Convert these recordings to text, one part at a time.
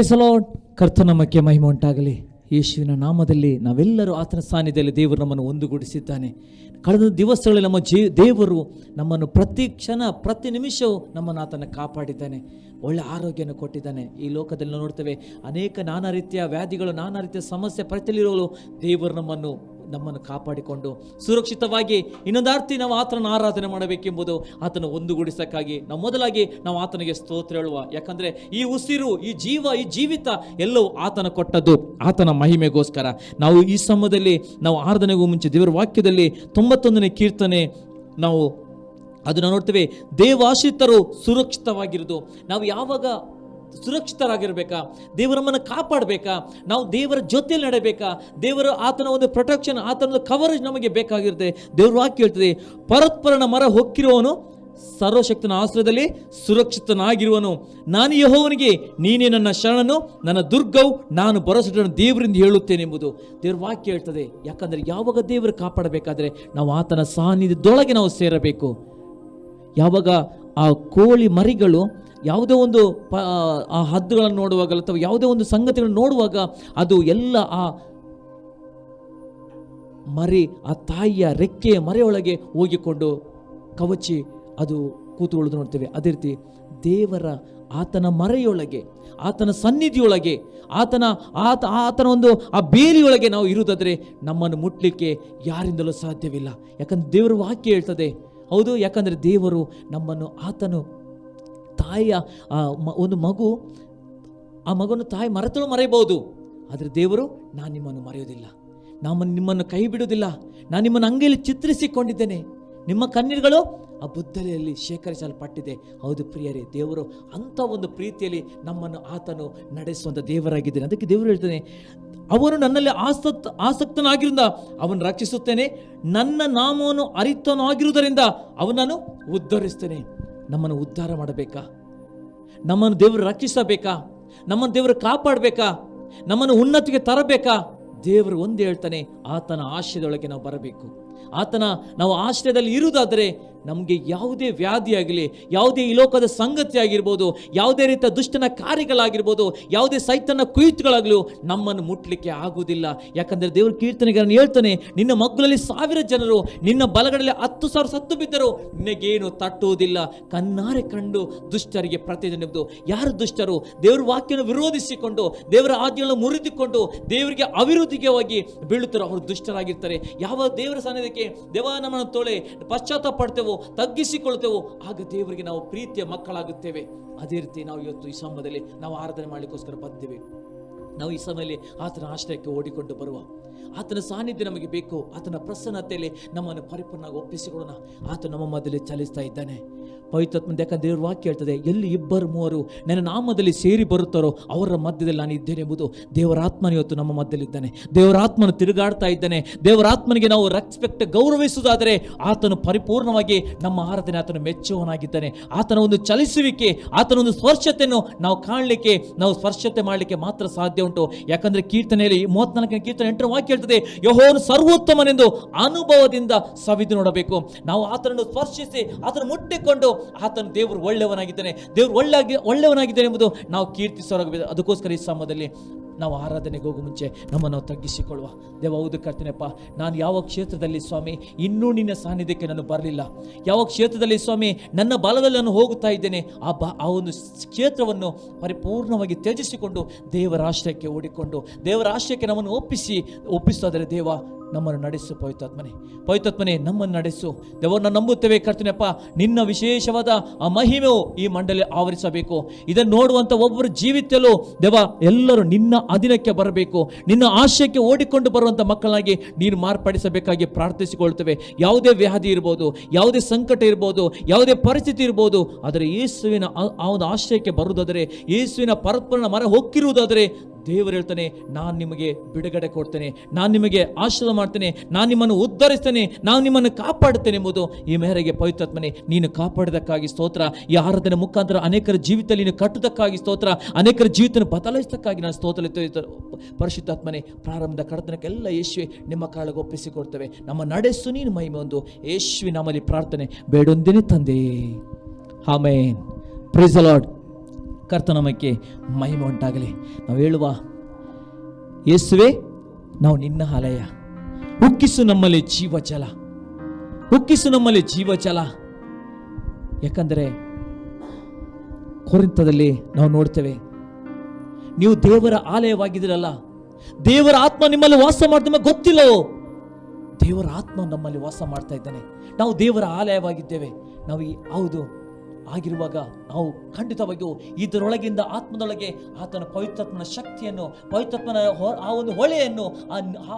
Price the lord. ಕರ್ತನ ನಾಮಕ್ಕೆ ಮಹಿಮೆ ಉಂಟಾಗಲಿ. ಯೇಸುವಿನ ನಾಮದಲ್ಲಿ ನಾವೆಲ್ಲರೂ ಆತನ ಸಾನ್ನಿಧ್ಯದಲ್ಲಿ ದೇವರು ನಮ್ಮನ್ನು ಒಂದುಗೂಡಿಸಿದ್ದಾನೆ. ಕಳೆದ ದಿವಸಗಳಲ್ಲಿ ನಮ್ಮ ದೇವರು ನಮ್ಮನ್ನು ಪ್ರತಿ ಕ್ಷಣ ಪ್ರತಿ ನಿಮಿಷವೂ ನಮ್ಮನ್ನು ಆತನ ಕಾಪಾಡಿದ್ದಾನೆ. ಒಳ್ಳೆ ಆರೋಗ್ಯವನ್ನು ಕೊಟ್ಟಿದ್ದಾನೆ. ಈ ಲೋಕದಲ್ಲಿ ನಾವು ನೋಡ್ತೇವೆ ಅನೇಕ ನಾನಾ ರೀತಿಯ ವ್ಯಾಧಿಗಳು, ನಾನಾ ರೀತಿಯ ಸಮಸ್ಯೆ ಪರಿಸ್ಥಿತಿಗಳಿರಲು ದೇವರು ನಮ್ಮನ್ನು ಕಾಪಾಡಿಕೊಂಡು ಸುರಕ್ಷಿತವಾಗಿ ಇನ್ನೊಂದಾರ್ತಿ ನಾವು ಆತನ ಆರಾಧನೆ ಮಾಡಬೇಕೆಂಬುದು ಆತನ ಒಂದುಗೂಡಿಸಕ್ಕಾಗಿ ನಾವು ಮೊದಲಾಗಿ ನಾವು ಆತನಿಗೆ ಸ್ತೋತ್ರ ಹೇಳುವ. ಯಾಕಂದರೆ ಈ ಉಸಿರು, ಈ ಜೀವಿತ ಎಲ್ಲವೂ ಆತನ ಕೊಟ್ಟದ್ದು, ಆತನ ಮಹಿಮೆಗೋಸ್ಕರ. ನಾವು ಈ ಸಮಯದಲ್ಲಿ ನಾವು ಆರಾಧನೆಗೂ ಮುಂಚೆ ದೇವರ ವಾಕ್ಯದಲ್ಲಿ 91ನೇ ಕೀರ್ತನೆ ನಾವು ಅದನ್ನು ನೋಡ್ತೇವೆ. ದೇವಾಶ್ರಿತರು ಸುರಕ್ಷಿತವಾಗಿರೋದು. ನಾವು ಯಾವಾಗ ಸುರಕ್ಷಿತರಾಗಿರ್ಬೇಕಾ? ದೇವರಮ್ಮನ್ನು ಕಾಪಾಡಬೇಕಾ? ನಾವು ದೇವರ ಜೊತೆಯಲ್ಲಿ ನಡೆಯಬೇಕಾ? ಆತನ ಒಂದು ಪ್ರೊಟೆಕ್ಷನ್, ಆತನ ಒಂದು ಕವರೇಜ್ ನಮಗೆ ಬೇಕಾಗಿರುತ್ತೆ. ದೇವರ ವಾಕ್ಯ ಹೇಳ್ತದೆ, ಪರಸ್ಪರನ ಮರ ಹೊಕ್ಕಿರುವವನು ಸರ್ವಶಕ್ತನ ಆಶ್ರಯದಲ್ಲಿ ಸುರಕ್ಷಿತನಾಗಿರುವನು. ನಾನು ಯೆಹೋವನಿಗೆ ನೀನೇ ನನ್ನ ಶರಣನು, ನನ್ನ ದುರ್ಗವು, ನಾನು ಭರವಸೆಯನ್ನು ದೇವರಿಂದ ಹೇಳುತ್ತೇನೆ ಎಂಬುದು ದೇವರ ವಾಕ್ಯ ಹೇಳ್ತದೆ. ಯಾಕಂದರೆ ಯಾವಾಗ ದೇವರು ಕಾಪಾಡಬೇಕಾದ್ರೆ ನಾವು ಆತನ ಸಾನ್ನಿಧ್ಯದೊಳಗೆ ನಾವು ಸೇರಬೇಕು. ಯಾವಾಗ ಆ ಕೋಳಿ ಮರಿಗಳು ಯಾವುದೇ ಒಂದು ಆ ಹದ್ದುಗಳನ್ನು ನೋಡುವಾಗ ಅಥವಾ ಯಾವುದೇ ಒಂದು ಸಂಗತಿಗಳನ್ನು ನೋಡುವಾಗ ಅದು ಎಲ್ಲ ಆ ಮರಿ, ಆ ತಾಯಿಯ ರೆಕ್ಕೆಯ ಮರೆಯೊಳಗೆ ಹೋಗಿಕೊಂಡು ಕವಚಿ ಅದು ಕೂತುಕೊಳ್ಳೋದು ನೋಡ್ತೇವೆ. ಅದೇ ರೀತಿ ಆತನ ಮರೆಯೊಳಗೆ, ಆತನ ಸನ್ನಿಧಿಯೊಳಗೆ, ಆತನ ಒಂದು ಆ ಬೇಲಿಯೊಳಗೆ ನಾವು ಇರುವುದಾದರೆ ನಮ್ಮನ್ನು ಮುಟ್ಲಿಕ್ಕೆ ಯಾರಿಂದಲೂ ಸಾಧ್ಯವಿಲ್ಲ. ಯಾಕಂದ್ರೆ ದೇವರ ವಾಕ್ಯ ಹೇಳ್ತದೆ. ಹೌದು, ಯಾಕಂದರೆ ದೇವರು ನಮ್ಮನ್ನು, ಆತನು ತಾಯಿಯ ಒಂದು ಮಗು, ಆ ಮಗುವನ್ನು ತಾಯಿ ಮರೆಯಬಹುದು, ಆದರೆ ದೇವರು ನಾನು ನಿಮ್ಮನ್ನು ಮರೆಯೋದಿಲ್ಲ, ನಿಮ್ಮನ್ನು ಕೈ ಬಿಡುವುದಿಲ್ಲ, ನಾನು ನಿಮ್ಮನ್ನು ಅಂಗೈಯಲ್ಲಿ ಚಿತ್ರಿಸಿಕೊಂಡಿದ್ದೇನೆ, ನಿಮ್ಮ ಕಣ್ಣೀರುಗಳು ಆ ಬುದ್ದಲೆಯಲ್ಲಿ ಶೇಖರಿಸಲ್ಪಟ್ಟಿದೆ. ಹೌದು ಪ್ರಿಯರೇ, ದೇವರು ಅಂಥ ಒಂದು ಪ್ರೀತಿಯಲ್ಲಿ ನಮ್ಮನ್ನು ಆತನು ನಡೆಸುವಂಥ ದೇವರಾಗಿದ್ದೇನೆ. ಅದಕ್ಕೆ ದೇವರು ಹೇಳ್ತಾನೆ, ಅವನು ನನ್ನಲ್ಲಿ ಆಸಕ್ತನಾಗಿರುವುದರಿಂದ ಅವನು ರಕ್ಷಿಸುತ್ತೇನೆ, ನನ್ನ ನಾಮವನ್ನು ಅರಿತನಾಗಿರುವುದರಿಂದ ಅವನನ್ನು ಉದ್ಧರಿಸ್ತೇನೆ. ನಮ್ಮನ್ನು ಉದ್ಧಾರ ಮಾಡಬೇಕಾ? ನಮ್ಮನ್ನು ದೇವರು ರಕ್ಷಿಸಬೇಕಾ? ನಮ್ಮನ್ನು ದೇವರು ಕಾಪಾಡಬೇಕಾ? ನಮ್ಮನ್ನು ಉನ್ನತಿಗೆ ತರಬೇಕಾ? ದೇವರು ಒಂದೇ ಹೇಳ್ತಾನೆ, ಆತನ ಆಶ್ರಯದೊಳಗೆ ನಾವು ಬರಬೇಕು. ನಾವು ಆಶ್ರಯದಲ್ಲಿ ಇರುವುದಾದರೆ ನಮಗೆ ಯಾವುದೇ ವ್ಯಾಧಿಯಾಗಲಿ, ಯಾವುದೇ ಈ ಲೋಕದ ಸಂಗತಿ ಆಗಿರ್ಬೋದು, ಯಾವುದೇ ರೀತಿಯ ದುಷ್ಟನ ಕಾರ್ಯಗಳಾಗಿರ್ಬೋದು, ಯಾವುದೇ ಸೈತನ ಕುಯಿತುಗಳಾಗಲೂ ನಮ್ಮನ್ನು ಮುಟ್ಲಿಕ್ಕೆ ಆಗುವುದಿಲ್ಲ. ಯಾಕಂದರೆ ದೇವರು ಕೀರ್ತನೆಗಳನ್ನು ಹೇಳ್ತಾನೆ, ನಿನ್ನ ಮಗ್ಗುಲಲ್ಲಿ 1000 ಜನರು, ನಿನ್ನ ಬಲಗಡೆಯಲ್ಲಿ 10,000 ಸತ್ತು ಬಿದ್ದರು, ನಿನಗೇನು ತಟ್ಟುವುದಿಲ್ಲ. ಕಣ್ಣಾರೆ ಕಂಡು ದುಷ್ಟರಿಗೆ ಪ್ರತಿದಿನದ್ದು. ಯಾರು ದುಷ್ಟರು? ದೇವರ ವಾಕ್ಯವನ್ನು ವಿರೋಧಿಸಿಕೊಂಡು, ದೇವರ ಆಜ್ಞೆಗಳನ್ನು ಮುರಿದುಕೊಂಡು ದೇವರಿಗೆ ಅವಿರೋಧಿಗೆ ಹೋಗಿ ಬೀಳುತ್ತಾರೋ ಅವರು ದುಷ್ಟರಾಗಿರ್ತಾರೆ. ಯಾವ ದೇವರ ಸನ್ನಿಧಿಗೆ ದೇವ ನಮ್ಮನ್ನು ತೊಳೆ ಪಶ್ಚಾತ್ತಾಪ ಪಡ್ತೇವೋ, ತಗ್ಗಿಸಿಕೊಳ್ತೇವೋ, ಆಗ ದೇವರಿಗೆ ನಾವು ಪ್ರೀತಿಯ ಮಕ್ಕಳಾಗುತ್ತೇವೆ. ಅದೇ ರೀತಿ ನಾವು ಇವತ್ತು ಈ ಸಮಯದಲ್ಲಿ ನಾವು ಆರಾಧನೆ ಮಾಡಲಿಕ್ಕೋಸ್ಕರ ಬಂದಿದ್ದೇವೆ. ನಾವು ಈ ಸಮಯದಲ್ಲಿ ಆತನ ಆಶ್ರಯಕ್ಕೆ ಓಡಿಕೊಂಡು ಬರುವ, ಆತನ ಸಾನ್ನಿಧ್ಯ ನಮಗೆ ಬೇಕು. ಆತನ ಪ್ರಸನ್ನತೆಯಲ್ಲಿ ನಮ್ಮನ್ನು ಪರಿಪೂರ್ಣವಾಗಿ ಒಪ್ಪಿಸಿಕೊಳ್ಳೋಣ. ಆತ ನಮ್ಮ ಮಧ್ಯದಲ್ಲಿ ಚಲಿಸ್ತಾ ಇದ್ದಾನೆ. ಪವಿತ್ರಾತ್ಮ, ಯಾಕಂದ್ರೆ ದೇವರ ವಾಕ್ಯ ಹೇಳ್ತದೆ, ಎಲ್ಲಿ 2-3 ನನ್ನ ನಾಮದಲ್ಲಿ ಸೇರಿ ಬರುತ್ತಾರೋ ಅವರ ಮಧ್ಯದಲ್ಲಿ ನಾನು ಇದ್ದೇನೆ ಎಂಬುದು. ದೇವರಾತ್ಮನ ಇವತ್ತು ನಮ್ಮ ಮಧ್ಯದಲ್ಲಿದ್ದಾನೆ. ದೇವರಾತ್ಮನ ತಿರುಗಾಡ್ತಾ ಇದ್ದಾನೆ. ದೇವರಾತ್ಮನಿಗೆ ನಾವು ರೆಸ್ಪೆಕ್ಟ್, ಗೌರವಿಸುವುದಾದರೆ ಆತನು ಪರಿಪೂರ್ಣವಾಗಿ ನಮ್ಮ ಆರಾಧನೆ ಆತನು ಮೆಚ್ಚುವನಾಗಿದ್ದಾನೆ. ಆತನ ಒಂದು ಚಲಿಸುವಿಕೆ, ಆತನ ಒಂದು ಸ್ಪರ್ಶತೆಯನ್ನು ನಾವು ಕಾಣಲಿಕ್ಕೆ, ನಾವು ಸ್ಪರ್ಶತೆ ಮಾಡಲಿಕ್ಕೆ ಮಾತ್ರ ಸಾಧ್ಯ ಉಂಟು. ಯಾಕಂದ್ರೆ ಕೀರ್ತನೆಯಲ್ಲಿ 34ನೇ ಕೀರ್ತನೆ 8ರ ವಾಕ್ಯ ಹೇಳ್ತದೆ, ಯೆಹೋವನು ಸರ್ವೋತ್ತಮನೆಂದು ಅನುಭವದಿಂದ ಸವಿದು ನೋಡಬೇಕು. ನಾವು ಆತನನ್ನು ಸ್ಪರ್ಶಿಸಿ, ಆತನ ಮುಟ್ಟಿಕೊಂಡು, ಆತನ ದೇವರು ಒಳ್ಳೆಯವನಾಗಿದ್ದಾನೆ, ದೇವರು ಒಳ್ಳೆಯವನಾಗಿದ್ದಾನೆ ಎಂಬುದು ನಾವು ಕೀರ್ತಿಸೋರಾಗಬೇಕು. ಅದಕ್ಕೋಸ್ಕರ ಈ ಸಮಯದಲ್ಲಿ ನಾವು ಆರಾಧನೆಗೆ ಹೋಗೋ ಮುಂಚೆ ನಮ್ಮನ್ನು ನಾವು ತಗ್ಗಿಸಿಕೊಳ್ಳುವ. ದೇವ, ಹೌದು ಕರ್ತನೆಪ್ಪ, ನಾನು ಯಾವ ಕ್ಷೇತ್ರದಲ್ಲಿ ಸ್ವಾಮಿ ಇನ್ನೂ ನಿನ್ನ ಸಾನ್ನಿಧ್ಯಕ್ಕೆ ನಾನು ಬರಲಿಲ್ಲ, ಯಾವ ಕ್ಷೇತ್ರದಲ್ಲಿ ಸ್ವಾಮಿ ನನ್ನ ಬಲದಲ್ಲಿ ನಾನು ಹೋಗುತ್ತಾ ಇದ್ದೇನೆ, ಆ ಒಂದು ಕ್ಷೇತ್ರವನ್ನು ಪರಿಪೂರ್ಣವಾಗಿ ತ್ಯಜಿಸಿಕೊಂಡು ದೇವರ ಆಶ್ರಯಕ್ಕೆ ಓಡಿಕೊಂಡು ದೇವರ ಆಶ್ರಯಕ್ಕೆ ನಮ್ಮನ್ನು ಒಪ್ಪಿಸೋದರೆ ದೇವ ನಮ್ಮನ್ನು ನಡೆಸು. ಪವಿತ್ರಾತ್ಮನೇ ನಮ್ಮನ್ನು ನಡೆಸು. ದೇವರನ್ನು ನಂಬುತ್ತೇವೆ ಕರ್ತನೆಪ್ಪ, ನಿನ್ನ ವಿಶೇಷವಾದ ಆ ಮಹಿಮೆಯು ಈ ಮಂಡಳಿ ಆವರಿಸಬೇಕು. ಇದನ್ನು ನೋಡುವಂಥ ಒಬ್ಬರು ಜೀವಿತಲ್ಲೂ ದೇವ ಎಲ್ಲರೂ ನಿನ್ನ ಅಧೀನಕ್ಕೆ ಬರಬೇಕು. ನಿನ್ನ ಆಶಯಕ್ಕೆ ಓಡಿಕೊಂಡು ಬರುವಂಥ ಮಕ್ಕಳಾಗಿ ನೀನು ಮಾರ್ಪಡಿಸಬೇಕಾಗಿ ಪ್ರಾರ್ಥಿಸಿಕೊಳ್ತೇವೆ. ಯಾವುದೇ ವ್ಯಾಧಿ ಇರ್ಬೋದು, ಯಾವುದೇ ಸಂಕಟ ಇರ್ಬೋದು, ಯಾವುದೇ ಪರಿಸ್ಥಿತಿ ಇರ್ಬೋದು, ಆದರೆ ಯೇಸುವಿನ ಆ ಒಂದು ಆಶ್ರಯಕ್ಕೆ ಬರುವುದಾದರೆ, ಯೇಸುವಿನ ಪರಸ್ಪರ ಮರ ಹೊಕ್ಕಿರುವುದಾದರೆ ದೇವರು ಹೇಳ್ತಾನೆ, ನಾನು ನಿಮಗೆ ಬಿಡುಗಡೆ ಕೊಡ್ತೇನೆ, ನಾನು ನಿಮಗೆ ಆಶೀರ್ವಾದ ಮಾಡ್ತೇನೆ, ನಾನು ನಿಮ್ಮನ್ನು ಉದ್ಧರಿಸ್ತೇನೆ, ನಾನು ನಿಮ್ಮನ್ನು ಕಾಪಾಡುತ್ತೇನೆ ಎಂಬುದು. ಈ ಮೇರೆಗೆ ಪವಿತ್ರಾತ್ಮನೇ ನೀನು ಕಾಪಾಡಿದಕ್ಕಾಗಿ ಸ್ತೋತ್ರ. ಈ ಆರಾಧನೆ ಮುಖಾಂತರ ಅನೇಕರ ಜೀವಿತದಲ್ಲಿ ನೀನು ಕಟ್ಟುವುದಕ್ಕಾಗಿ ಸ್ತೋತ್ರ. ಅನೇಕರ ಜೀವಿತ ಬದಲಾಯಿಸಕ್ಕಾಗಿ ನಾನು ಸ್ತೋತ್ರ. ಪರಿಶುದ್ಧಾತ್ಮನೇ, ಪ್ರಾರಂಭದ ಕಡತನಕ್ಕೆಲ್ಲ ಯೇಸುವೆ ನಿಮ್ಮ ಕಾಳಿಗೆ ಒಪ್ಪಿಸಿಕೊಡ್ತೇವೆ. ನಮ್ಮ ನಡೆಸು, ನೀನು ಮಹಿಮೆ ಒಂದು. ಯೇಸುವಿನ ನಾಮದಲ್ಲಿ ಪ್ರಾರ್ಥನೆ ಬೇಡೊಂದೇನೆ ತಂದೆ, ಆಮೆನ್. Praise the Lord. ಕರ್ತನಾಮಕ್ಕೆ ಮಹಿಮೆ ಉಂಟಾಗಲಿ. ನಾವು ಹೇಳುವ, ಯೇಸುವೆ ನಾವು ನಿನ್ನ ಆಲಯ, ಉಕ್ಕಿಸು ನಮ್ಮಲ್ಲಿ ಜೀವಜಲ, ಉಕ್ಕಿಸು ನಮ್ಮಲ್ಲಿ ಜೀವಜಲ. ಯಾಕಂದರೆ ಕೊರಿಂಥದಲ್ಲಿ ನಾವು ನೋಡ್ತೇವೆ, ನೀವು ದೇವರ ಆಲಯವಾಗಿದ್ದೀರಲ್ಲ, ದೇವರ ಆತ್ಮ ನಿಮ್ಮಲ್ಲಿ ವಾಸ ಮಾಡ್ತಾ, ನಿಮಗೆ ಗೊತ್ತಿಲ್ಲವೋ ದೇವರ ಆತ್ಮ ನಮ್ಮಲ್ಲಿ ವಾಸ ಮಾಡ್ತಾ ಇದ್ದಾನೆ. ನಾವು ದೇವರ ಆಲಯವಾಗಿದ್ದೇವೆ. ನಾವು ಹೌದು ಆಗಿರುವಾಗ ನಾವು ಖಂಡಿತವಾಗಿಯೂ ಇದರೊಳಗಿಂದ ಆತ್ಮದೊಳಗೆ ಆತನ ಪವಿತ್ರಾತ್ಮನ ಶಕ್ತಿಯನ್ನು, ಪವಿತ್ರಾತ್ಮನ ಆ ಒಂದು ಹೊಳೆಯನ್ನು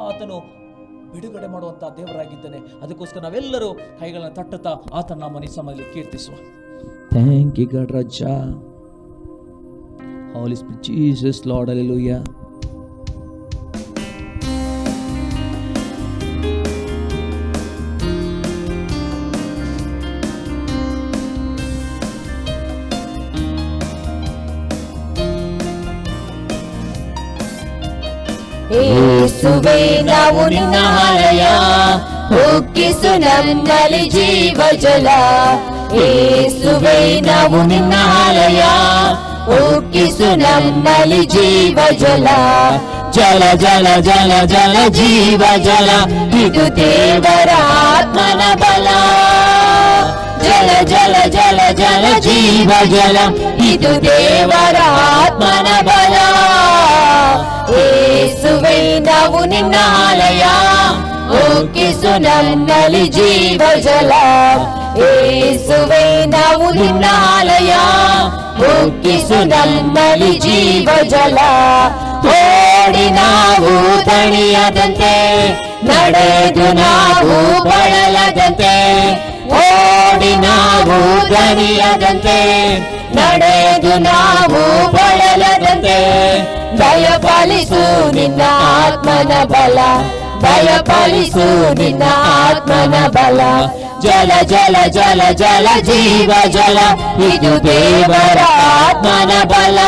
ಆತನು ಬಿಡುಗಡೆ ಮಾಡುವಂತಹ ದೇವರಾಗಿದ್ದಾನೆ. ಅದಕ್ಕೋಸ್ಕರ ನಾವೆಲ್ಲರೂ ಕೈಗಳನ್ನು ತಟ್ಟುತ್ತಾ ಆತನ ನಾಮವನ್ನು ಈ ಸಮಯದಲ್ಲಿ ಕೀರ್ತಿಸುವ. ಥ್ಯಾಂಕ್ ಯು ಗಾಡ್ ರಾಜ. Holy Spirit, Jesus, Lord, hallelujah. ಯೇಸುವೇ ನಾವು ನಿನ್ನ ಆಲಯ, ಉಕ್ಕಿಸು ನಮ್ಮಲ್ಲಿ ಜೀವಜಲ. ಯೇಸುವೇ ನಾವು ನಿನ್ನ ಆಲಯ, ಉಕ್ಕಿಸು ನಮ್ಮಲ್ಲಿ ಜೀವಜಲ. ಜಲ ಜಲ ಜಲ ಜಲ ಜೀವ ಜಲ, ಇದು ದೇವರ ಆತ್ಮನ ಬಲ. ಜಲ ಜಲ ಜಲ ಜಲ ಜೀವ ಜಲ, ಇದು ದೇವರ ಆತ್ಮನ ಬಲ. ಯೇಸುವೇ ನಾವು ನಿನ್ನ ಆಲಯ, ಉಕ್ಕಿಸು ನಮ್ಮಲ್ಲಿ ಜೀವಜಲ. ಯೇಸುವೇ ನಾವು ನಿನ್ನ ಆಲಯ, ಉಕ್ಕಿಸು ನಮ್ಮಲ್ಲಿ ಜೀವಜಲ. ಓಡಿ ನಾವು ತಣಿಯದಂತೆ, ನಡೆದು ನಾವು ಬಳಲದಂತೆ. ಓಡಿ ನಾವು ತಣಿಯದಂತೆ, ನಡೆದು ನಾವು ಬಳಲದಂತೆ. ದಯಪಾಲಿಸು ನಿನ್ನ ಆತ್ಮನ ಬಲ, ದಯಪಾಲಿಸು ನಿನ್ನ ಆತ್ಮನ ಬಲ. ಜಲ ಜಲ ಜಲ ಜಲ ಜೀವ ಜಲ, ಇದು ದೇವರ ಆತ್ಮನ ಬಲ.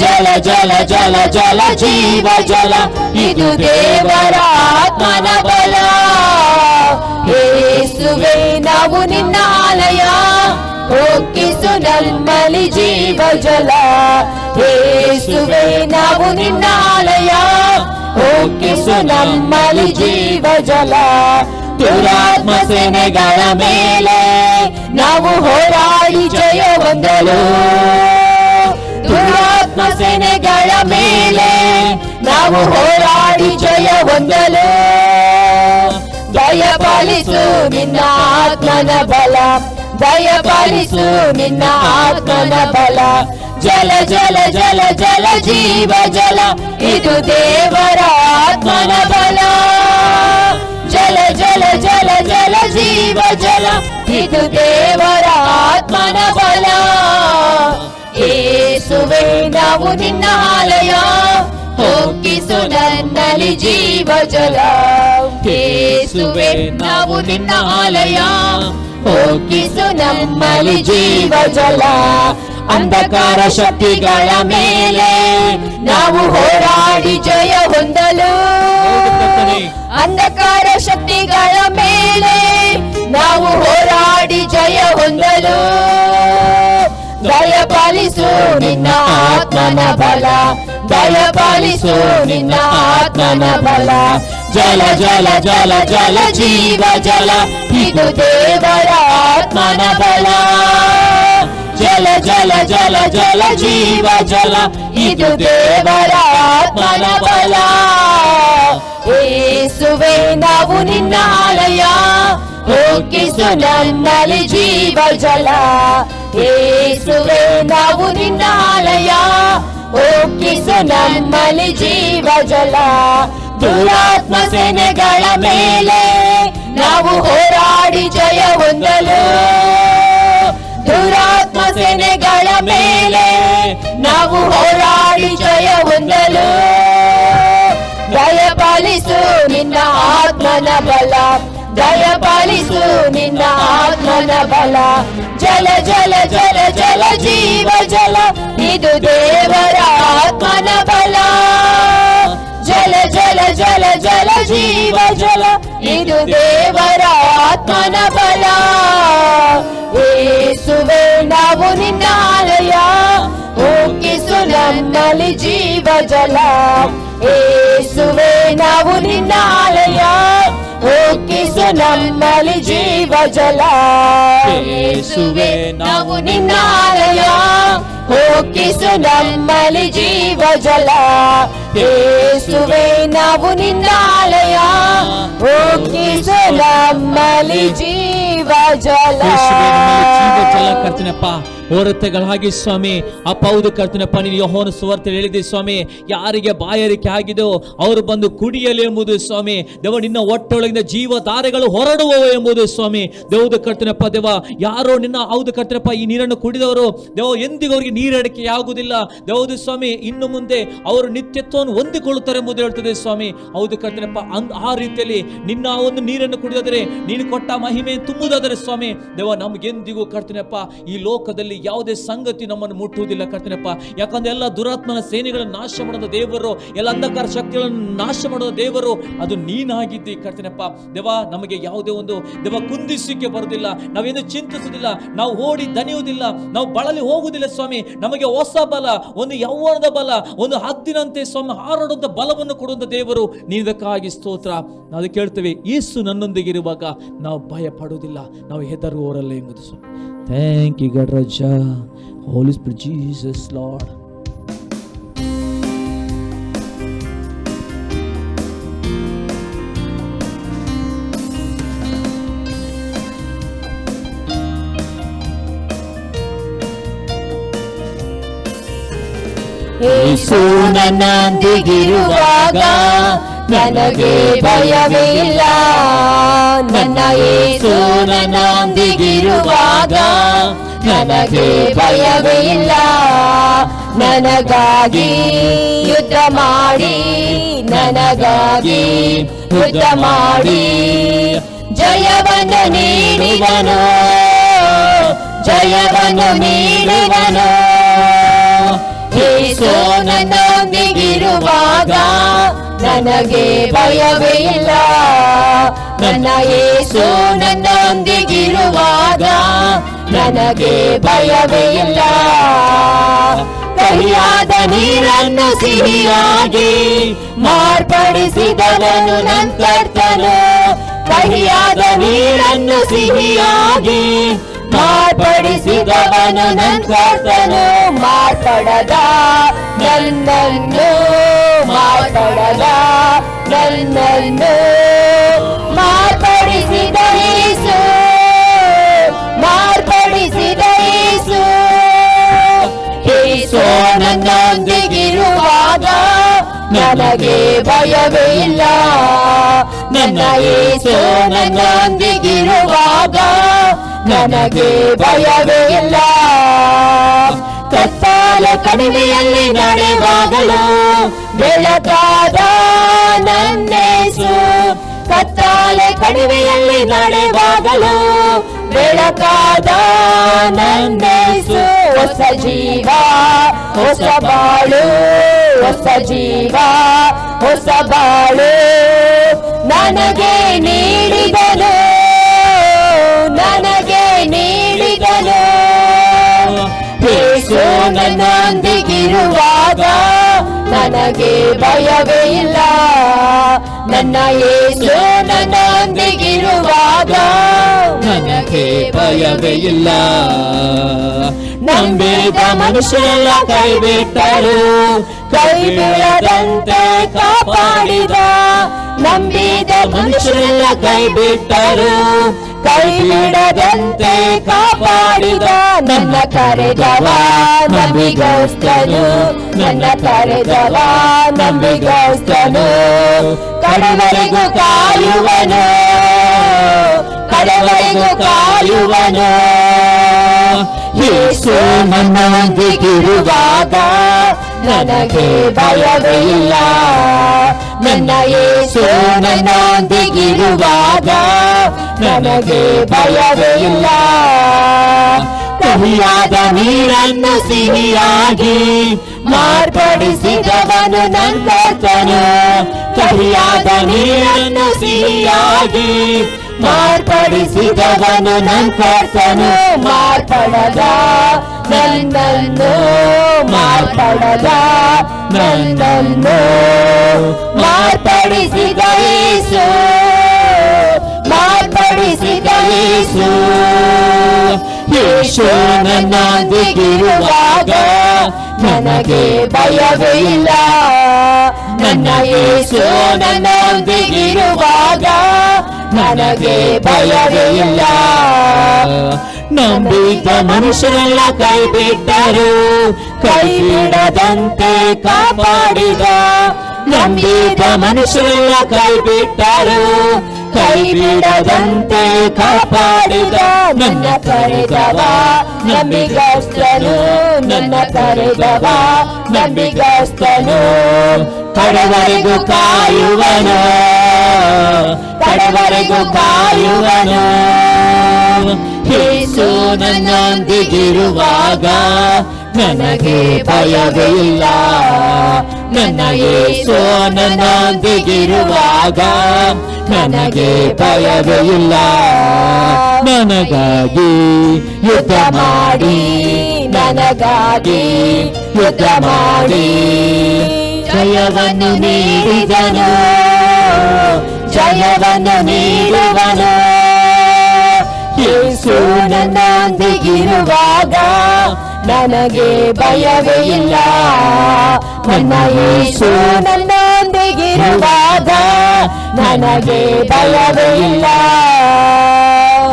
ಜಲ ಜಲ ಜಲ ಜಲ ಜೀವ ಜಲ, ಇದು ದೇವರ ಆತ್ಮನ ಬಲ. ಯೇಸುವೇ ನಾವು ನಿನ್ನ ಆಲಯ, ಉಕ್ಕಿಸು ನಮ್ಮಲ್ಲಿ ಜೀವಜಲ. ಯೇಸುವೇ ನಾವು ನಿನ್ನ ಆಲಯ, ಉಕ್ಕಿಸು ನಮ್ಮಲ್ಲಿ ಜೀವಜಲ. ದುರಾತ್ಮ ಸೇನೆಗಳ ಮೇಲೆ ನಾವು ಹೋರಾಡಿ ಜಯ ಹೊಂದಲು. ದುರಾತ್ಮ ಸೇನೆಗಳ ಮೇಲೆ ನಾವು ಹೋರಾಡಿ ಜಯ ಹೊಂದಲು. ದಯಪಾಲಿಸು ನಿನ್ನ ಆತ್ಮನ ಬಲ, ದಯಪಾಲಿಸು ನಿನ್ನ ಆತ್ಮನ ಬಲ. ಜಲ ಜಲ ಜಲ ಜಲ ಜೀವ ಜಲ, ಇದು ದೇವರ ಆತ್ಮನ ಬಲ. ಜಲ ಜಲ ಜಲ ಜಲ ಜೀವ ಜಲ, ಇದು ದೇವರ ಆತ್ಮನ ಬಲ. ಯೇಸುವೇ ನಾವು ನಿನ್ನ ಆಲಯ, ಉಕ್ಕಿಸು ನನ್ನಲ್ಲಿ ಜೀವಜಲ. ಯೇಸುವೇ ನಾವು ನಿನ್ನ ಆಲಯ, ಉಕ್ಕಿಸು ನಮ್ಮಲ್ಲಿ ಜೀವಜಲ. ಅಂಧಕಾರ ಶಕ್ತಿಗಳ ಮೇಲೆ ನಾವು ಹೋರಾಡಿ ಜಯ ಹೊಂದಲು. ಅಂಧಕಾರ ಶಕ್ತಿಗಳ ಮೇಲೆ ನಾವು ಹೋರಾಡಿ ಜಯ ಹೊಂದಲು. ದಯಪಾಲಿಸು ನಿನ್ನ ಆತ್ಮನ ಬಲ, ದಯಪಾಲಿಸು ನಿನ್ನ ಆತ್ಮನ ಬಲ. ಜಲ ಜಲ ಜಲ ಜಲ ಜೀವ ಜಲ, ಇದು ದೇವರ ಆತ್ಮನ ಬಲ. ಜಲ ಜಲ ಜಲ ಜಲ ಜೀವ ಜಲ, ಇದು ದೇವರ ಆತ್ಮನ ಬಲ. ಯೇಸುವೇ ನಾವು ನಿನ್ನ ಆಲಯ, ಉಕ್ಕಿಸು ನನ್ನಲ್ಲಿ ಜೀವಜಲ. ಯೇಸುವೇ ನಾವು ನಿನ್ನ ಆಲಯ, ಉಕ್ಕಿಸು ನಮ್ಮಲ್ಲಿ ಜೀವಜಲ. ದುರಾತ್ಮ ಸೇನೆಗಳ ಮೇಲೆ ನಾವು ಹೋರಾಡಿ ಜಯ ಹೊಂದಲು. ದುರಾತ್ಮ ಸೇನೆಗಳ ಮೇಲೆ ನಾವು ಹೋರಾಡಿ ಜಯ ಹೊಂದಲು. ದಯಪಾಲಿಸು ನಿನ್ನ ಆತ್ಮನ ಬಲ, ದಯಪಾಲಿಸು ನಿನ್ನ ಆತ್ಮನ ಬಲ. ಜಲ ಜಲ ಜಲ ಜಲ ಜೀವ ಜಲ, ಇದು ದೇವರ ಆತ್ಮನ ಬಲ. ಜಲ ಜಲ ಜಲ ಜಲ ಜೀವ ಜಲ, ಇದು ದೇವರ ಆತ್ಮನ ಬಲ. ಯೇಸುವೆ ನಾವು ನಿನ್ನ ಆಲಯ, ಉಕ್ಕಿಸು ನಮ್ಮಲ್ಲಿ ಜೀವ ಜಲ. ಯೇಸುವೆ ನಾವು ನಿನ್ನ ಆಲಯ, ಉಕ್ಕಿಸು ನಮ್ಮಲ್ಲಿ ಜೀವ ಜಲ. ಯೇಸುವೆ ನಾವು ನಿನ್ನ ಆಲಯ, ಉಕ್ಕಿಸು ನಮ್ಮಲ್ಲಿ ಜೀವ ಜಲ. ಯೇಸುವೆ ನಾವು ನಿನ್ನ ಆಲಯ, ಉಕ್ಕಿಸು ನಮ್ಮಲ್ಲಿ ಜೀವ ಜಲ. ಜೀವ ಜಲ ಕರ್ತನಪ್ಪ, ಹೊರತೆಗಳಾಗಿ ಸ್ವಾಮಿ ಅಪ್ಪ. ಹೌದು ಕರ್ತನಪ್ಪ, ನೀನು ಯೋಹಾನ ಸುವಾರ್ತೆಯಲ್ಲಿ ಹೇಳಿದೆ ಸ್ವಾಮಿ, ಯಾರಿಗೆ ಬಾಯಾರಿಕೆ ಆಗಿದೋ ಅವರು ಬಂದು ಕುಡಿಯಲಿ ಎಂಬುದು ಸ್ವಾಮಿ. ದೇವ ನಿನ್ನ ಹೊಟ್ಟೆಯೊಳಗಿಂದ ಜೀವಧಾರೆಗಳು ಹೊರಡುವವು ಎಂಬುದು ಸ್ವಾಮಿ. ದೇವದ ಕರ್ತನಪ್ಪ ದೇವ, ಯಾರೋ ನಿನ್ನ ಹೌದು ಕರ್ತನಪ್ಪ ಈ ನೀರನ್ನು ಕುಡಿದವರು ದೇವ ಎಂದಿಗೂ ಅವರಿಗೆ ನೀರಡಿಕೆ ಆಗುವುದಿಲ್ಲ. ದೇವದು ಸ್ವಾಮಿ, ಇನ್ನು ಮುಂದೆ ಅವರು ನಿತ್ಯತ್ವವನ್ನು ಹೊಂದಿಕೊಳ್ಳುತ್ತಾರೆ ಎಂಬುದು ಹೇಳ್ತದೆ ಸ್ವಾಮಿ. ಹೌದು ಕರ್ತನಪ್ಪ, ಆ ರೀತಿಯಲ್ಲಿ ನಿನ್ನ ಒಂದು ನೀರನ್ನು ಕುಡಿದರೆ, ನೀನು ಕೊಟ್ಟ ಮಹಿಮೆ ತುಂಬುದಾದರೆ ಸ್ವಾಮಿ ದೇವ, ನಮಗೆಂದಿಗೂ ಕರ್ತನಪ್ಪ ಈ ಲೋಕದಲ್ಲಿ ಯಾವುದೇ ಸಂಗತಿ ನಮ್ಮನ್ನು ಮುಟ್ಟುವುದಿಲ್ಲ ಕರ್ತನಪ್ಪ. ಯಾಕಂದ್ರೆ ಎಲ್ಲ ದುರಾತ್ಮನ ಸೇನೆಗಳನ್ನು ನಾಶ ಮಾಡೋದ ದೇವರು, ಎಲ್ಲ ಅಂಧಕಾರ ಶಕ್ತಿಗಳನ್ನು ನಾಶ ಮಾಡೋದ ದೇವರು ಅದು ನೀನಾಗಿದ್ದಿ ಕರ್ತನಪ್ಪ. ದೇವ ನಮಗೆ ಯಾವುದೇ ಒಂದು ದೇವ ಕುಂದಿಸಿಕೆ ಬರುವುದಿಲ್ಲ, ನಾವೇನು ಚಿಂತಿಸುವುದಿಲ್ಲ, ನಾವು ಓಡಿ ದಣಿಯುವುದಿಲ್ಲ, ನಾವು ಬಳಲಿ ಹೋಗುವುದಿಲ್ಲ ಸ್ವಾಮಿ. ನಮಗೆ ಹೊಸ ಬಲ, ಒಂದು ಯೌವನದ ಬಲ, ಒಂದು ಹದ್ದಿನಂತೆ ಸ್ವಾಮಿ ಹಾರಾಡುವಂತ ಬಲವನ್ನು ಕೊಡುವಂತ ದೇವರು ನೀನದಕ್ಕಾಗಿ ಸ್ತೋತ್ರ. ನಾವು ಕೇಳ್ತೇವೆ, ಯೇಸು ನನ್ನೊಂದಿಗಿರುವಾಗ ನಾವು ಭಯ ಪಡುವುದಿಲ್ಲ, ನಾವು ಹೆದರುವವರಲ್ಲ ಎಂಬುದು ಸ್ವಾಮಿ. Thank you, God Raja, Holy Spirit, Jesus, Lord. ಯೇಸು ನನ್ನೊಂದಿಗಿರುವಾಗ ನನಗೆ ಭಯವೇ ಇಲ್ಲ. ನನ್ನ ಯೇಸು ನನ್ನೊಂದಿಗಿರುವಾಗ ನನಗೆ ಭಯವೇ ಇಲ್ಲ. ನನಗಾಗಿ ಯುದ್ಧ ಮಾಡಿ, ನನಗಾಗಿ ಯುದ್ಧ ಮಾಡಿ ಜಯವನ್ನು ನೀಡಿದನು, ಜಯವನ್ನು ನೀಡಿದನು. ಯೇಸು ನನ್ನೊಂದಿಗಿರುವಾಗ ನನಗೆ ಭಯವೇ ಇಲ್ಲ. ನನ್ನ ಯೇಸು ನನ್ನೊಂದಿಗಿರುವಾಗ ನನಗೆ ಭಯವೇ ಇಲ್ಲ. ಕಹಿಯಾದ ನೀರನ್ನು ಸಿಹಿಯಾಗಿ ಮಾರ್ಪಡಿಸಿದವನು ನನ್ನ ಕರ್ತನು. ಕಹಿಯಾದ ನೀರನ್ನು ಸಿಹಿಯಾಗಿ ಮಾರ್ಪಡಿಸಿದವನು ನನ್ನ ಕರ್ತನು. ಮಾರ್ಪಡದ ನನ್ನನ್ನು, ಮಾರ್ಪಡದ ನನ್ನನ್ನು ಮಾರ್ಪಡಿಸಿದ ಯೇಸು, ಮಾರ್ಪಡಿಸಿದ ಯೇಸು. ಯೇಸು ನನ್ನೊಂದಿಗಿರುವಾಗ ನನಗೆ ಭಯವೇ ಇಲ್ಲ. ನನ್ನ ಯೇಸು ನನ್ನೊಂದಿಗಿರುವಾಗ ನನಗೆ ಭಯವೇ ಇಲ್ಲ. ಕತ್ತಲ ಕಣಿವೆಯಲ್ಲಿ ನಡೆವಾಗಲೂ ಬೆಳಕಾದ ನನ್ನೇಸು. ಕತ್ತಲ ಕಣಿವೆಯಲ್ಲಿ ನಡೆವಾಗಲೂ ಬೆಳಕಾದ ನನ್ನೇಸು. ಹೊಸ ಜೀವ, ಹೊಸ ಬಾಳು, ಹೊಸ ಜೀವ, ಹೊಸ ಬಾಳು ನನಗೆ ನೀಡಿದನು, ನನಗೆ ನೀಡಿದನು. ಯೇಸು ನನ್ನೊಂದಿಗಿರುವಾಗ ನನಗೆ ಭಯವೇ ಇಲ್ಲ. ನನ್ನ ಯೇಸು ನನ್ನೊಂದಿಗಿರುವಾಗ ನನಗೆ ಭಯವೇ ಇಲ್ಲ. ನಂಬಿದ ಮನುಷ್ಯರೆಲ್ಲ ಕೈ ಬಿಟ್ಟರು, ಕೈ ಬೀಳದಂತೆ ಕಾಪಾಡಿದ. ನಂಬಿದ ಮನುಷ್ಯರೆಲ್ಲ ಕೈ ಬಿಟ್ಟರು, ಕೈ ಬಿಡದಂತೆ ಕಾಪಾಡಿದ. ನನ್ನ ಕರೆದವ ನಂಬಿಗಸ್ತನು, ನನ್ನ ಕರೆದವ ನಂಬಿಗಸ್ತನು. ಕಡೆವರೆಗೂ ಕಾಯುವನು, ಕಡೆವರೆಗೂ ಕಾಯುವನು. ಯೇಸು ನನ್ನೊಂದಿಗಿರುವಾಗ ನನಗೆ ಭಯವೇ ಇಲ್ಲ. ನನ್ನ ಯೇಸು ನನ್ನೊಂದಿಗಿರುವಾಗ ನನಗೆ ಭಯವೇ ಇಲ್ಲ. ಕಹಿಯಾದ ನೀರನ್ನು ಸಿಹಿಯಾಗಿ ಮಾರ್ಪಡಿಸಿದವನು ನನ್ನ ಕರ್ತನು. ಕಹಿಯಾದ ನೀರನ್ನು ಸಿಹಿಯಾಗಿ ಮಾರ್ಪಡಿಸಿದವನು ನನ್ನ ಕರ್ತನು. ಮಾರ್ಪಡದ ನನ್ನನ್ನು, ಮಾರ್ಪಡದ ನನ್ನನ್ನು ಮಾರ್ಪಡಿಸಿದ ಯೇಸು, ಮಾರ್ಪಡಿಸಿದ ಯೇಸು. ಯೇಸು ನನ್ನೊಂದಿಗಿರುವಾಗ ನನಗೆ ಭಯವೇ ಇಲ್ಲ. ನನ್ನ ಯೇಸು ನನ್ನೊಂದಿಗಿರುವಾಗ ನನಗೆ ಭಯವೇ ಇಲ್ಲ. ನಂಬಿದ ಮನುಷ್ಯರೆಲ್ಲ ಕೈ ಬಿಟ್ಟರು, ಕೈ ಬಿಡದಂತೆ ಕಾಪಾಡಿದ. ನಂಬಿದ ಮನುಷ್ಯರೆಲ್ಲ ಕೈ ಬಿಟ್ಟರು, ಕೈ ಬಿಡದಂತೆ ಕಾಪಾಡಿದ. ನನ್ನ ಕರೆದವ ನಂಬಿಗಸ್ತನು, ನನ್ನ ಕರೆದವ ನಂಬಿಗಸ್ತನು. ಕಡೆವರೆಗೂ ಕಾಯುವನು, ಕಡೆವರೆಗೂ ಕಾಯುವನು. ಯೇಸು ನನ್ನೊಂದಿಗಿರುವಾಗ ನನಗೆ ಭಯವೇ ಇಲ್ಲ. ನನ್ನ ಯೇಸು ನನ್ನೊಂದಿಗಿರುವಾಗ ನನಗೆ ಭಯವೇ ಇಲ್ಲ. ನನಗಾಗಿ ಯುದ್ಧ ಮಾಡಿ, ನನಗಾಗಿ ಯುದ್ಧ ಮಾಡಿ ಜಯವನ್ನು ನೀಡಿದನು, ಜಯವನ್ನು ನೀಡುವನು. ಯೇಸು ನನ್ನೊಂದಿಗಿರುವಾಗ ನನಗೆ ಭಯವೇ ಇಲ್ಲ. ನನ್ನ ಯೇಸು ನನ್ನೊಂದಿಗಿರುವಾಗ ನನಗೆ ಭಯವೇ ಇಲ್ಲ.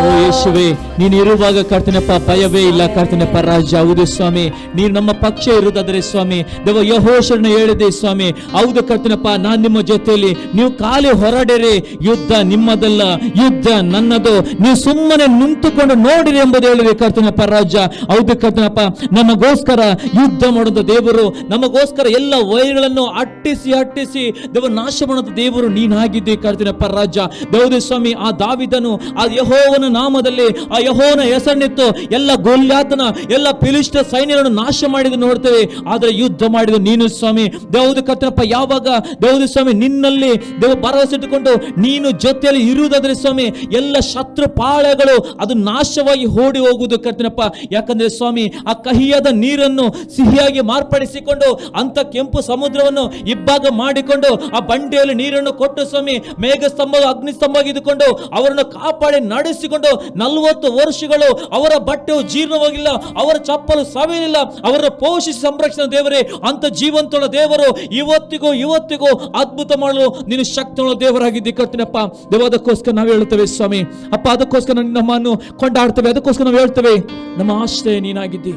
ಓ ಯೇಸುವೆ, ನೀನು ಇರುವಾಗ ಕರ್ತನಪ್ಪ ಭಯವೇ ಇಲ್ಲ ಕರ್ತನಪ್ಪ ರಾಜ. ಹೌದು ಸ್ವಾಮಿ, ನೀನು ನಮ್ಮ ಪಕ್ಷ ಇರುವುದಾದರೆ ಸ್ವಾಮಿ, ದೇವ ಯೆಹೋಶುವನು ಹೇಳಿದೆ ಸ್ವಾಮಿ. ಹೌದು ಕರ್ತನಪ್ಪ, ನಾನು ನಿಮ್ಮ ಜೊತೆಯಲ್ಲಿ. ನೀವು ಖಾಲಿ ಹೊರಡಿರಿ, ಯುದ್ಧ ನಿಮ್ಮದಲ್ಲ, ಯುದ್ಧ ನನ್ನದು. ನೀವು ಸುಮ್ಮನೆ ನಿಂತುಕೊಂಡು ನೋಡಿರಿ ಎಂಬುದು ಹೇಳಿದೆ ಕರ್ತನಪ್ಪ ರಾಜ. ಹೌದು ಕರ್ತನಪ್ಪ, ನಮಗೋಸ್ಕರ ಯುದ್ಧ ಮಾಡುವ ದೇವರು, ನಮಗೋಸ್ಕರ ಎಲ್ಲ ವೈರಿಗಳನ್ನು ಅಟ್ಟಿಸಿ ಅಟ್ಟಿಸಿ ದೇವ ನಾಶ ಮಾಡುವ ದೇವರು ನೀನಾಗಿದ್ದೆ ಕರ್ತನಪ್ಪ ರಾಜ. ಹೌದು ಸ್ವಾಮಿ, ಆ ದಾವೀದನು ಆ ಯೆಹೋವನ ನಾಮದಲ್ಲಿ, ಆ ಯೆಹೋವನ ಹೆಸರನ್ನಿತ್ತು ಎಲ್ಲ ಗೊಲ್ಯಾತನ ಎಲ್ಲ ಫಿಲಿಷ್ಟ ಸೈನ್ಯಗಳನ್ನು ನಾಶ ಮಾಡಿದ ನೋಡ್ತೇವೆ. ಆದರೆ ಯುದ್ಧ ಮಾಡಿದ ನೀನು ಸ್ವಾಮಿ. ದೇವದ ಕರ್ತನಪ್ಪ, ಯಾವಾಗ ದೇವದ ಸ್ವಾಮಿ ನಿನ್ನಲ್ಲಿ ದೇವ ಭರವಸೆ ಇಟ್ಟುಕೊಂಡು ನೀನು ಜೊತೆಯಲ್ಲಿ ಇರುವುದಾದ್ರೆ ಸ್ವಾಮಿ, ಎಲ್ಲ ಶತ್ರು ಪಾಳೆಗಳು ಅದು ನಾಶವಾಗಿ ಓಡಿ ಹೋಗುವುದು ಕರ್ತನಪ್ಪ. ಯಾಕಂದ್ರೆ ಸ್ವಾಮಿ, ಆ ಕಹಿಯಾದ ನೀರನ್ನು ಸಿಹಿಯಾಗಿ ಮಾರ್ಪಡಿಸಿಕೊಂಡು ಅಂತ ಕೆಂಪು ಸಮುದ್ರವನ್ನು ಇಬ್ಬಾಗ ಮಾಡಿಕೊಂಡು ಆ ಬಂಡೆಯಲ್ಲಿ ನೀರನ್ನು ಕೊಟ್ಟು ಸ್ವಾಮಿ, ಮೇಘ ಸ್ತಂಭ ಅಗ್ನಿ ಸ್ತಂಭ ಇದ್ದುಕೊಂಡು ಅವರನ್ನು ಕಾಪಾಡಿ ನಡೆಸಿಕೊಂಡು 40 ವರ್ಷಗಳು ಅವರ ಬಟ್ಟೆಯು ಜೀರ್ಣವಾಗಿಲ್ಲ, ಅವರ ಚಪ್ಪಲು ಸವೆಯಲಿಲ್ಲ, ಅವರನ್ನು ಪೋಷಿಸಿ ಸಂರಕ್ಷಣೆ ದೇವರೇ. ಅಂತ ಜೀವಂತುಳ್ಳ ದೇವರು ಇವತ್ತಿಗೂ ಇವತ್ತಿಗೂ ಅದ್ಭುತ ಮಾಡಲು ನೀನು ಶಕ್ತಿಯುಳ್ಳ ದೇವರಾಗಿದ್ದಿ ಕರ್ತನಪ್ಪ. ದೇವ, ಅದಕ್ಕೋಸ್ಕರ ನಾವು ಹೇಳ್ತೇವೆ ಸ್ವಾಮಿ ಅಪ್ಪ, ಅದಕ್ಕೋಸ್ಕರ ನಮ್ಮನ್ನು ಕೊಂಡಾಡ್ತೇವೆ, ಅದಕ್ಕೋಸ್ಕರ ನಾವು ಹೇಳ್ತೇವೆ ನಮ್ಮ ಆಶ್ರಯ ನೀನಾಗಿದ್ದಿ.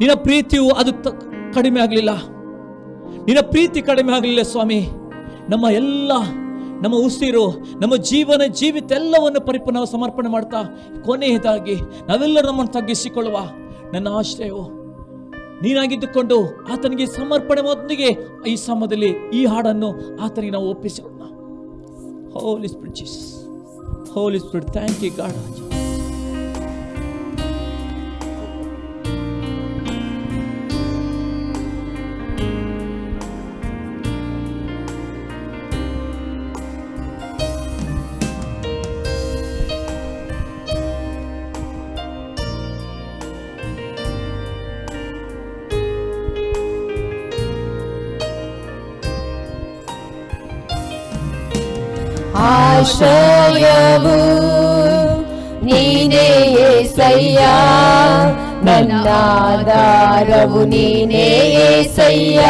ನಿನ್ನ ಪ್ರೀತಿಯು ಅದು ಕಡಿಮೆ ಆಗಲಿಲ್ಲ, ನಿನ್ನ ಪ್ರೀತಿ ಕಡಿಮೆ ಆಗಲಿಲ್ಲ ಸ್ವಾಮಿ. ನಮ್ಮ ಉಸಿರು, ನಮ್ಮ ಜೀವಿತ ಎಲ್ಲವನ್ನು ಪರಿಪೂರ್ಣ ಸಮರ್ಪಣೆ ಮಾಡ್ತಾ ಕೊನೆಯದಾಗಿ ನಾವೆಲ್ಲರೂ ನಮ್ಮನ್ನು ತಗ್ಗಿಸಿಕೊಳ್ಳುವ. ನನ್ನ ಆಶ್ರಯವು ನೀನಾಗಿದ್ದುಕೊಂಡು ಆತನಿಗೆ ಸಮರ್ಪಣೆ ಮೊದಲಿಗೆ ಈ ಸಮಯದಲ್ಲಿ ಈ ಹಾಡನ್ನು ಆತನಿಗೆ ನಾವು ಒಪ್ಪಿಸಿಕೊಳ್ಳೋಣ. Holy Spirit Jesus, Holy Spirit, thank you God. ಆಶ್ರಯವು ನೀನೇ యేసయ్య, ನನ್ನ ಆಧಾರವು ನೀನೇ యేసయ్య.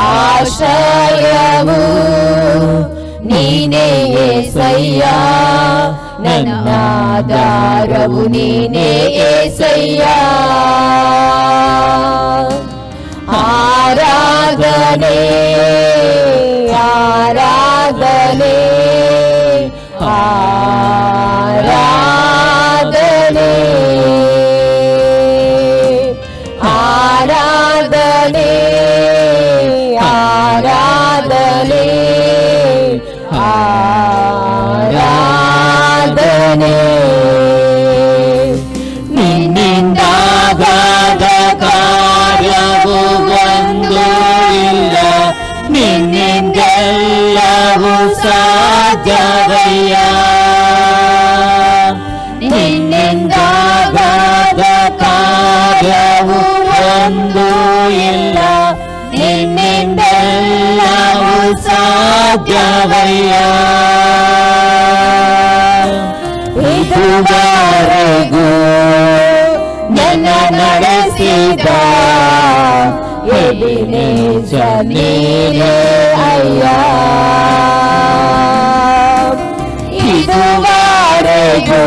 ಆಶ್ರಯವು ನೀನೇ యేసయ్య, ನನ್ನ ಆಧಾರವು ನೀನೇ యేసయ్య. ಆರಾಧನೆ ಆರಾಧನೆ ಆರಾಧನೆ ಆರಾಧನೆ ಆರಾಧನೆ ಆರಾಧನೆ ನಿನ್ನಿಂದಾಗ ಸಾಧ್ಯವಯ್ಯ. ನಿನ್ನಿಂದಾಗದ ಕಾರ್ಯವು ಒಂದು ಇಲ್ಲ, ನಿನ್ನಿಂದೆಲ್ಲವೂ ಸಾಧ್ಯವಯ್ಯ. ಇದುವರೆಗೂ ನನ್ನ ನಡೆಸಿದ ಎಬಿನೇಜರ್ ನೀನೇ ಅಯ್ಯ. ಇದುವರೆಗೂ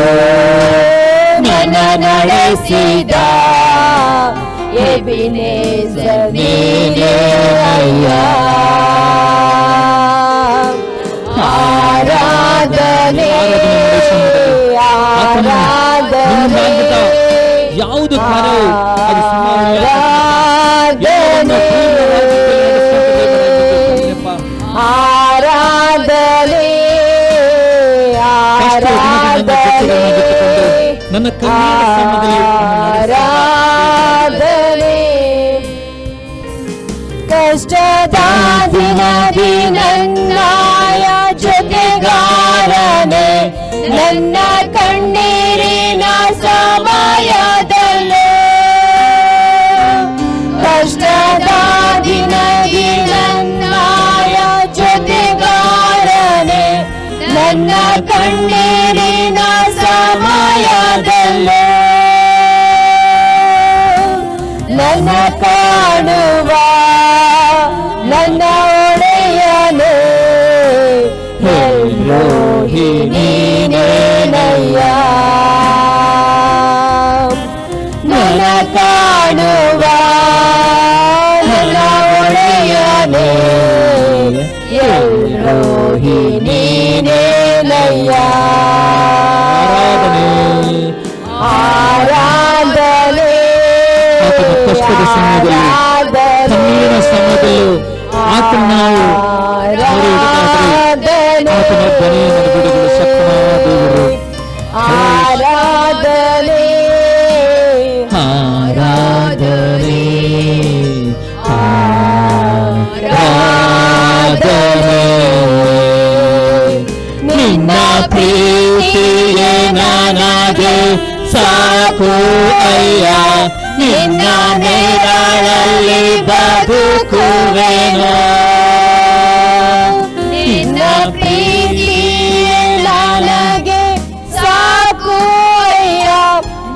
ನನ್ನ ನಡೆಸಿದ ಎಬಿನೇಜರ್ ನೀನೇ ಅಯ್ಯ. ಆರಾಧನೆ ಆರಾಧನೆ ಯಾವುದು ಕಾರ್ಯವು ಅದು ಸುಮಾರು ಆರಾಧನೆ ಆರಾಧನೆ ನನ್ನ ಆರಾಧನೆ. ಕಷ್ಟದ ದಿನದಿ ನನ್ನಾಯ ಜೊತೆಗಾರನೆ, ನನ್ನ ಕಣ್ಣೀರಿನ ಸಮಯದಲ್ಲೇ. ಕಷ್ಟದ ದಿನದಿ ನನ್ನಾಯ ಜೊತೆಗಾರನೆ, ನನ್ನ ಕಣ್ಣೀರಿನ ಸಮಯದಲ್ಲೇ. ನನ್ನ ಕಾಣುವ ನನ್ನ ಒಡೆಯನೇ, ಎಲ್ರೋಹಿ ನೀನೇನಯ್ಯ. ನನ್ನ ಕಾಣುವ ನನ್ನ ಒಡೆಯನೇ, ಎಲ್ರೋಹಿ ನೀನೇನಯ್ಯ. ಆರಾಧನೆ ಕಷ್ಟದ ಸಮಯದಲ್ಲಿ, ಕಣ್ಣೀರಿನ ಸಮಯದಲ್ಲೂ ಆತನ ನಾವು ಆತನ ಧ್ವನಿಯನ್ನು ಬಿಡುಗಡೆ ಶಕ್ತನಾದ ದೇವರು. ಆರಾಧನೆ ಆರಾಧನೆ ಆರಾಧನೆ. ನಿನ್ನ ಪ್ರೀತಿಯೇ ನನಗೆ ಸಾಕು ಅಯ್ಯ, ನಿನ್ನ ನೆರಳಲ್ಲಿ ಬದುಕುವೆನು. ನಿನ್ನ ಪ್ರೀತಿ ನನಗೆ ಸಾಕು ಅಯ್ಯ,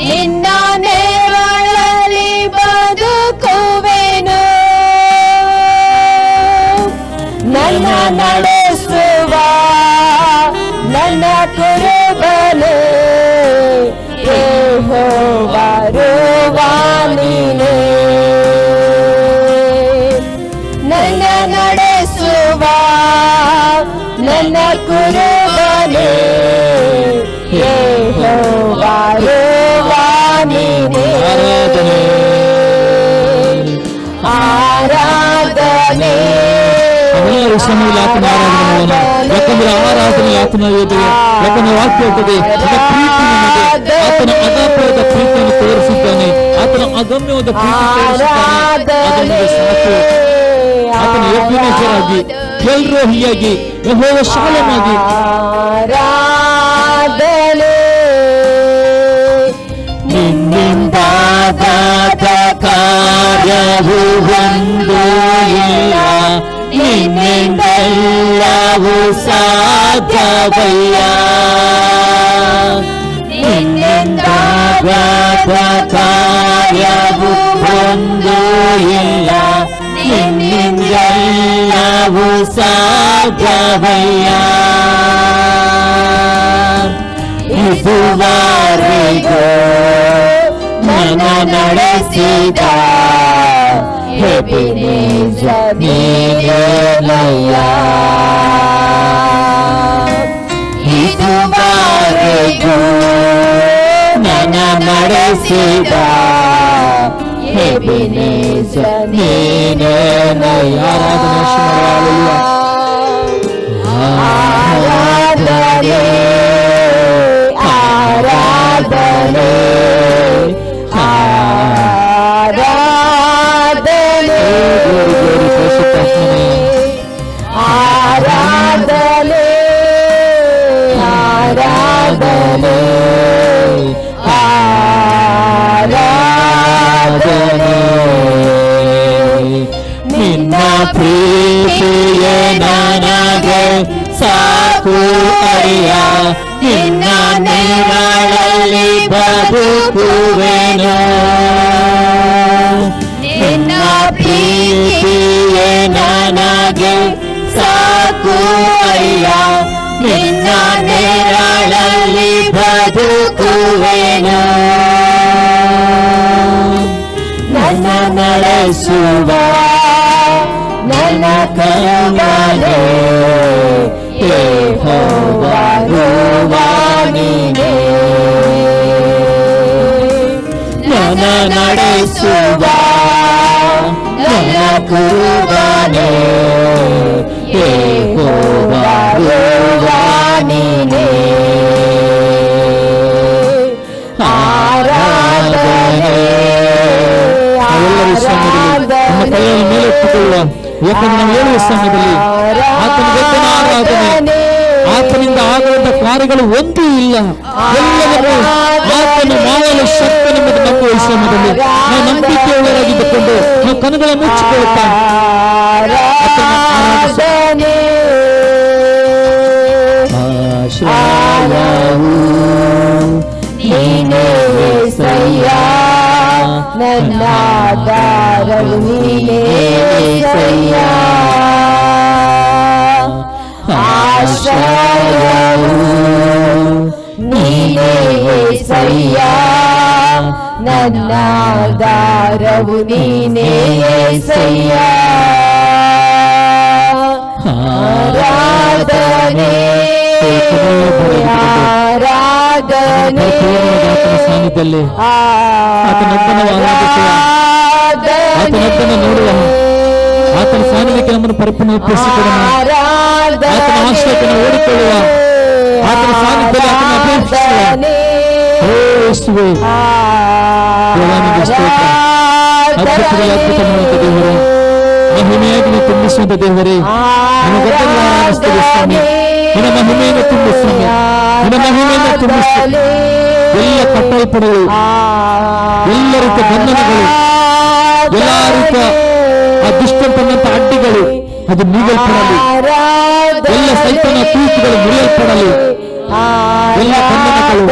ನಿನ್ನ ನೆರಳಲ್ಲಿ ಬದುಕುವೆನು. ನನ್ನ ನಡೆಸುವ ನನ್ನ ಕುರುಬನೇ, ಯೆಹೋವರುವ ನೀನೇ. ನನ್ನ ನಡೆಸುವ ನನ್ನ ಕುರುಬನೇ, ಯೆಹೋವರುವ ನೀನೇ. ಆರಾಧನೆ ಆರಾಧನೆ ಅವೆಲ್ಲರೂ ಸಮಯದಲ್ಲಿ ಆತನ ಆರಾಧನೆ ಮಾಡೋಣ. ಯಾಕಂದ್ರೆ ಆರಾಧನೆ ಆತನ ಯೋಧನೆ. ಯಾಕಂದ್ರೆ ವಾಕ್ಯ ಹೇಳ್ತದೆ, ಪ್ರೀತಿ ನಮಗೆ ಆತನ ಅಗಾಪ್ಯವಾದ ಪ್ರೀತಿಯನ್ನು ತೋರಿಸಿದ್ದಾನೆ, ಆತನ ಅಗಮ್ಯವಾದ ಪ್ರೀತಿ ತೋರಿಸಿದ್ದಾನೆ. ಅದನ್ನು ಸಾಕು. ಆತನ ಎಬ್ಬಿನೇಜರಾಗಿ, ಎಲ್ರೋಹಿಯಾಗಿ, ಯೆಹೋವ ಶಾಲಮಾಗಿ. ಆರಾಧನೆ ನಿನ್ನಿಂದಾದ ಕಾರ್ಯವು ಒಂದು ಇಲ್ಲ, ನಿನ್ನಿಂದೆಲ್ಲವೂ ಸಾಧ್ಯವಯ್ಯ. ನಿನ್ನಿಂದಾದ ಕಾರ್ಯವು ಒಂದು ಇಲ್ಲ, ನಿನ್ನಿಂದೆಲ್ಲವೂ ಸಾಧ್ಯವಯ್ಯ. ಇದುವರೆಗೂ ನನ್ನ ನಡೆಸಿದ ಎಬಿನೇಜರ್ ನೀನೇನಯ್ಯ. ಇದುವರೆಗೂ ನನ್ನ ನಡೆಸಿದ ಎಬಿನೇಜರ್ ನೀನೇನಯ್ಯ. ಆರಾಧನೆ ಆರಾಧನೆ ಆರಾಧನೆ ಆರಾಧನೆ ಅಯ್ಯ ನಿನ್ನ ನೆರಳಲ್ಲಿ ಬದುಕುವೆನು. ನಿನ್ನ ಪ್ರೀತಿಯೇ ನನಗೆ ಸಾಕು ಅಯ್ಯ ನಿನ್ನ ನೆರಳಲ್ಲಿ ಬದುಕುವೆನು. ನನ್ನ ನಡೆಸುವ ನನ್ನ ಕರುಣೆ ಯೆಹೋವಾ ನೀನೇ. ನನ್ನ ನಡೆಸುವ ನನ್ನ ಕರುಣೆ ಯೆಹೋವಾ ನೀನೇ. ಆರಾಧನೆ ನಾವೆಲ್ಲರೂ ಸಮಯದಲ್ಲಿ ನಮ್ಮ ಕೈಯನ್ನು ಮೇಲೆ ಎತ್ತಿಕೊಳ್ಳುವ. ಯಾಕಂದ್ರೆ ನಾವು ಹೇಳುವ ಸಮಯದಲ್ಲಿ ಆತನಿಗೆ ಆರಾಧನೆ, ಆತನಿಂದ ಆಗುವಂತ ಕಾರ್ಯಗಳು ಒಂದೂ ಇಲ್ಲ. ಎಲ್ಲವನ್ನೂ ಆತನು ಮಾಡಲು ಶಕ್ತಿ ನಿಮಗೆ ನಂಬುವ ಸಮಯದಲ್ಲಿ ನಾವು ನಂಬಿಕೆಯುಳ್ಳವರಾಗಿದ್ದುಕೊಂಡು ನಾವು ಕಣ್ಣುಗಳ ಮುಚ್ಚಿಕೊಳ್ಳುತ್ತಾ ಆಶ್ರಯವು ನೀನೇ ಸಯ್ಯ ನನ್ನ ಆಧಾರವು ನೀನೇ ಸಯ್ಯ. ಆಶ್ರಯವು ನೀನೇ ಸಯ್ಯ ನನ್ನ ಆಧಾರವು ನೀನೇ ಸಯ್ಯ. ಆರಾಧನೆ ಆರಾಧನೆ ಸಾನ್ನಿಧ್ಯದಲ್ಲಿ ಆತನೊಬ್ಬನ ಆರಾಧಿಸುವ, ಆತನೊಬ್ಬನ ನೋಡುವ, ಆತನ ಸಾನ್ನಿಧ್ಯಕ್ಕೆ ನಮ್ಮನ್ನು ಪರಿಪೂರ್ಣಪಡಿಸಿಕೊಡೋಣ. ಆತನ ಆಶ್ರಯಕ್ಕೆ ನಾವು ಓಡಿಕೊಳ್ಳುವ, ಆತನ ಸಾನ್ನಿಧ್ಯದಲ್ಲಿ ಆತನ ಅಪೇಕ್ಷಿಸುವ. ಓ ಯೇಸುವೇ, ದೇವನಿಗೆ ಸ್ತೋತ್ರ. ಅದ್ಭುತಗಳ ಅದ್ಭುತ ಮಾಡುವಂತ ದೇವರೇ, ಮಹಿಮೆಯಾಗಿ ನೀವು ತುಂಬಿಸುವಂತ ದೇವರೇ, ನಿನ್ನ ಗೊತ್ತನ್ನು ಆರಾಧಿಸುತ್ತೇವೆ ಸ್ವಾಮಿ. ನಿನ್ನ ಮಹಿಮೆಯನ್ನು ತುಂಬಿಸುವ, ನಿನ್ನ ಮಹಿಮೆಯನ್ನು ತುಂಬಿಸುವ. ಎಲ್ಲ ಕಟ್ಟಲ್ಪಡೆಗಳು, ಎಲ್ಲ ರೀತಿಯ ಬಂಧನಗಳು, ಎಲ್ಲ ರೀತಿಯ ಆ ದುಷ್ಟಂತನಂತ ಅಡ್ಡಿಗಳು ಅದು ನೀಗಲ್ಪಡಲಿ. ಎಲ್ಲ ಸೈತನ ತೂಕುಗಳು ಮುರಿಯಲ್ಪಡಲಿ. ಎಲ್ಲ ಬಂಧನಗಳು,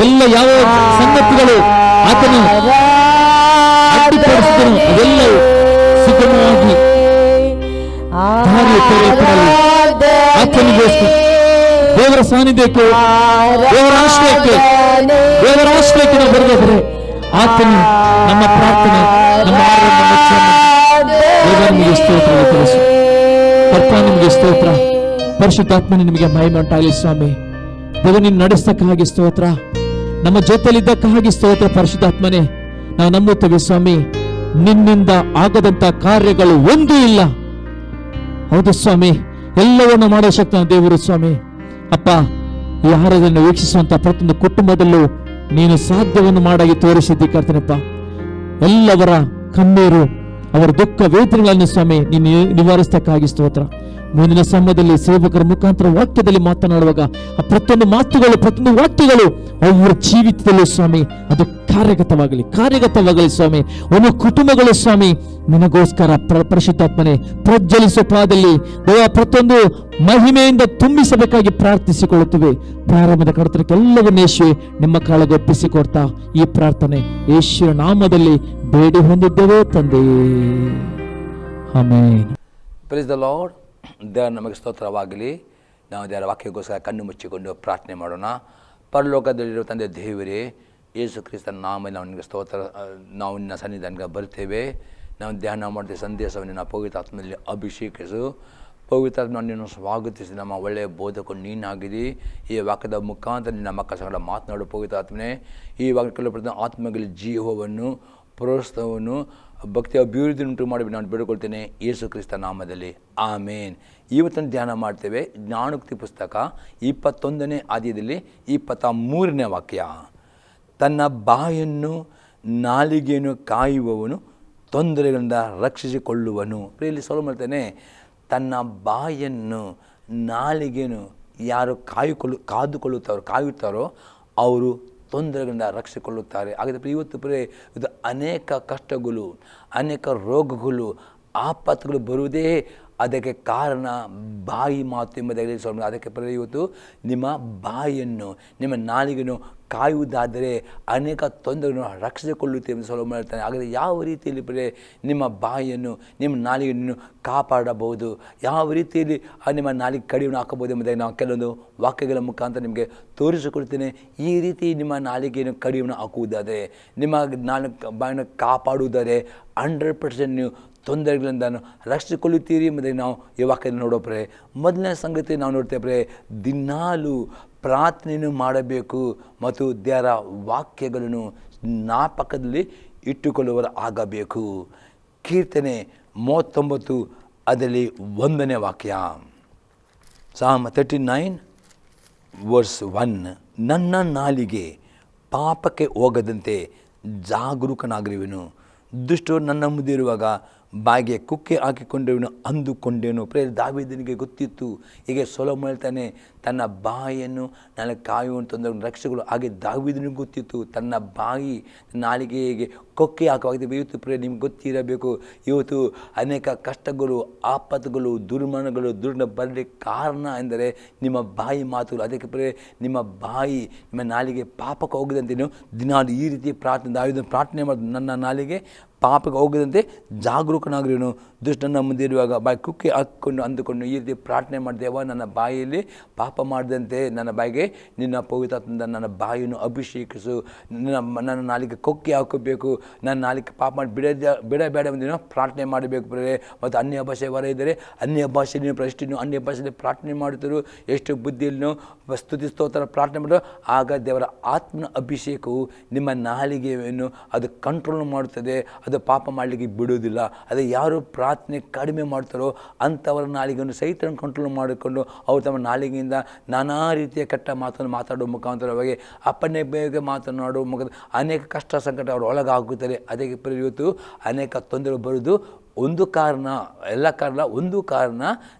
ಎಲ್ಲ ಯಾವ ಸಂಗತಿಗಳು ಆತನು ಅಡ್ಡಿಪಡಿಸಿದನು ಅದೆಲ್ಲವೂ ಸುಗಮವಾಗಿ ದಾರಿ ತೆರೆಯಲ್ಪಡಲಿ. ಆತನಿಗೋಸ್ಕರ ದೇವರ ಸಾನ್ನಿಧ್ಯಕ್ಕೆ, ದೇವರ ಆಶ್ರಯಕ್ಕೆ, ದೇವರ ಆಶ್ರಯಕ್ಕೆ ನಾವು ಬರಬೇಕಾದ್ರೆ ಆತನು ನಮ್ಮ ಪ್ರಾರ್ಥನೆ, ನಮ್ಮ ನಿಮಗೆ ಸ್ತೋತ್ರ ತಿಳಿಸು. ಕರ್ತ ನಿಮಗೆ ಸ್ತೋತ್ರ. ಪರಿಶುದ್ಧಾತ್ಮನೇ ನಿಮಗೆ ಮಹಿಮೆ ಉಂಟಾಗಲಿ ಸ್ವಾಮಿ. ದೇವರು ನೀನು ನಡೆಸಕ್ಕಾಗಿ ಸ್ತೋತ್ರ, ನಮ್ಮ ಜೊತೆಲಿದ್ದಕ್ಕಾಗಿ ಸ್ತೋತ್ರ. ಪರಿಶುದ್ಧಾತ್ಮನೇ, ನಾವು ನಂಬುತ್ತೇವೆ ಸ್ವಾಮಿ, ನಿನ್ನಿಂದ ಆಗದಂತ ಕಾರ್ಯಗಳು ಒಂದೂ ಇಲ್ಲ. ಹೌದು ಸ್ವಾಮಿ, ಎಲ್ಲವನ್ನು ಮಾಡೋ ಶಕ್ತ ದೇವರು ಸ್ವಾಮಿ. ಅಪ್ಪ, ಈ ಆಹಾರವನ್ನು ವೀಕ್ಷಿಸುವಂತ ಪ್ರತಿಯೊಂದು ಕುಟುಂಬದಲ್ಲೂ ನೀನು ಸಾಧ್ಯವನ್ನು ಮಾಡಾಗಿ ತೋರಿಸಿದ್ದಿ ಕರ್ತನಪ್ಪ. ಎಲ್ಲವರ ಕಣ್ಣೀರು, ಅವರ ದುಃಖ ವೇದನೆಗಳನ್ನು ಸ್ವಾಮಿ ನೀನು ನಿವಾರಿಸಕ್ಕಾಗಿ ಸ್ತೋತ್ರ. ಮುಂದಿನ ಸಮಯದಲ್ಲಿ ಸೇವಕರ ಮುಖಾಂತರ ವಾಕ್ಯದಲ್ಲಿ ಮಾತನಾಡುವಾಗ ಆ ಪ್ರತಿಯೊಂದು ಮಾತುಗಳು, ಪ್ರತಿಯೊಂದು ವಾಕ್ಯಗಳು ಅವರ ಜೀವಿತದಲ್ಲಿ ಸ್ವಾಮಿ ಅದು ಕಾರ್ಯಗತವಾಗಲಿ ಸ್ವಾಮಿ. ಒಂದು ಕುಟುಂಬಗಳು ಸ್ವಾಮಿ ನಿನಗೋಸ್ಕರ ಪರಿಶುದ್ಧಾತ್ಮನೆ ಪ್ರಜ್ವಲಿಸುವ ಪಾದದಲ್ಲಿ ದೇವ ಪ್ರತಿಯೊಂದು ಮಹಿಮೆಯಿಂದ ತುಂಬಿಸಬೇಕಾಗಿ ಪ್ರಾರ್ಥಿಸಿಕೊಳ್ಳುತ್ತೇವೆ. ಪ್ರಾರಂಭದ ಕಡತನಕ್ಕೆ ಎಲ್ಲವನ್ನೂ ಯೇಸುವೆ ನಿಮ್ಮ ಕಾಲಕ್ಕೆ ಒಪ್ಪಿಸಿಕೊಡ್ತಾ ಈ ಪ್ರಾರ್ಥನೆ ಯೇಸುವಿನ ನಾಮದಲ್ಲಿ ಬೇಡಿ ಹೊಂದಿದ್ದೇವೆ ತಂದೆಯೇ, ಆಮೆನ್. Praise the lord. ದೇವರ ನಮಗೆ ಸ್ತೋತ್ರವಾಗಲಿ. ನಾವು ದೇವರ ವಾಕ್ಯಕ್ಕೋಸ್ಕರ ಕಣ್ಣು ಮುಚ್ಚಿಕೊಂಡು ಪ್ರಾರ್ಥನೆ ಮಾಡೋಣ. ಪರಲೋಕದಲ್ಲಿರುವ ತಂದೆ ದೇವರೇ, ಯೇಸು ಕ್ರಿಸ್ತನ ನಾಮದಲ್ಲಿ ನಾವು ನಿಮಗೆ ಸ್ತೋತ್ರ. ನಾವು ನಿನ್ನ ಸನ್ನಿಧಾನಕ್ಕೆ ಬರ್ತೇವೆ. ನಾವು ಧ್ಯಾನ ಮಾಡ್ತೇವೆ ಸಂದೇಶವನ್ನು ನಾವು ಪವಿತ್ರಾತ್ಮದಲ್ಲಿ ಅಭಿಷೇಕಿಸು. ಪವಿತ್ರಾತ್ಮ ನಿನ್ನನ್ನು ಸ್ವಾಗತಿಸಿ ನಮ್ಮ ಒಳ್ಳೆಯ ಬೋಧಕರು ನೀನಾಗಿದ್ದಿ. ಈ ವಾಕ್ಯದ ಮುಖಾಂತರ ನಿನ್ನ ಮಕ್ಕಳ ಸಂಗಡ ಮಾತನಾಡು ಪವಿತ್ರಾತ್ಮನೇ. ಈ ವಾಕ್ಯದಲ್ಲಿ ಪ್ರತಿ ಆತ್ಮಗಳಲ್ಲಿ ಜೀವವನ್ನು, ಪ್ರೋತ್ಸಾಹವನ್ನು, ಭಕ್ತಿ ಅಭಿವೃದ್ಧಿ ಉಂಟು ಮಾಡಿ ನಾನು ಬೇಡಿಕೊಳ್ತೇನೆ ಯೇಸು ಕ್ರಿಸ್ತ ನಾಮದಲ್ಲಿ, ಆಮೇನ್. ಇವತ್ತನ್ನು ಧ್ಯಾನ ಮಾಡ್ತೇವೆ ಜ್ಞಾನೋಕ್ತಿ ಪುಸ್ತಕ 21ನೇ ಅಧ್ಯಾಯದಲ್ಲಿ 23ನೇ ವಾಕ್ಯ. ತನ್ನ ಬಾಯನ್ನು ನಾಲಿಗೆಯನ್ನು ಕಾಯುವವನು ತೊಂದರೆಗಳಿಂದ ರಕ್ಷಿಸಿಕೊಳ್ಳುವನು. ಇಲ್ಲಿ ಸೊಲ ಮಾಡ್ತೇನೆ, ತನ್ನ ಬಾಯನ್ನು ನಾಲಿಗೆಯನ್ನು ಯಾರು ಕಾಯುತ್ತಾರೋ ಅವರು ತೊಂದರೆಗಳಿಂದ ರಕ್ಷಿಸಿಕೊಳ್ಳುತ್ತಾರೆ. ಹಾಗಾದರೆ ಇವತ್ತು ಇದು ಅನೇಕ ಕಷ್ಟಗಳು, ಅನೇಕ ರೋಗಗಳು, ಆಪತ್ತುಗಳು ಬರುವುದೇ ಅದಕ್ಕೆ ಕಾರಣ ಬಾಯಿ ಮಾತು ಎಂಬುದಾಗಿ ಅದಕ್ಕೆ ಇವತ್ತು ನಿಮ್ಮ ಬಾಯಿಯನ್ನು, ನಿಮ್ಮ ನಾಲಿಗೆಯನ್ನು ಕಾಯುವುದಾದರೆ ಅನೇಕ ತೊಂದರೆಗಳನ್ನು ರಕ್ಷಿಸಿಕೊಳ್ಳುತ್ತೇವೆ ಎಂದು ಸೊಲೊಮೋನ ಹೇಳ್ತಾನೆ. ಹಾಗಾದರೆ ಯಾವ ರೀತಿಯಲ್ಲಿ ನಿಮ್ಮ ಬಾಯಿಯನ್ನು, ನಿಮ್ಮ ನಾಲಿಗೆಯನ್ನು ಕಾಪಾಡಬಹುದು, ಯಾವ ರೀತಿಯಲ್ಲಿ ನಿಮ್ಮ ನಾಲಿಗೆ ಕಡಿಯನ್ನು ಹಾಕಬಹುದು ಎಂಬುದಾಗಿ ನಾವು ಕೆಲವೊಂದು ವಾಕ್ಯಗಳ ಮುಖಾಂತರ ನಿಮಗೆ ತೋರಿಸಿಕೊಡ್ತೇನೆ. ಈ ರೀತಿ ನಿಮ್ಮ ನಾಲಿಗೆಯನ್ನು ಕಡಿಯನ್ನು ಹಾಕುವುದಾದರೆ, ನಿಮ್ಮ ಬಾಯನ್ನು ಕಾಪಾಡುವುದಾದರೆ 100% ನೀವು ತೊಂದರೆಗಳಿಂದ ರಕ್ಷಿಸಿಕೊಳ್ಳುತ್ತೀರಿ ಎಂಬುದಾಗಿ ನಾವು ಈ ವಾಕ್ಯದಲ್ಲಿ ನೋಡೋಪ್ರೆ. ಮೊದಲನೇ ಸಂಗತಿ ನಾವು ನೋಡ್ತೇವೆ, ದಿನಾಲು ಪ್ರಾರ್ಥನೆಯನ್ನು ಮಾಡಬೇಕು ಮತ್ತು ದೇವರ ವಾಕ್ಯಗಳನ್ನು ಜ್ಞಾಪಕದಲ್ಲಿ ಇಟ್ಟುಕೊಳ್ಳುವವರು ಆಗಬೇಕು. ಕೀರ್ತನೆ 39 ಅದರಲ್ಲಿ 1ನೇ ವಾಕ್ಯ, Psalm 39 verse 1, ನನ್ನ ನಾಲಿಗೆ ಪಾಪಕ್ಕೆ ಹೋಗದಂತೆ ಜಾಗರೂಕನಾಗಿರುವೆನು, ದುಷ್ಟರು ನನ್ನ ಮುಂದೆ ಇರುವಾಗ ಬಾಯಿಗೆ ಕುಕ್ಕೆ ಹಾಕಿಕೊಂಡವನು ಅಂದುಕೊಂಡೇನು. ದಾವೀದನಿಗೆ ಗೊತ್ತಿತ್ತು. ಹೀಗೆ ಸೊಲೊಮೋನ ಹೇಳ್ತಾನೆ, ತನ್ನ ಬಾಯಿಯನ್ನು ನಾನು ಕಾಯುವಂತಂದ್ರೆ ರಕ್ಷೆಗಳು. ಹಾಗೆ ದಾವೀದನಿಗೆ ಗೊತ್ತಿತ್ತು, ತನ್ನ ಬಾಯಿ ನಾಲಿಗೆಗೆ ಕೊಕ್ಕೆ ಹಾಕುವಾಗಿದೆ. ಇವತ್ತು ನಿಮ್ಗೆ ಗೊತ್ತಿರಬೇಕು, ಇವತ್ತು ಅನೇಕ ಕಷ್ಟಗಳು, ಆಪತ್ತುಗಳು, ದುರ್ಮರಣಗಳು, ಬರಲಿಕ್ಕೆ ಕಾರಣ ಎಂದರೆ ನಿಮ್ಮ ಬಾಯಿ ಮಾತುಗಳು. ಅದಕ್ಕೆ ನಿಮ್ಮ ಬಾಯಿ, ನಿಮ್ಮ ನಾಲಿಗೆ ಪಾಪಕ್ಕೆ ಹೋಗದಂತೆ ನೀವು ದಿನಾಲು ಈ ರೀತಿ ದಾವೀದನು ಪ್ರಾರ್ಥನೆ ಮಾಡೋದು, ನನ್ನ ನಾಲಿಗೆ ಪಾಪಕ್ಕೆ ಹೋಗದಂತೆ ಜಾಗರೂಕನಾಗಿರುವನು, ದುಷ್ಟನ ಮುಂದೆ ಇರುವಾಗ ಬಾಯಿ ಕುಕ್ಕಿ ಹಾಕಿಕೊಂಡು ಅಂದುಕೊಂಡು ಈ ರೀತಿ ಪ್ರಾರ್ಥನೆ ಮಾಡಿದೆವ. ನನ್ನ ಬಾಯಿಯಲ್ಲಿ ಪಾಪ ಮಾಡದಂತೆ ನನ್ನ ಬಾಯಿಗೆ ನಿನ್ನ ಪವಿತ್ರಾತ್ಮದಿಂದ ನನ್ನ ಬಾಯಿಯನ್ನು ಅಭಿಷೇಕಿಸು. ನನ್ನ ನಾಲಿಗೆ ಕೊಕ್ಕಿ ಹಾಕಬೇಕು, ನನ್ನ ನಾಲಿಗೆ ಪಾಪ ಮಾಡಿ ಬಿಡಬೇಡ ಎಂದು ಪ್ರಾರ್ಥನೆ ಮಾಡಬೇಕು. ಮತ್ತು ಅನ್ಯ ಭಾಷೆ ವರ ಇದ್ದರೆ ಅನ್ಯ ಭಾಷೆಯಲ್ಲಿ ಎಷ್ಟು ಅನ್ಯ ಭಾಷೆಯಲ್ಲಿ ಪ್ರಾರ್ಥನೆ ಮಾಡುತ್ತಾರೆ, ಎಷ್ಟು ಬುದ್ಧಿಯಲ್ಲಿ ಸ್ತುತಿ ಸ್ತೋತ್ರ ಪ್ರಾರ್ಥನೆ ಮಾಡೋ, ಆಗ ದೇವರ ಆತ್ಮನ ಅಭಿಷೇಕವು ನಿಮ್ಮ ನಾಲಿಗೆಯನ್ನು ಅದು ಕಂಟ್ರೋಲ್ ಮಾಡುತ್ತದೆ. ಅದು ಪಾಪ ಮಾಡಲಿಕ್ಕೆ ಬಿಡುವುದಿಲ್ಲ. ಅದೇ ಯಾರು ಪ್ರಾರ್ಥನೆ ಕಡಿಮೆ ಮಾಡ್ತಾರೋ ಅಂಥವರ ನಾಲಿಗೆಯನ್ನು ಸಹಿತ ಕಂಟ್ರೋಲ್ ಮಾಡಿಕೊಂಡು ಅವರು ತಮ್ಮ ನಾಲಿಗೆಯಿಂದ ನಾನಾ ರೀತಿಯ ಕೆಟ್ಟ ಮಾತನ್ನು ಮಾತಾಡುವ ಮುಖಾಂತರವಾಗಿ ಅಪ್ಪನೇ ಬೇಗ ಮಾತನಾಡುವ ಮುಖಾಂತರ ಅನೇಕ ಕಷ್ಟ ಸಂಕಟ ಅವರು ಒಳಗಾಗುತ್ತಾರೆ. ಅದಕ್ಕೆ ಇವತ್ತು ಅನೇಕ ತೊಂದರೆ ಬರುವುದು ಒಂದು ಕಾರಣ, ಎಲ್ಲ ಕಾರಣ, ಒಂದು ಕಾರಣ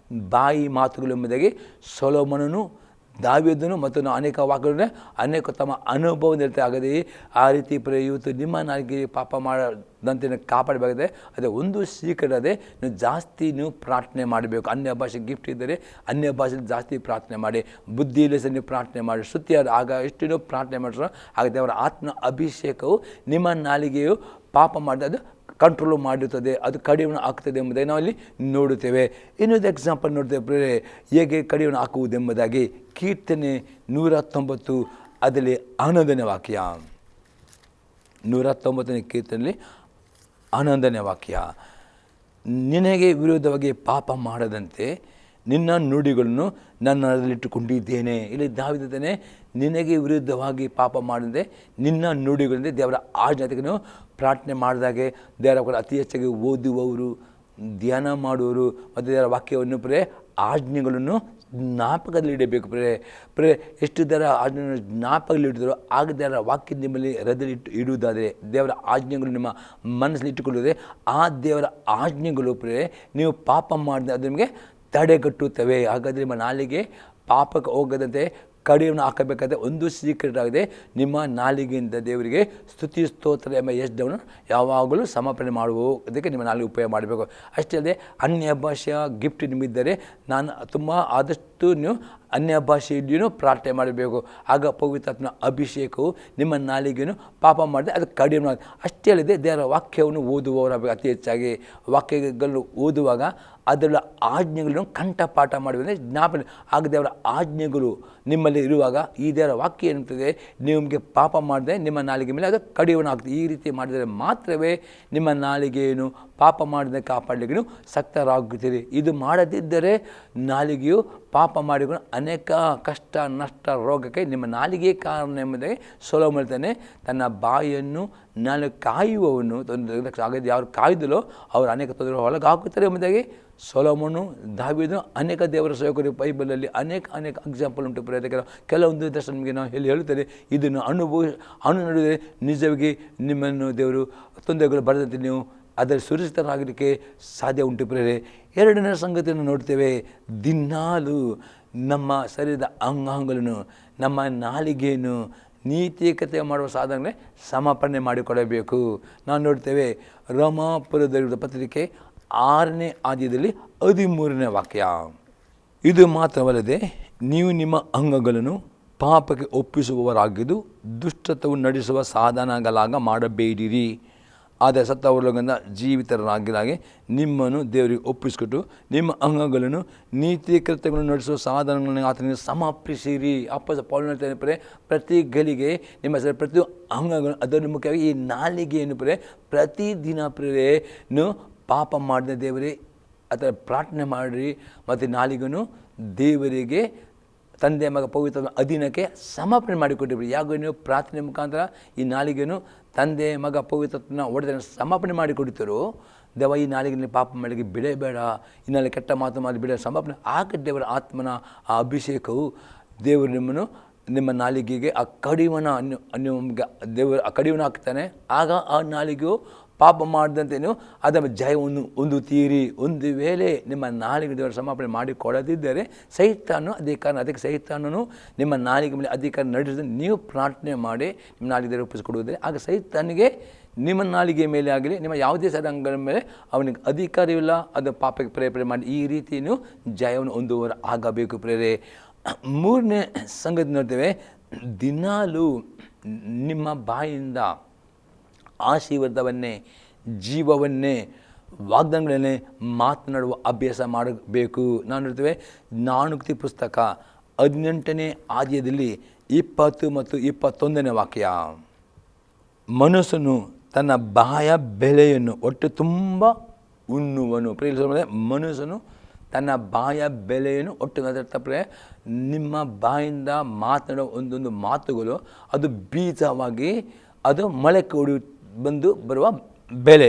ಬಾಯಿ ಮಾತುಗಳು ಎಂಬುದಾಗಿ ಸೊಲೊಮೋನನು, ದಾವೀದನು ಮತ್ತು ನಾವು ಅನೇಕ ವಾಕ್ಯಗಳನ್ನೇ ಅನೇಕ ತಮ್ಮ ಅನುಭವದಿಂದ ಇರ್ತಾರೆ. ಆಗದೆ ಆ ರೀತಿ ಇವತ್ತು ನಿಮ್ಮ ನಾಲಿಗೆ ಪಾಪ ಮಾಡದಂತೆ ಕಾಪಾಡಬೇಕಾದ್ರೆ ಅದೇ ಒಂದು ಸೀಕ್ರೆಟ್, ಅದೇ ನೀವು ಜಾಸ್ತಿ ಪ್ರಾರ್ಥನೆ ಮಾಡಬೇಕು. ಅನ್ಯ ಭಾಷೆ ಗಿಫ್ಟ್ ಇದ್ದರೆ ಅನ್ಯ ಭಾಷೆಯಲ್ಲಿ ಜಾಸ್ತಿ ಪ್ರಾರ್ಥನೆ ಮಾಡಿ, ಬುದ್ಧಿಯಲ್ಲಿ ಸಹ ನೀವು ಪ್ರಾರ್ಥನೆ ಮಾಡಿ, ಶ್ರುತಿ ಆಗ ಎಷ್ಟು ನೀವು ಪ್ರಾರ್ಥನೆ ಮಾಡಿರೋ ಆಗ ದೇವರ ಆತ್ಮ ಅಭಿಷೇಕವು ನಿಮ್ಮ ನಾಲಿಗೆಯು ಪಾಪ ಮಾಡಿದ ಅದು ಕಂಟ್ರೋಲ್ ಮಾಡಿರುತ್ತದೆ, ಅದು ಕಡಿವನ್ನು ಹಾಕ್ತದೆ ಎಂಬುದಾಗಿ ನಾವು ಅಲ್ಲಿ ನೋಡುತ್ತೇವೆ. ಇನ್ನೊಂದು ಎಕ್ಸಾಂಪಲ್ ನೋಡ್ತೇವೆ ಹೇಗೆ ಕಡಿವನ್ನು ಹಾಕುವುದೆಂಬುದಾಗಿ. ಕೀರ್ತನೆ 119 ಅದರಲ್ಲಿ 11ನೇ ವಾಕ್ಯ, 119ನೇ ಕೀರ್ತನೆಯಲ್ಲಿ 11ನೇ ವಾಕ್ಯ, ನಿನಗೆ ವಿರೋಧವಾಗಿ ಪಾಪ ಮಾಡದಂತೆ ನಿನ್ನ ನುಡಿಗಳನ್ನು ನನ್ನಲ್ಲಿಟ್ಟುಕೊಂಡಿದ್ದೇನೆ. ಇಲ್ಲಿ ದಾವೀದನೇ ನಿನಗೆ ವಿರುದ್ಧವಾಗಿ ಪಾಪ ಮಾಡದೆ ನಿನ್ನ ನುಡಿಗಳಿಂದ ದೇವರ ಆಜ್ಞೆಯನ್ನು ಪ್ರಾರ್ಥನೆ ಮಾಡಿದಾಗೆ ದೇವರ ಅತಿ ಹೆಚ್ಚಾಗಿ ಓದುವವರು, ಧ್ಯಾನ ಮಾಡುವವರು ಮತ್ತು ದೇವರ ವಾಕ್ಯವನ್ನು ಆಜ್ಞೆಗಳನ್ನು ಜ್ಞಾಪಕದಲ್ಲಿ ಇಡಬೇಕು. ಎಷ್ಟು ದೇವರ ಆಜ್ಞೆಗಳನ್ನು ಜ್ಞಾಪಕದಲ್ಲಿ ಇಡಿದ್ರು ಆಗ ದೇವರ ವಾಕ್ಯ ನಿಮ್ಮಲ್ಲಿ ಹೃದಯದಲ್ಲಿ ಇಡುವುದಾದರೆ, ದೇವರ ಆಜ್ಞೆಗಳು ನಿಮ್ಮ ಮನಸ್ಸಲ್ಲಿ ಇಟ್ಟುಕೊಳ್ಳುವುದೇ ಆ ದೇವರ ಆಜ್ಞೆಗಳು ನೀವು ಪಾಪ ಮಾಡಿದ್ರೆ ಅದು ನಿಮಗೆ ತಡೆಗಟ್ಟುತ್ತವೆ. ಹಾಗಾದರೆ ನಿಮ್ಮ ನಾಲಿಗೆ ಪಾಪಕ್ಕೆ ಹೋಗದಂತೆ ಕಡಿಯನ್ನು ಹಾಕಬೇಕಾದ್ರೆ ಒಂದು ಸೀಕ್ರೆಟ್ ಆಗಿದೆ, ನಿಮ್ಮ ನಾಲಿಗೆಯಿಂದ ದೇವರಿಗೆ ಸ್ತುತಿ ಸ್ತೋತ್ರ ಎಂಬ ಯಜ್ಞವನ್ನು ಯಾವಾಗಲೂ ಸಮರ್ಪಣೆ ಮಾಡುವುದಕ್ಕೆ ನಿಮ್ಮ ನಾಲಿಗೆ ಉಪಯೋಗ ಮಾಡಬೇಕು. ಅಷ್ಟೇ ಅಲ್ಲದೆ ಅನ್ಯ ಭಾಷೆಯ ಗಿಫ್ಟ್ ನಿಮ್ಮಿದ್ದರೆ ತುಂಬ ಆದಷ್ಟು ನೀವು ಅನ್ಯ ಭಾಷೆಯಲ್ಲಿಯೂ ಪ್ರಾರ್ಥನೆ ಮಾಡಬೇಕು. ಆಗ ಪವಿತ್ರಾತ್ಮನ ಅಭಿಷೇಕವು ನಿಮ್ಮ ನಾಲಿಗೆಯನ್ನು ಪಾಪ ಮಾಡಿದೆ ಅದು ಕಡಿಮೆ. ಅಷ್ಟೇ ಅಲ್ಲದೆ ದೇವರ ವಾಕ್ಯವನ್ನು ಓದುವವರಾಗಬೇಕು. ಅತಿ ಹೆಚ್ಚಾಗಿ ವಾಕ್ಯಗಳನ್ನು ಓದುವಾಗ ಅದರ ಆಜ್ಞೆಗಳನ್ನು ಕಂಠಪಾಠ ಮಾಡುವುದೇ ಜ್ಞಾಪನೆ. ಆಗ ದೇವರ ಆಜ್ಞೆಗಳು ನಿಮ್ಮಲ್ಲಿ ಇರುವಾಗ ಈ ದೇವರ ವಾಕ್ಯ ಏನಿರ್ತದೆ, ನಿಮಗೆ ಪಾಪ ಮಾಡಿದೆ ನಿಮ್ಮ ನಾಲಿಗೆ ಮೇಲೆ ಅದು ಕಡಿವನ್ನು ಆಗ್ತದೆ. ಈ ರೀತಿ ಮಾಡಿದರೆ ಮಾತ್ರವೇ ನಿಮ್ಮ ನಾಲಿಗೆಯನ್ನು ಪಾಪ ಮಾಡದೆ ಕಾಪಾಡಲಿಕ್ಕೆ ನೀವು ಸಕ್ತರಾಗುತ್ತೀರಿ. ಇದು ಮಾಡದಿದ್ದರೆ ನಾಲಿಗೆಯು ಪಾಪ ಮಾಡಿಕೊಂಡು ಅನೇಕ ಕಷ್ಟ ನಷ್ಟ ರೋಗಕ್ಕೆ ನಿಮ್ಮ ನಾಲಿಗೆ ಕಾರಣ ಎಂಬುದಾಗಿ ಸೊಲೊಮೋನ ಹೇಳ್ತಾನೆ. ತನ್ನ ಬಾಯಿಯನ್ನು ನಾಲಿಗೆ ಕಾಯುವವನು ಆಗದೆ ಯಾರು ಕಾಯ್ದಲೋ ಅವರು ಅನೇಕ ತೊಂದರೆ ಒಳಗಾಗುತ್ತಾರೆ ಎಂಬುದಾಗಿ ಸೊಲೊಮೋನು, ದಾವೀದನು, ಅನೇಕ ದೇವರ ಸೇವಕರು ಬೈಬಲಲ್ಲಿ ಅನೇಕ ಎಕ್ಸಾಂಪಲ್ ಉಂಟು. ಕೆಲವೊಂದು ದರ್ಶನ ನಿಮಗೆ ನಾವು ಹೇಳ್ತೇನೆ, ಇದನ್ನು ನಡೆದರೆ ನಿಜವಾಗಿ ನಿಮ್ಮನ್ನು ದೇವರು ತೊಂದರೆಗಳು ಬರದಂತೆ ನೀವು ಅದರ ಸುರಕ್ಷಿತರಾಗಲಿಕ್ಕೆ ಸಾಧ್ಯ ಉಂಟು. ಎರಡನೇ ಸಂಗತಿಯನ್ನು ನೋಡ್ತೇವೆ, ದಿನಾಲು ನಮ್ಮ ಶರೀರದ ಅಂಗಾಂಗಗಳನ್ನು, ನಮ್ಮ ನಾಲಿಗೆಯನ್ನು ನೀತಿಕತೆ ಮಾಡುವ ಸಾಧನೆ ಸಮರ್ಪಣೆ ಮಾಡಿಕೊಡಬೇಕು. ನಾವು ನೋಡ್ತೇವೆ ರೋಮಾಪುರದಲ್ಲಿರುವ ಪತ್ರಿಕೆ 6ನೇ ಅಧ್ಯಾಯದಲ್ಲಿ 13ನೇ ವಾಕ್ಯ. ಇದು ಮಾತ್ರವಲ್ಲದೆ ನೀವು ನಿಮ್ಮ ಅಂಗಗಳನ್ನು ಪಾಪಕ್ಕೆ ಒಪ್ಪಿಸುವವರಾಗಿದ್ದು ದುಷ್ಟತ್ವವನ್ನು ನಡೆಸುವ ಸಾಧನಗಳಾಗ ಮಾಡಬೇಡಿರಿ. ಆದರೆ ಸತ್ತವರೊಳಗಿಂದ ಜೀವಿತರಾಗಿರಾಗಿ ನಿಮ್ಮನ್ನು ದೇವರಿಗೆ ಒಪ್ಪಿಸಿಕೊಟ್ಟು ನಿಮ್ಮ ಅಂಗಗಳನ್ನು ನೀತಿ ಕೃತ್ಯಗಳನ್ನು ನಡೆಸುವ ಸಾಧನಗಳನ್ನು ಆತನಿಗೆ ಸಮರ್ಪಿಸಿರಿ. ಪೌಲನು ಹೇಳ್ತಾನೆ, ಪ್ರತಿ ಗಳಿಗೆ ನಿಮ್ಮ ಪ್ರತಿ ಅಂಗಗಳು, ಅದನ್ನು ಮುಖ್ಯವಾಗಿ ಈ ನಾಲಿಗೆಯನ್ನು ಪ್ರತಿದಿನ ಪಾಪ ಮಾಡಿದ ದೇವರೇ ಅಥವಾ ಪ್ರಾರ್ಥನೆ ಮಾಡಿರಿ ಮತ್ತು ನಾಲಿಗೆಯನ್ನು ದೇವರಿಗೆ ತಂದೆ ಮಗ ಪವಿತ್ರ ಅಧೀನಕ್ಕೆ ಸಮರ್ಪಣೆ ಮಾಡಿಕೊಟ್ಟಿರಿ. ಯಾವಾಗ ನೀವು ಪ್ರಾರ್ಥನೆ ಮುಖಾಂತರ ಈ ನಾಲಿಗೆಯನ್ನು ತಂದೆ ಮಗ ಪವಿತ್ರನ ಒಡೆದನ್ನು ಸಮರ್ಪಣೆ ಮಾಡಿಕೊಡ್ತೀರೋ, ದೇವ ಈ ನಾಲಿಗೆ ಪಾಪ ಮಾಡಿಗೆ ಬಿಡಬೇಡ, ಈ ನಾಲಿಗೆ ಕೆಟ್ಟ ಮಾತು ಮಾಡಿ ಬಿಡ ಸಮರ್ಪಣೆ ಆಗ ದೇವರ ಆತ್ಮನ ಆ ಅಭಿಷೇಕವು ದೇವರು ನಿಮ್ಮ ನಾಲಿಗೆಗೆ ಆ ಕಡಿವನ ನಿಮಗೆ ದೇವರು ಆ ಕಡಿವನ ಹಾಕ್ತಾನೆ. ಆಗ ಆ ನಾಲಿಗೆಯು ಪಾಪ ಮಾಡಿದಂತೆ ನೀವು ಅದರ ಜಯವನ್ನು ಹೊಂದುತ್ತೀರಿ. ಒಂದು ವೇಳೆ ನಿಮ್ಮ ನಾಲಿಗೆ ದೇವರ ಸಮರ್ಪಣೆ ಮಾಡಿಕೊಡದಿದ್ದರೆ ಸೈತಾನು ಅಧಿಕಾರ, ಅದಕ್ಕೆ ಸೈತಾನನು ನಿಮ್ಮ ನಾಲಿಗೆ ಮೇಲೆ ಅಧಿಕಾರ ನಡೆಸಿದ ನೀವು ಪ್ರಾರ್ಥನೆ ಮಾಡಿ ನಿಮ್ಮ ನಾಲಿಗೆ ದೇವರು ಒಪ್ಪಿಸಿಕೊಡುವುದೇ, ಆಗ ಸೈತಾನಿಗೆ ನಿಮ್ಮ ನಾಲಿಗೆ ಮೇಲೆ ಆಗಲಿ ನಿಮ್ಮ ಯಾವುದೇ ಸದಂಗಗಳ ಮೇಲೆ ಅವನಿಗೆ ಅಧಿಕಾರವಿಲ್ಲ. ಅದು ಪಾಪಕ್ಕೆ ಪ್ರೇರಣೆ ಮಾಡಿ ಈ ರೀತಿ ನೀವು ಜಯವನ್ನು ಹೊಂದುವವರು ಆಗಬೇಕು. ಪ್ರೇರೆ 3ನೇ ಸಂಗತಿ ನೋಡ್ತೇವೆ, ದಿನಾಲೂ ನಿಮ್ಮ ಬಾಯಿಂದ ಆಶೀರ್ವಾದವನ್ನೇ, ಜೀವವನ್ನೇ, ವಾಗ್ದಾನಗಳನ್ನೇ ಮಾತನಾಡುವ ಅಭ್ಯಾಸ ಮಾಡಬೇಕು. ನಾನು ನೋಡ್ತೇವೆ ಜ್ಞಾನೋಕ್ತಿ ಪುಸ್ತಕ 18ನೇ ಅಧ್ಯಾಯದಲ್ಲಿ 20 ಮತ್ತು 21ನೇ ವಾಕ್ಯ. ಮನುಷ್ಯನು ತನ್ನ ಬಾಯ ಬೆಲೆಯನ್ನು ಹೊಟ್ಟೆ ತುಂಬ ಉಣ್ಣುವನು. ಮನುಷ್ಯನು ತನ್ನ ಬಾಯ ಬೆಲೆಯನ್ನು ಒಟ್ಟು ನಿಮ್ಮ ಬಾಯಿಂದ ಮಾತನಾಡೋ ಒಂದೊಂದು ಮಾತುಗಳು ಅದು ಬೀಜವಾಗಿ ಅದು ಮೊಳಕೆ ಬಂದು ಬರುವ ಬೆಲೆ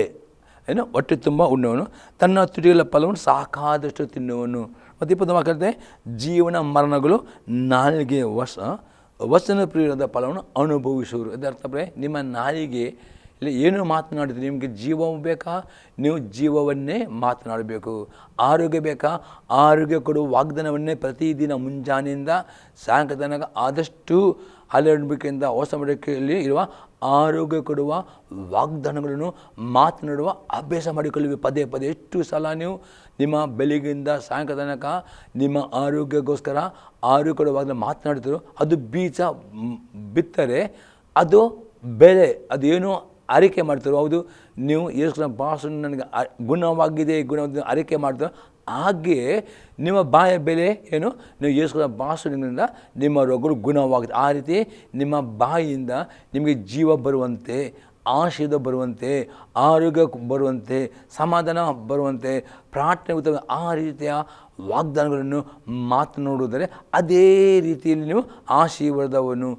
ಏನು, ಹೊಟ್ಟೆ ತುಂಬ ಉಣ್ಣುವನು, ತನ್ನ ತುಟಿಗಳ ಫಲವನ್ನು ಸಾಕಾದಷ್ಟು ತಿನ್ನುವನು. ಮತ್ತು 20 ವಾಕ್ಯತೆ, ಜೀವನ ಮರಣಗಳು ನಾಲಿಗೆ ವಚನ ಪ್ರಿಯದ ಫಲವನ್ನು ಅನುಭವಿಸುವರು. ಇದರ್ಥ ನಿಮ್ಮ ನಾಲಿಗೆ ಇಲ್ಲಿ ಏನು ಮಾತನಾಡಿದ್ರೆ ನಿಮಗೆ ಜೀವ ಬೇಕಾ, ನೀವು ಜೀವವನ್ನೇ ಮಾತನಾಡಬೇಕು. ಆರೋಗ್ಯ ಬೇಕಾ, ಆರೋಗ್ಯ ಕೊಡುವ ವಾಗ್ದಾನವನ್ನೇ ಪ್ರತಿದಿನ ಮುಂಜಾನೆಯಿಂದ ಸಾಯಂಕಾಲ ತನಕ ಆದಷ್ಟು ಹಲಡಬೇಕೆಂದ ಹೊಸ ಮಡಿಕೆಯಲ್ಲಿ ಇರುವ ಆರೋಗ್ಯ ಕೊಡುವ ವಾಗ್ದಾನಗಳನ್ನು ಮಾತನಾಡುವ ಅಭ್ಯಾಸ ಮಾಡಿಕೊಳ್ಳಿ. ಪದೇ ಪದೇ ಎಷ್ಟು ಸಲ ನೀವು ನಿಮ್ಮ ಬೆಳಿಗ್ಗೆಯಿಂದ ಸಾಯಂಕಾಲ ತನಕ ನಿಮ್ಮ ಆರೋಗ್ಯಕ್ಕೋಸ್ಕರ ಆರೋಗ್ಯ ಕೊಡುವ ವಾಗ್ದಾನ ಮಾತನಾಡ್ತೀರೋ, ಅದು ಬೀಜ ಬಿತ್ತರೆ ಅದು ಬೆಲೆ, ಅದು ಏನು ಅರಿಕೆ ಮಾಡ್ತಾರೋ, ಹೌದು ನೀವು ಯೇಸು ಭಾಷೆ ನನಗೆ ಗುಣವಾಗಿದೆ, ಗುಣವಾದ ಅರಿಕೆ ಮಾಡ್ತಾರೋ, ಹಾಗೆಯೇ ನಿಮ್ಮ ಬಾಯ ಬೆಲೆ ಏನು, ನೀವು ಯೇಸು ಭಾಷೆಯಿಂದ ನಿಮ್ಮ ರೋಗಗಳು ಗುಣವಾಗುತ್ತೆ. ಆ ರೀತಿ ನಿಮ್ಮ ಬಾಯಿಯಿಂದ ನಿಮಗೆ ಜೀವ ಬರುವಂತೆ, ಆಶೀರ್ವಾದ ಬರುವಂತೆ, ಆರೋಗ್ಯ ಬರುವಂತೆ, ಸಮಾಧಾನ ಬರುವಂತೆ, ಪ್ರಾರ್ಥನೆ ಉತ್ತಮ ಆ ರೀತಿಯ ವಾಗ್ದಾನಗಳನ್ನು ಮಾತನಾಡುವುದರೆ ಅದೇ ರೀತಿಯಲ್ಲಿ ನೀವು ಆಶೀರ್ವಾದವನ್ನು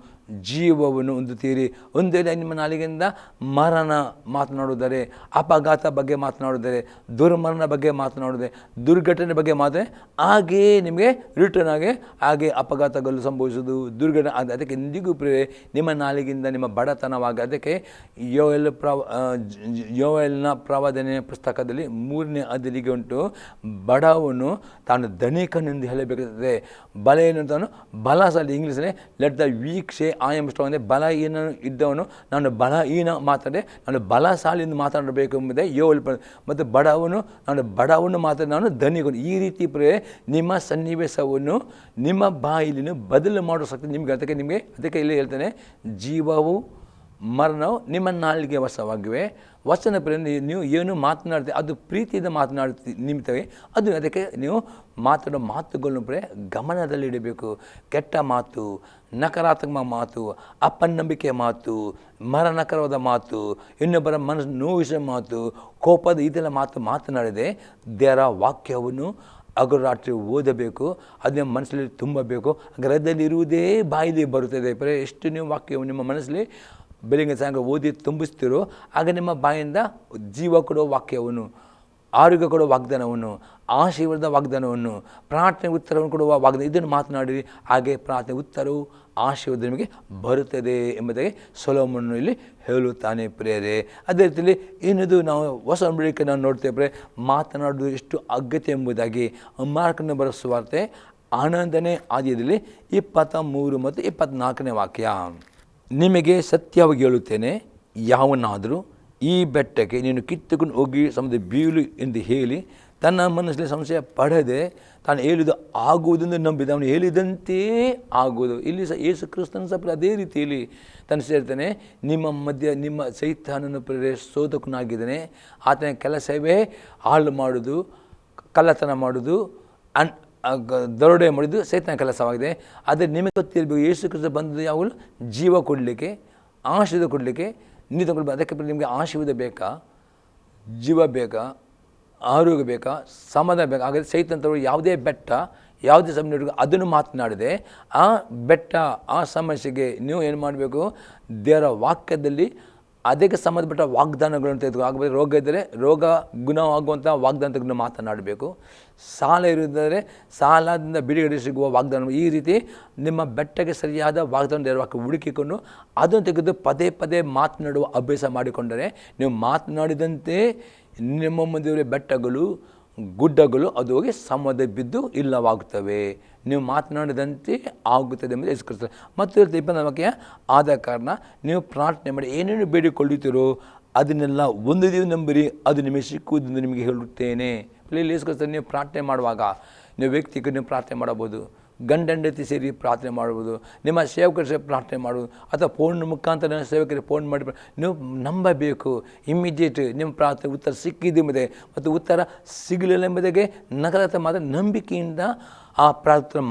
ಜೀವವನ್ನು ಹೊಂದುತ್ತೀರಿ. ಒಂದು ವೇಳೆ ನಿಮ್ಮ ನಾಲಿಗೆಯಿಂದ ಮರಣ ಮಾತನಾಡುವುದರೆ, ಅಪಘಾತ ಬಗ್ಗೆ ಮಾತನಾಡುವುದರೆ, ದುರ್ಮರಣ ಬಗ್ಗೆ ಮಾತನಾಡುವುದೇ, ದುರ್ಘಟನೆ ಬಗ್ಗೆ ಮಾತ್ರ ಹಾಗೇ ನಿಮಗೆ ರಿಟರ್ನ್ ಆಗಿ ಹಾಗೆ ಅಪಘಾತಗಳು ಸಂಭವಿಸುವುದು, ದುರ್ಘಟನೆ ಅದು. ಅದಕ್ಕೆ ಎಂದಿಗೂ ನಿಮ್ಮ ನಾಲಿಗೆಯಿಂದ ನಿಮ್ಮ ಬಡತನವಾಗಿ, ಅದಕ್ಕೆ ಯೋಯಲ್ನ ಪ್ರವಾದನೆ ಪುಸ್ತಕದಲ್ಲಿ 3ನೇ ಅಧ್ಯಾಯದಲ್ಲಿ ಉಂಟು, ಬಡವನು ತಾನು ಧನಿಕನೆಂದು ಹೇಳಬೇಕಾಗುತ್ತದೆ, ಬಲ ಏನು ತಾನು ಬಲಶಾಲಿ. ಇಂಗ್ಲೀಷಲ್ಲಿ ಲೆಟ್ ದ ವೀಕ್ ಶೇ ಐ ಆಮ್ ಸ್ಟ್ರಾಂಗ್, ಅಂದರೆ ಬಲಹೀನ ಇದ್ದವನು ನಾನು ಬಲಹೀನ ಮಾತಾಡಿ ನಾನು ಬಲಶಾಲಿಯಿಂದ ಮಾತಾಡಬೇಕು ಎಂಬುದೇ ಮತ್ತು ಬಡವನು ನಾನು ಬಡವನು ಮಾತಾಡಿ ನಾನು ಧನಿಕನು. ಈ ರೀತಿ ನಿಮ್ಮ ಸನ್ನಿವೇಶವನ್ನು ನಿಮ್ಮ ಬಾಯಿಲಿ ಬದಲು ಮಾಡುವ ಶಕ್ತಿ ನಿಮಗೆ. ಅದಕ್ಕೆ ಇಲ್ಲಿ ಹೇಳ್ತಾನೆ, ಜೀವವು ಮರಣವು ನಿಮ್ಮ ನಾಲಿಗೆ ವಶವಾಗಿವೆ. ವಚನ ನೀವು ಏನು ಮಾತನಾಡ್ತೀವಿ ಅದು ಪ್ರೀತಿಯಿಂದ ಮಾತನಾಡ್ತೀವಿ ನಿಮಿತ್ತವೇ, ಅದು ಅದಕ್ಕೆ ನೀವು ಮಾತಾಡೋ ಮಾತುಗಳನ್ನು ಗಮನದಲ್ಲಿಡಬೇಕು. ಕೆಟ್ಟ ಮಾತು, ನಕಾರಾತ್ಮಕ ಮಾತು, ಅಪನಂಬಿಕೆ ಮಾತು, ಮರಣಕರವಾದ ಮಾತು, ಇನ್ನೊಬ್ಬರ ಮನಸ್ಸು ನೋವಿಸುವ ಮಾತು, ಕೋಪದ ಇದೆಲ್ಲ ಮಾತನಾಡಿದೆ ದೇವರ ವಾಕ್ಯವನ್ನು ಅಗರಾತ್ರಿ ಓದಬೇಕು, ಅದನ್ನ ಮನಸ್ಸಲ್ಲಿ ತುಂಬಬೇಕು. ಹೃದಯದಲ್ಲಿ ಇರುವುದೇ ಬಾಯಿಲಿ ಬರುತ್ತದೆ. ಎಷ್ಟು ನೀವು ವಾಕ್ಯವು ನಿಮ್ಮ ಮನಸ್ಸಲ್ಲಿ ಬೆಳಗ್ಗೆ ಸಾಯಂಕಾಲ ಓದಿ ತುಂಬಿಸ್ತಿರೋ, ಆಗ ನಿಮ್ಮ ಬಾಯಿಂದ ಜೀವ ಕೊಡೋ ವಾಕ್ಯವನ್ನು, ಆರೋಗ್ಯ ಕೊಡುವ ವಾಗ್ದಾನವನ್ನು, ಆಶೀರ್ವಾದ ವಾಗ್ದಾನವನ್ನು, ಪ್ರಾರ್ಥನೆ ಉತ್ತರವನ್ನು ಕೊಡುವ ವಾಗ್ದಾನ, ಇದನ್ನು ಮಾತನಾಡಿರಿ. ಹಾಗೆ ಪ್ರಾರ್ಥನೆ ಉತ್ತರವು ಆಶೀರ್ವಾದ ನಿಮಗೆ ಬರುತ್ತದೆ ಎಂಬುದಾಗಿ ಸೊಲೊಮೋನನು ಇಲ್ಲಿ ಹೇಳುತ್ತಾನೆ ಪ್ರಿಯರೇ. ಅದೇ ರೀತಿಯಲ್ಲಿ ಇನ್ನದು ನಾವು ಹೊಸ ನಂಬಿಕೆ ನಾವು ನೋಡ್ತೇವೆ, ಮಾತನಾಡುವುದು ಎಷ್ಟು ಅಗತ್ಯ ಎಂಬುದಾಗಿ ಮಾರ್ಕನ ಬರೆದ ಸುವಾರ್ತೆ 11ನೇ ಅಧ್ಯಾಯದಲ್ಲಿ 23 ಮತ್ತು 24ನೇ ವಾಕ್ಯ. ನಿಮಗೆ ಸತ್ಯವಾಗಿ ಹೇಳುತ್ತೇನೆ, ಯಾವನಾದರೂ ಈ ಬೆಟ್ಟಕ್ಕೆ ನೀನು ಕಿತ್ತುಕೊಂಡು ಹೋಗಿ ಸಮುದ್ರ ಬೀಳು ಎಂದು ಹೇಳಿ ತನ್ನ ಮನಸ್ಸಲ್ಲಿ ಸಂಶಯ ಪಡದೆ ತಾನು ಹೇಳಿದ್ದು ಆಗುವುದೆಂದು ನಂಬಿದ, ಅವನು ಹೇಳಿದಂತೆಯೇ ಆಗುವುದು. ಇಲ್ಲಿ ಸಹ ಯೇಸು ಕ್ರಿಸ್ತನ ಸಹ ಅದೇ ರೀತಿಯಲ್ಲಿ ತಾನು ಸೇರ್ತಾನೆ. ನಿಮ್ಮ ಮಧ್ಯೆ ನಿಮ್ಮ ಸೈತಾನನ ಶೋಧಕನಾಗಿದ್ದಾನೆ. ಆತನ ಕೆಲಸವೇ ಹಾಳು ಮಾಡೋದು, ಕಳ್ಳತನ ಮಾಡೋದು, ದರೋಡೆ ಮಾಡಿದ್ದು ಸೈತಾನ ಕೆಲಸವಾಗಿದೆ. ಆದರೆ ನಿಮಗೆ ಗೊತ್ತಿರಬೇಕು, ಯೇಸು ಕ್ರಿಸ್ತ ಬಂದದ್ದು ಯಾವಾಗಲೂ ಜೀವ ಕೊಡಲಿಕ್ಕೆ, ಆಶೀರ್ವಾದ ಕೊಡಲಿಕ್ಕೆ, ನೀವು ತಗೊಳ್ಬೇಕು. ಅದಕ್ಕೆ ನಿಮಗೆ ಆಶೀರ್ವಾದ ಬೇಕಾ, ಜೀವ ಬೇಕಾ, ಆರೋಗ್ಯ ಬೇಕಾ, ಸಮಾಧಾನ ಬೇಕಾ? ಹಾಗಾದರೆ ಸೈತಾನ ಯಾವುದೇ ಬೆಟ್ಟ, ಯಾವುದೇ ಸಮಸ್ಯೆ ಅದನ್ನು ಮಾತನಾಡಿದೆ ಆ ಬೆಟ್ಟ, ಆ ಸಮಸ್ಯೆಗೆ ನೀವು ಏನು ಮಾಡಬೇಕು? ದೇವರ ವಾಕ್ಯದಲ್ಲಿ ಅದಕ್ಕೆ ಸಂಬಂಧಪಟ್ಟ ವಾಗ್ದಾನಗಳನ್ನು ತೆಗೆದುಕೋ. ಆಗಬೇಕು ರೋಗ ಇದ್ದರೆ ರೋಗ ಗುಣವಾಗುವಂಥ ವಾಗ್ದಾನಗಳನ್ನು ಮಾತನಾಡಬೇಕು. ಸಾಲ ಇರಿದ್ದರೆ ಸಾಲದಿಂದ ಬಿಡುಗಡೆ ಸಿಗುವ ವಾಗ್ದಾನ. ಈ ರೀತಿ ನಿಮ್ಮ ಬೆಟ್ಟಕ್ಕೆ ಸರಿಯಾದ ವಾಗ್ದಾನ ದೇವರ ವಾಕ್ಯ ಹುಡುಕಿಕೊಂಡು ಅದನ್ನು ತೆಗೆದು ಪದೇ ಪದೇ ಮಾತನಾಡುವ ಅಭ್ಯಾಸ ಮಾಡಿಕೊಂಡರೆ ನೀವು ಮಾತನಾಡಿದಂತೆ ನಿಮ್ಮ ಮುಂದೆ ಬೆಟ್ಟಗಳು, ಗುಡ್ಡಗಳು ಅದು ಹೋಗಿ ಸಮುದ್ರ ಬಿದ್ದು ಇಲ್ಲವಾಗುತ್ತವೆ. ನೀವು ಮಾತನಾಡಿದಂತೆ ಆಗುತ್ತದೆ ಎಂಬುದು ಯೇಸು ಕ್ರಿಸ್ತ. ಮತ್ತು 20 ವಾಕ್ಯ, ಆದ ಕಾರಣ ನೀವು ಪ್ರಾರ್ಥನೆ ಮಾಡಿ ಏನೇನು ಬೇಡಿಕೊಳ್ಳುತ್ತೀರೋ ಅದನ್ನೆಲ್ಲ ಒಂದು ದಿನ ನಂಬಿರಿ, ಅದು ನಿಮಗೆ ಸಿಕ್ಕುವುದೆಂದು ನಿಮಗೆ ಹೇಳುತ್ತೇನೆ. ಇಲ್ಲಿ ಯೇಸು ಕ್ರಿಸ್ತ ನೀವು ಪ್ರಾರ್ಥನೆ ಮಾಡುವಾಗ ನೀವು ವ್ಯಕ್ತಿಗೆ ನೀವು ಪ್ರಾರ್ಥನೆ ಮಾಡಬಹುದು, ಗಂಡ ಹೆಂಡತಿ ಸೇರಿ ಪ್ರಾರ್ಥನೆ ಮಾಡ್ಬೋದು, ನಿಮ್ಮ ಸೇವಕರ ಸೇರಿ ಪ್ರಾರ್ಥನೆ ಮಾಡ್ಬೋದು, ಅಥವಾ ಫೋನ್ ಮುಖಾಂತರ ಸೇವಕರಿಗೆ ಫೋನ್ ಮಾಡಿ ನೀವು ನಂಬಬೇಕು. ಇಮ್ಮಿಡಿಯೇಟ್ ನಿಮ್ಮ ಪ್ರಾರ್ಥನೆ ಉತ್ತರ ಸಿಕ್ಕಿದೆಂಬುದೇ ಮತ್ತು ಉತ್ತರ ಸಿಗಲಿಲ್ಲ ಎಂಬುದಾಗೆ ನಕಾರಾತ್ಮಕ ಮಾತ್ರ ನಂಬಿಕೆಯಿಂದ ಆ ಪ್ರಾರ್ಥನೆ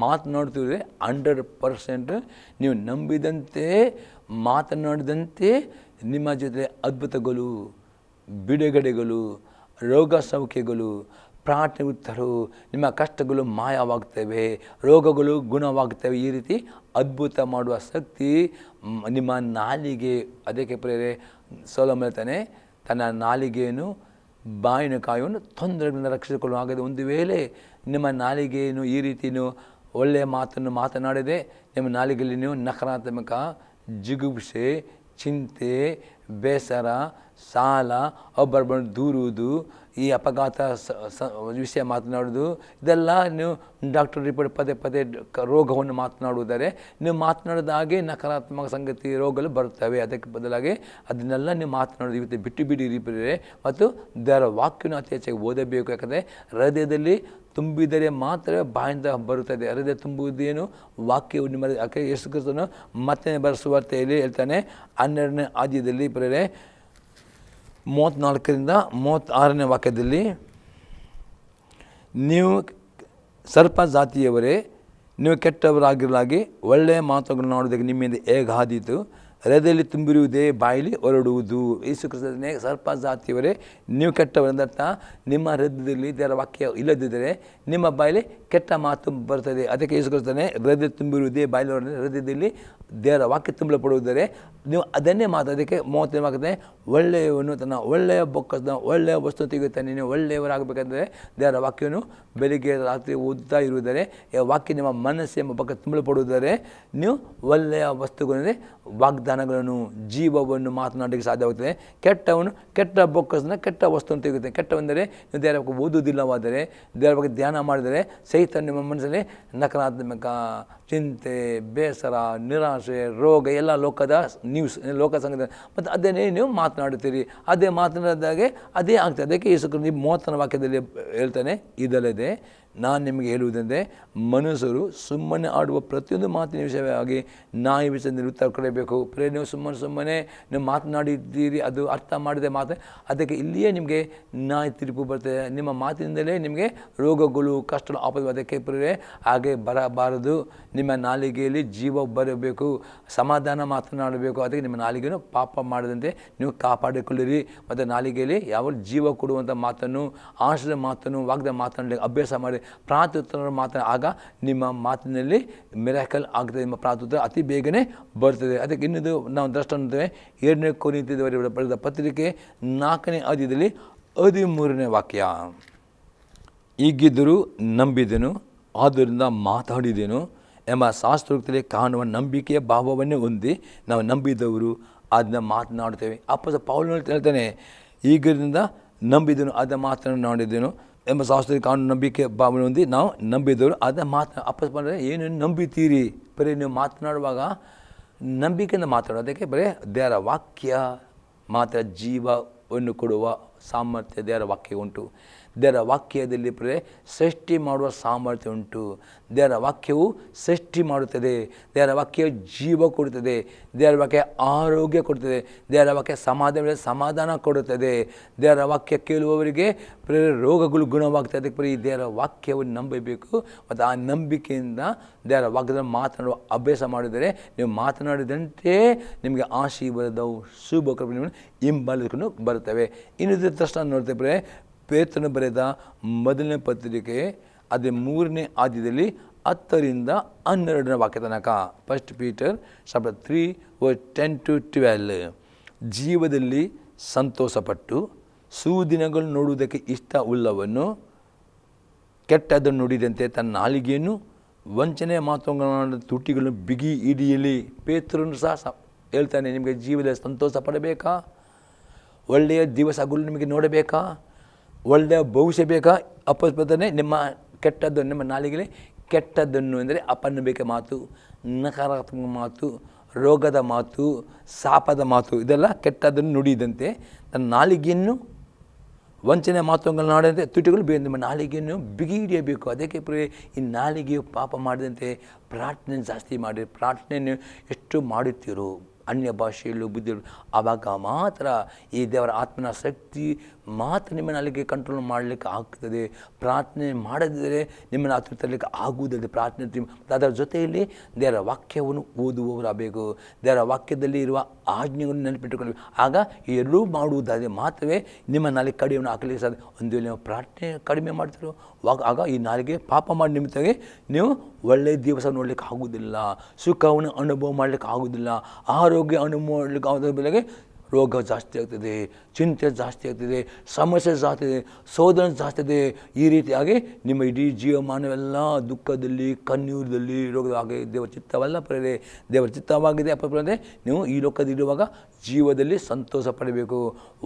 ಮಾತನಾಡುತ್ತಿದ್ರೆ 100% ನೀವು ನಂಬಿದಂತೆ ಮಾತನಾಡಿದಂತೆ ನಿಮ್ಮ ಜೊತೆ ಅದ್ಭುತಗಳು, ಬಿಡುಗಡೆಗಳು, ರೋಗ ಸೌಖ್ಯಗಳು, ಪ್ರಾರ್ಥನೆ ಉತ್ತರವು, ನಿಮ್ಮ ಕಷ್ಟಗಳು ಮಾಯವಾಗ್ತವೆ, ರೋಗಗಳು ಗುಣವಾಗ್ತವೆ. ಈ ರೀತಿ ಅದ್ಭುತ ಮಾಡುವ ಶಕ್ತಿ ನಿಮ್ಮ ನಾಲಿಗೆ. ಅದಕ್ಕೆ ಪ್ರೇರೆ ಸೊಲೊಮೋನ ಹೇಳ್ತಾನೆ, ತನ್ನ ನಾಲಿಗೆಯನ್ನು ಬಾಯಿನ ಕಾಯುವನ್ನು ತೊಂದರೆಗಳಿಂದ ರಕ್ಷಿಸಿಕೊಳ್ಳುವ. ಹಾಗಾದರೆ ಒಂದು ವೇಳೆ ನಿಮ್ಮ ನಾಲಿಗೆಯನ್ನು ಈ ರೀತಿ ನೀವು ಒಳ್ಳೆಯ ಮಾತನ್ನು ಮಾತನಾಡಿದೆ, ನಿಮ್ಮ ನಾಲಿಗೆಯಲ್ಲಿ ನೀವು ನಕಾರಾತ್ಮಕ, ಜಿಗುಪ್ಸೆ, ಚಿಂತೆ, ಬೇಸರ, ಸಾಲ, ಒಬ್ಬರೊಬ್ಬರ ದೂರುವುದು, ಈ ಅಪಘಾತ ವಿಷಯ ಮಾತನಾಡೋದು, ಇದೆಲ್ಲ ನೀವು ಡಾಕ್ಟರ್ ರಿಪೋರ್ಟ್ ಪದೇ ಪದೇ ರೋಗವನ್ನು ಮಾತನಾಡುವುದರೆ ನೀವು ಮಾತನಾಡಿದ ಹಾಗೆ ನಕಾರಾತ್ಮಕ ಸಂಗತಿ ರೋಗಗಳು ಬರುತ್ತವೆ. ಅದಕ್ಕೆ ಬದಲಾಗಿ ಅದನ್ನೆಲ್ಲ ನೀವು ಮಾತನಾಡೋದು ಇವತ್ತು ಬಿಟ್ಟು ಬಿಡಿರಿ. ಮತ್ತು ದೇವರ ವಾಕ್ಯವನ್ನು ಅತಿ ಹೆಚ್ಚಾಗಿ ಓದಬೇಕು. ಯಾಕಂದರೆ ಹೃದಯದಲ್ಲಿ ತುಂಬಿದರೆ ಮಾತ್ರ ಬಾಯಿಂದ ಬರುತ್ತದೆ. ಹೃದಯ ತುಂಬುವುದೇನು? ವಾಕ್ಯವು ನಿಮ್ಮ. ಯಾಕೆ ಯೇಸು ಕ್ರಿಸ್ತನು ಮತ್ತೆ ಬರೆಸುವಾರ್ತೆಯಲ್ಲಿ ಹೇಳ್ತಾನೆ 12ನೇ ಅಧ್ಯಾಯದಲ್ಲಿ ಪ್ರೇರೆ 34ರಿಂದ 36ನೇ ವಾಕ್ಯದಲ್ಲಿ, ನೀವು ಸರ್ಪ ಜಾತಿಯವರೇ, ನೀವು ಕೆಟ್ಟವರಾಗಿರಲಾಗಿ ಒಳ್ಳೆಯ ಮಾತುಗಳನ್ನು ಆಡುವುದಕ್ಕೆ ನಿಮ್ಮಿಂದ ಹೇಗಾದೀತು? ಹೃದಯದಲ್ಲಿ ತುಂಬಿರುವುದೇ ಬಾಯಲ್ಲಿ ಹೊರಡುವುದು. ಯೇಸು ಕ್ರಿಸ್ತನೇ ಸರ್ಪ ಜಾತಿಯವರೇ, ನೀವು ಕೆಟ್ಟವರಂದರ್ಥ ನಿಮ್ಮ ಹೃದಯದಲ್ಲಿ ದೇವರ ವಾಕ್ಯ ಇಲ್ಲದಿದ್ದರೆ ನಿಮ್ಮ ಬಾಯಲ್ಲಿ ಕೆಟ್ಟ ಮಾತು ಬರ್ತದೆ. ಅದಕ್ಕೆ ಯೇಸು ಕ್ರಿಸ್ತನೇ ಹೃದಯ ತುಂಬಿರುವುದೇ ಬಾಯಲ್ಲಿ ಹೊರಡುತ್ತದೆ. ಹೃದಯದಲ್ಲಿ ದೇವರ ವಾಕ್ಯ ತುಂಬಲ್ಪಡುವುದರೆ ನೀವು ಅದನ್ನೇ ಅದಕ್ಕೆ 30ನೇ ವಾಕ್ಯದ ಒಳ್ಳೆಯವನು ತನ್ನ ಒಳ್ಳೆಯ ಬೊಕ್ಕಸದ ಒಳ್ಳೆಯ ವಸ್ತು ತೆಗೆಯುತ್ತಾನೆ. ನೀವು ಒಳ್ಳೆಯವರಾಗಬೇಕಂದ್ರೆ ದೇವರ ವಾಕ್ಯವನ್ನು ಬೆಳಿಗ್ಗೆ ರಾತ್ರಿ ಓದುತ್ತಾ ಇರುವುದರೆ, ವಾಕ್ಯ ನಿಮ್ಮ ಮನಸ್ಸು ಎಂಬ ಬೊಕ್ಕ ತುಂಬಲ್ಪಡುವುದರೆ ನೀವು ಒಳ್ಳೆಯ ವಸ್ತುಗಳನ್ನೇ ವಾಗ್ದಾನಗಳನ್ನು, ಜೀವವನ್ನು ಮಾತನಾಡಲಿಕ್ಕೆ ಸಾಧ್ಯವಾಗುತ್ತದೆ. ಕೆಟ್ಟವನು ಕೆಟ್ಟ ಬೊಕ್ಕಸನ ಕೆಟ್ಟ ವಸ್ತುವನ್ನು ತೆಗೆಯುತ್ತಾನೆ. ಕೆಟ್ಟವೆಂದರೆ ನೀವು ದೇವರ ಬಗ್ಗೆ ಓದುವುದಿಲ್ಲವಾದರೆ, ದೇವರ ಬಗ್ಗೆ ಧ್ಯಾನ ಮಾಡಿದರೆ ಸೈತಾನ ನಿಮ್ಮ ಮನಸ್ಸಲ್ಲಿ ನಕಾರಾತ್ಮಕ ಚಿಂತೆ, ಬೇಸರ, ನಿರಾಶೆ, ರೋಗ ಎಲ್ಲ ಲೋಕದ ನ್ಯೂಸ್, ಲೋಕ ಸಂಗತಿ ಮತ್ತು ಅದನ್ನೇ ನೀವು ಮಾತನಾಡುತ್ತೀರಿ. ಅದೇ ಮಾತನಾಡಿದಾಗೆ ಅದೇ ಆಗ್ತದೆ. ಅದಕ್ಕೆ ಯೇಸು ಕ್ರಿಸ್ತನು 30ನೇ ವಾಕ್ಯದಲ್ಲಿ ಹೇಳ್ತಾನೆ, ಇದಲ್ಲದೆ ನಾನು ನಿಮಗೆ ಹೇಳುವುದೆಂದರೆ ಮನುಷ್ಯರು ಸುಮ್ಮನೆ ಆಡುವ ಪ್ರತಿಯೊಂದು ಮಾತಿನ ವಿಷಯವಾಗಿ ನಾಯಿ ವಿಷಯದಲ್ಲಿ ಉತ್ತರ ಕೊಡಬೇಕು. ನೀವು ಸುಮ್ಮನೆ ನೀವು ಮಾತನಾಡಿದ್ದೀರಿ, ಅದು ಅರ್ಥ ಮಾಡಿದೆ ಮಾತು, ಅದಕ್ಕೆ ಇಲ್ಲಿಯೇ ನಿಮಗೆ ನಾಯಿ ತೀರ್ಪು ಬರ್ತದೆ. ನಿಮ್ಮ ಮಾತಿನಿಂದಲೇ ನಿಮಗೆ ರೋಗಗಳು, ಕಷ್ಟಗಳು, ಆಪತ್ತು. ಅದಕ್ಕೆ ಪ್ರೇರೆ ಹಾಗೆ ಬರಬಾರದು. ನಿಮ್ಮ ನಾಲಿಗೆಯಲ್ಲಿ ಜೀವ ಬರಬೇಕು, ಸಮಾಧಾನ ಮಾತನಾಡಬೇಕು. ಅದಕ್ಕೆ ನಿಮ್ಮ ನಾಲಿಗೆಯನ್ನು ಪಾಪ ಮಾಡದಂತೆ ನೀವು ಕಾಪಾಡಿಕೊಳ್ಳಿರಿ. ಮತ್ತು ನಾಲಿಗೆಯಲ್ಲಿ ಯಾವ ಜೀವ ಕೊಡುವಂಥ ಮಾತನ್ನು, ಆಶದ ಮಾತನ್ನು, ವಾಗ್ದಾನ ಮಾತನಾಡಲಿಕ್ಕೆ ಅಭ್ಯಾಸ ಮಾಡಿ ಪ್ರಾರ್ಥುತ್ತರ ಮಾತನಾಡಿ. ಆಗ ನಿಮ್ಮ ಮಾತಿನಲ್ಲಿ ಮಿರಾಕಲ್ ಆಗ್ತದೆ. ನಿಮ್ಮ ಪ್ರಾರ್ಥುತ್ತರ ಅತಿ ಬೇಗನೆ ಬರ್ತದೆ. ಅದಕ್ಕೆ ಇನ್ನೊಂದು ನಾವು ದೃಷ್ಟಾಂತ 2ನೇ ಕೊರಿಂಥದವರಿಗೆ ಬರೆದ ಪತ್ರಿಕೆ 4ನೇ ಅಧ್ಯಾಯದಲ್ಲಿ 13ನೇ ವಾಕ್ಯ, ಹೀಗಿದ್ದರೂ ನಂಬಿದೆನು, ಆದ್ದರಿಂದ ಮಾತಾಡಿದೆನು ಎಂಬ ಶಾಸ್ತ್ರೋಕ್ತದಲ್ಲಿ ಕಾಣುವ ನಂಬಿಕೆಯ ಭಾವವನ್ನೇ ಹೊಂದಿ ನಾವು ನಂಬಿದವರು ಅದನ್ನ ಮಾತನಾಡುತ್ತೇವೆ. ಪೌಲನು ಹೇಳ್ತಾನೆ, ಈಗಿರಿಂದ ನಂಬಿದೆನು, ಅದನ್ನ ಮಾತನಾಡಿದೆನು ಎಂಬ ಶಾಸ್ತ್ರದಲ್ಲಿ ಕಾಣುವ ನಂಬಿಕೆ ಭಾವನೆ ಹೊಂದಿ ನಾವು ನಂಬಿದವರು ಅದನ್ನ ಏನೇನು ನಂಬಿತೀರಿ? ಬರೀ ನೀವು ಮಾತನಾಡುವಾಗ ನಂಬಿಕೆಯಿಂದ ಮಾತಾಡೋದಕ್ಕೆ ಬರೀ ದೇವರ ವಾಕ್ಯ ಮಾತ್ರ ಜೀವವನ್ನು ಕೊಡುವ ಸಾಮರ್ಥ್ಯ ದೇವರ ವಾಕ್ಯ ಉಂಟು. ದೇವರ ವಾಕ್ಯದಲ್ಲಿ ಬರೀ ಸೃಷ್ಟಿ ಮಾಡುವ ಸಾಮರ್ಥ್ಯ ಉಂಟು. ದೇವರ ವಾಕ್ಯವು ಸೃಷ್ಟಿ ಮಾಡುತ್ತದೆ. ದೇವರ ವಾಕ್ಯ ಜೀವ ಕೊಡುತ್ತದೆ. ದೇವರ ವಾಕ್ಯ ಆರೋಗ್ಯ ಕೊಡುತ್ತದೆ. ದೇವರ ವಾಕ್ಯ ಸಮಾಧಾನ ಕೊಡುತ್ತದೆ. ದೇವರ ವಾಕ್ಯ ಕೇಳುವವರಿಗೆ ರೋಗಗಳು ಗುಣವಾಗ್ತದೆ. ಅದಕ್ಕೆ ಬರೀ ದೇವರ ವಾಕ್ಯವನ್ನು ನಂಬಬೇಕು. ಮತ್ತು ಆ ನಂಬಿಕೆಯಿಂದ ದೇವರ ವಾಕ್ಯದ ಮಾತನಾಡುವ ಅಭ್ಯಾಸ ಮಾಡಿದರೆ ನೀವು ಮಾತನಾಡಿದಂತೆ ನಿಮಗೆ ಆಶೀರ್ವಾದವು ಶುಭ ಕೃಪೆಗಳು ಹಿಂಬಾಲಿಸಿಕೊಂಡು ಬರುತ್ತವೆ. ಇನ್ನು ತಕ್ಷಣ ನೋಡ್ತೇವೆ ಪೇತ್ರನು ಬರೆದ ಮೊದಲನೇ ಪತ್ರಿಕೆ ಅದೇ 3ನೇ ಅಧ್ಯಾಯದಲ್ಲಿ 10-12 ವಾಕ್ಯ ತನಕ. First Peter chapter 3:10-12. ಜೀವದಲ್ಲಿ ಸಂತೋಷಪಟ್ಟು ಸುದಿನಗಳು ನೋಡುವುದಕ್ಕೆ ಇಷ್ಟವುಳ್ಳವನು ಕೆಟ್ಟದ್ದನ್ನು ನುಡಿದಂತೆ ತನ್ನ ನಾಲಿಗೆಯನ್ನು ವಂಚನೆ ಮಾತುಗಳ ತುಟಿಗಳನ್ನು ಬಿಗಿ ಹಿಡಿಯಲಿ. ಪೇತ್ರನು ಸಹ ಹೇಳ್ತಾನೆ, ನಿಮಗೆ ಜೀವದಲ್ಲಿ ಸಂತೋಷ ಪಡಬೇಕಾ? ಒಳ್ಳೆಯ ದಿವಸಗಳು ನಿಮಗೆ ನೋಡಬೇಕಾ? ಒಳ್ಳೆಯ ಭವಿಷ್ಯ ಬೇಕಾ? ಅಪಸ್ಪತನೆ ನಿಮ್ಮ ಕೆಟ್ಟದ್ದನ್ನು, ನಿಮ್ಮ ನಾಲಿಗೆಯಲ್ಲಿ ಕೆಟ್ಟದ್ದನ್ನು ಅಂದರೆ ಅಪನಂಬಿಕೆ ಮಾತು, ನಕಾರಾತ್ಮಕ ಮಾತು, ರೋಗದ ಮಾತು, ಶಾಪದ ಮಾತು, ಇದೆಲ್ಲ ಕೆಟ್ಟದ್ದನ್ನು ನುಡಿದಂತೆ ನನ್ನ ನಾಲಿಗೆಯನ್ನು ವಂಚನೆ ಮಾತುಗಳನ್ನಾಡಂತೆ ತುಟಿಗಳು ನಿಮ್ಮ ನಾಲಿಗೆಯನ್ನು ಬಿಗಿ ಹಿಡಿಯಬೇಕು. ಅದಕ್ಕೆ ಈ ನಾಲಿಗೆಯು ಪಾಪ ಮಾಡಿದಂತೆ ಪ್ರಾರ್ಥನೆ ಜಾಸ್ತಿ ಮಾಡಿ, ಪ್ರಾರ್ಥನೆಯನ್ನು ಎಷ್ಟು ಮಾಡುತ್ತೀರೋ ಅನ್ಯ ಭಾಷೆಯಲ್ಲೂ ಬುದ್ಧಿ, ಆವಾಗ ಮಾತ್ರ ಈ ದೇವರ ಆತ್ಮನ ಶಕ್ತಿ ಮಾತ್ರ ನಿಮ್ಮ ನಾಲಿಗೆ ಕಂಟ್ರೋಲ್ ಮಾಡಲಿಕ್ಕೆ ಆಗ್ತದೆ. ಪ್ರಾರ್ಥನೆ ಮಾಡದಿದ್ದರೆ ನಿಮ್ಮನ್ನು ಹತ್ರ ತರಲಿಕ್ಕೆ ಆಗುವುದಿಲ್ಲ. ಪ್ರಾರ್ಥನೆ ಅದರ ಜೊತೆಯಲ್ಲಿ ದೇವರ ವಾಕ್ಯವನ್ನು ಓದುವವರಾಗಬೇಕು. ದೇವರ ವಾಕ್ಯದಲ್ಲಿ ಇರುವ ಆಜ್ಞೆಗಳನ್ನು ನೆನಪಿಟ್ಟುಕೊಳ್ಳಬೇಕು. ಆಗ ಈ ಎರಡೂ ಮಾಡುವುದಾದರೆ ಮಾತ್ರವೇ ನಿಮ್ಮ ನಾಲಿಗೆ ಕಡಿಮೆಯನ್ನು ಹಾಕಲಿಕ್ಕೆ ಸಾಧ್ಯ. ಒಂದು ವೇಳೆ ನೀವು ಪ್ರಾರ್ಥನೆ ಕಡಿಮೆ ಮಾಡ್ತಿರೋ ಆಗ ಈ ನಾಲಿಗೆ ಪಾಪ ಮಾಡಿ ನಿಮಿತ್ತವಾಗಿ ನೀವು ಒಳ್ಳೆಯ ದಿವಸ ನೋಡಲಿಕ್ಕೆ ಆಗುವುದಿಲ್ಲ, ಸುಖವನ್ನು ಅನುಭವ ಮಾಡಲಿಕ್ಕೆ ಆಗುವುದಿಲ್ಲ, ಆರೋಗ್ಯ ಅನುಭವ ಮಾಡಲಿಕ್ಕೆ ಆಗೋದ್ರ ಬೆಲೆಗೆ ರೋಗ ಜಾಸ್ತಿ ಆಗ್ತದೆ, ಚಿಂತೆ ಜಾಸ್ತಿ ಆಗ್ತದೆ, ಸಮಸ್ಯೆ ಜಾಸ್ತಿ ಇದೆ, ಸೋದನೆ ಜಾಸ್ತಿ ಇದೆ. ಈ ರೀತಿಯಾಗಿ ನಿಮ್ಮ ಇಡೀ ಜೀವಮಾನವೆಲ್ಲ ದುಃಖದಲ್ಲಿ, ಕಣ್ಣೀರದಲ್ಲಿ, ರೋಗದ ಹಾಗೆ ದೇವರ ಚಿತ್ತವಲ್ಲ ಪಡೆದೆ. ದೇವರ ಚಿತ್ತವಾಗಿದೆ ಅಪ್ಪದೆ ನೀವು ಈ ಲೋಕದಲ್ಲಿರುವಾಗ ಜೀವದಲ್ಲಿ ಸಂತೋಷ ಪಡಬೇಕು,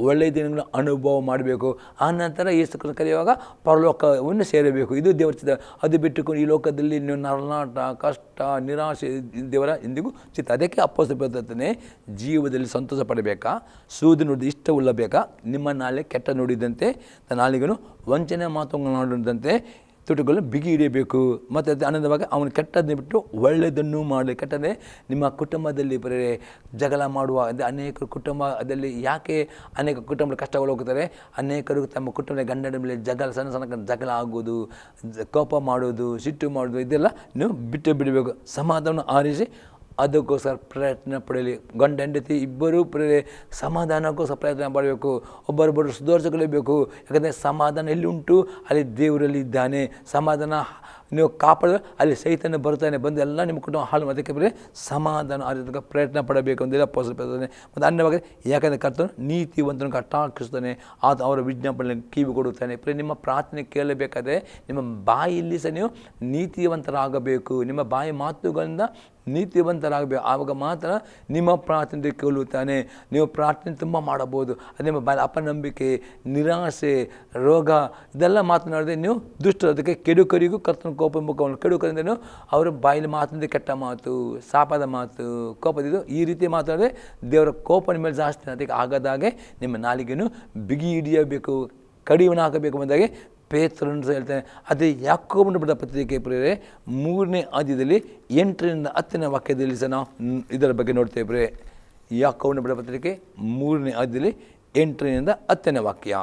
ಒಳ್ಳೆಯ ದಿನಗಳ ಅನುಭವ ಮಾಡಬೇಕು. ಆನಂತರ ಯೇಸು ಕರೆಯುವಾಗ ಪರಲೋಕವನ್ನು ಸೇರಬೇಕು. ಇದು ದೇವರ ಚಿತ್ತ. ಅದು ಬಿಟ್ಟುಕೊಂಡು ಈ ಲೋಕದಲ್ಲಿ ನೀವು ನರನಾಟ, ಕಷ್ಟ, ನಿರಾಶೆ ದೇವರ ಎಂದಿಗೂ ಚಿತ್ತ. ಅದಕ್ಕೆ ಅಪ್ಪಸ್ತನೆ ಜೀವದಲ್ಲಿ ಸಂತೋಷ ಪಡಬೇಕಾ? ಸೂದು ನುಡಿದು ಇಷ್ಟವುಳ್ಳಬೇಕಾ? ನಿಮ್ಮ ನಾಳೆ ಕೆಟ್ಟ ನುಡಿದಂತೆ ನಾಲಿಗೆನು ವಂಚನೆ ಮಾತುಗಳನ್ನಾಡಿದಂತೆ ತುಟಿಗಳನ್ನು ಬಿಗಿ ಹಿಡಿಯಬೇಕು. ಮತ್ತು ಅದು ಆನಂದವಾಗಿ ಅವನು ಕೆಟ್ಟದನ್ನೇ ಬಿಟ್ಟು ಒಳ್ಳೆಯದನ್ನು ಮಾಡಲಿ. ಕೆಟ್ಟದೇ ನಿಮ್ಮ ಕುಟುಂಬದಲ್ಲಿ ಬರೀ ಜಗಳ ಮಾಡುವ ಅನೇಕ ಕುಟುಂಬದಲ್ಲಿ ಯಾಕೆ ಅನೇಕ ಕುಟುಂಬದಲ್ಲಿ ಕಷ್ಟಗಳು ಹೋಗ್ತಾರೆ? ಅನೇಕರು ತಮ್ಮ ಕುಟುಂಬದ ಗಂಡನ ಮೇಲೆ ಸಣ್ಣ ಸಣ್ಣ ಜಗಳ ಆಗೋದು, ಕೋಪ ಮಾಡೋದು, ಸಿಟ್ಟು ಮಾಡೋದು, ಇದೆಲ್ಲ ನೀವು ಬಿಟ್ಟು ಬಿಡಬೇಕು. ಸಮಾಧಾನ ಆರಿಸಿ ಅದಕ್ಕೋಸ್ಕರ ಪ್ರಯತ್ನ ಪಡಲಿ. ಗಂಡ ಹೆಂಡತಿ ಇಬ್ಬರೂ ಸಮಾಧಾನಕ್ಕೋಸ್ಕರ ಪ್ರಯತ್ನ ಮಾಡಬೇಕು. ಒಬ್ಬರೊಬ್ಬರು ಸುಧಾರಿಸಿಕೊಳ್ಳಬೇಕು. ಯಾಕಂದರೆ ಸಮಾಧಾನ ಎಲ್ಲಿ ಉಂಟು ಅಲ್ಲಿ ದೇವರಲ್ಲಿ ಇದ್ದಾನೆ. ಸಮಾಧಾನ ನೀವು ಕಾಪಾಡಿದ್ರೆ ಅಲ್ಲಿ ಸೈತಾನ ಬರ್ತಾನೆ, ಬಂದು ಎಲ್ಲ ನಿಮ್ಮ ಕುಟುಂಬ ಹಾಳು. ಅದಕ್ಕೆ ಸಮಾಧಾನ ಆರೋಗ್ಯ ಪ್ರಯತ್ನ ಪಡಬೇಕು ಅಂತೆಲ್ಲ ಪೋಸ್ತಾನೆ. ಮತ್ತು ಅನ್ಯವಾಗಿ ಯಾಕಂದರೆ ಕರ್ತನು ನೀತಿವಂತನ ಕಟಾಕ್ಷಿಸ್ತಾನೆ, ಆತ ಅವರ ವಿಜ್ಞಾಪನೆ ಕಿವಿ ಕೊಡುತ್ತಾನೆ. ನಿಮ್ಮ ಪ್ರಾರ್ಥನೆ ಕೇಳಬೇಕಾದ್ರೆ ನಿಮ್ಮ ಬಾಯಲ್ಲಿ ಸಹ ನೀವು ನೀತಿವಂತರಾಗಬೇಕು. ನಿಮ್ಮ ಬಾಯಿ ಮಾತುಗಳಿಂದ ನೀತಿವಂತರಾಗಬೇಕು. ಆವಾಗ ಮಾತ್ರ ನಿಮ್ಮ ಪ್ರಾರ್ಥನೆ ಕೇಳುತ್ತಾನೆ. ನೀವು ಪ್ರಾರ್ಥನೆ ತುಂಬ ಮಾಡಬಹುದು. ಅದು ನಿಮ್ಮ ಬಾಯಿ ಅಪನಂಬಿಕೆ, ನಿರಾಸೆ, ರೋಗ ಇದೆಲ್ಲ ಮಾತನಾಡಿದ್ರೆ ನೀವು ದುಷ್ಟರು. ಅದಕ್ಕೆ ಕೆಡುಕರಿಗೂ ಕರ್ತನ ಕೋಪ ಮುಖವನ್ನು ಕೆಡುಕರಿಂದನು ಅವರ ಬಾಯಲ್ಲಿ ಮಾತನಾಡಿದ ಕೆಟ್ಟ ಮಾತು, ಶಾಪದ ಮಾತು, ಕೋಪದಿದ್ದು ಈ ರೀತಿ ಮಾತಾಡಿದ್ರೆ ದೇವರ ಕೋಪ ನಿಮ್ಮ ಮೇಲೆ ಜಾಸ್ತಿ. ಅದಕ್ಕೆ ಆಗದಾಗೆ ನಿಮ್ಮ ನಾಲಿಗೆಯನ್ನು ಬಿಗಿ ಹಿಡಿಯಬೇಕು, ಕಡಿಮೆ ಹಾಕಬೇಕು ಎಂದಾಗೆ ಪೇತ್ರನು ಹೇಳ್ತಾನೆ. ಅದೇ ಯಾಕೋಬನ ಬರೆದ ಪತ್ರಿಕೆ 3ನೇ ಅಧ್ಯಾಯದಲ್ಲಿ 8-10 ವಾಕ್ಯದಲ್ಲಿ ಸಹ ನಾವು ಇದರ ಬಗ್ಗೆ ನೋಡ್ತೇವೆ. ಯಾಕೋಬನ ಬರೆದ ಪತ್ರಿಕೆ 3ನೇ ಅಧ್ಯಾಯದಲ್ಲಿ 8-10 ವಾಕ್ಯ.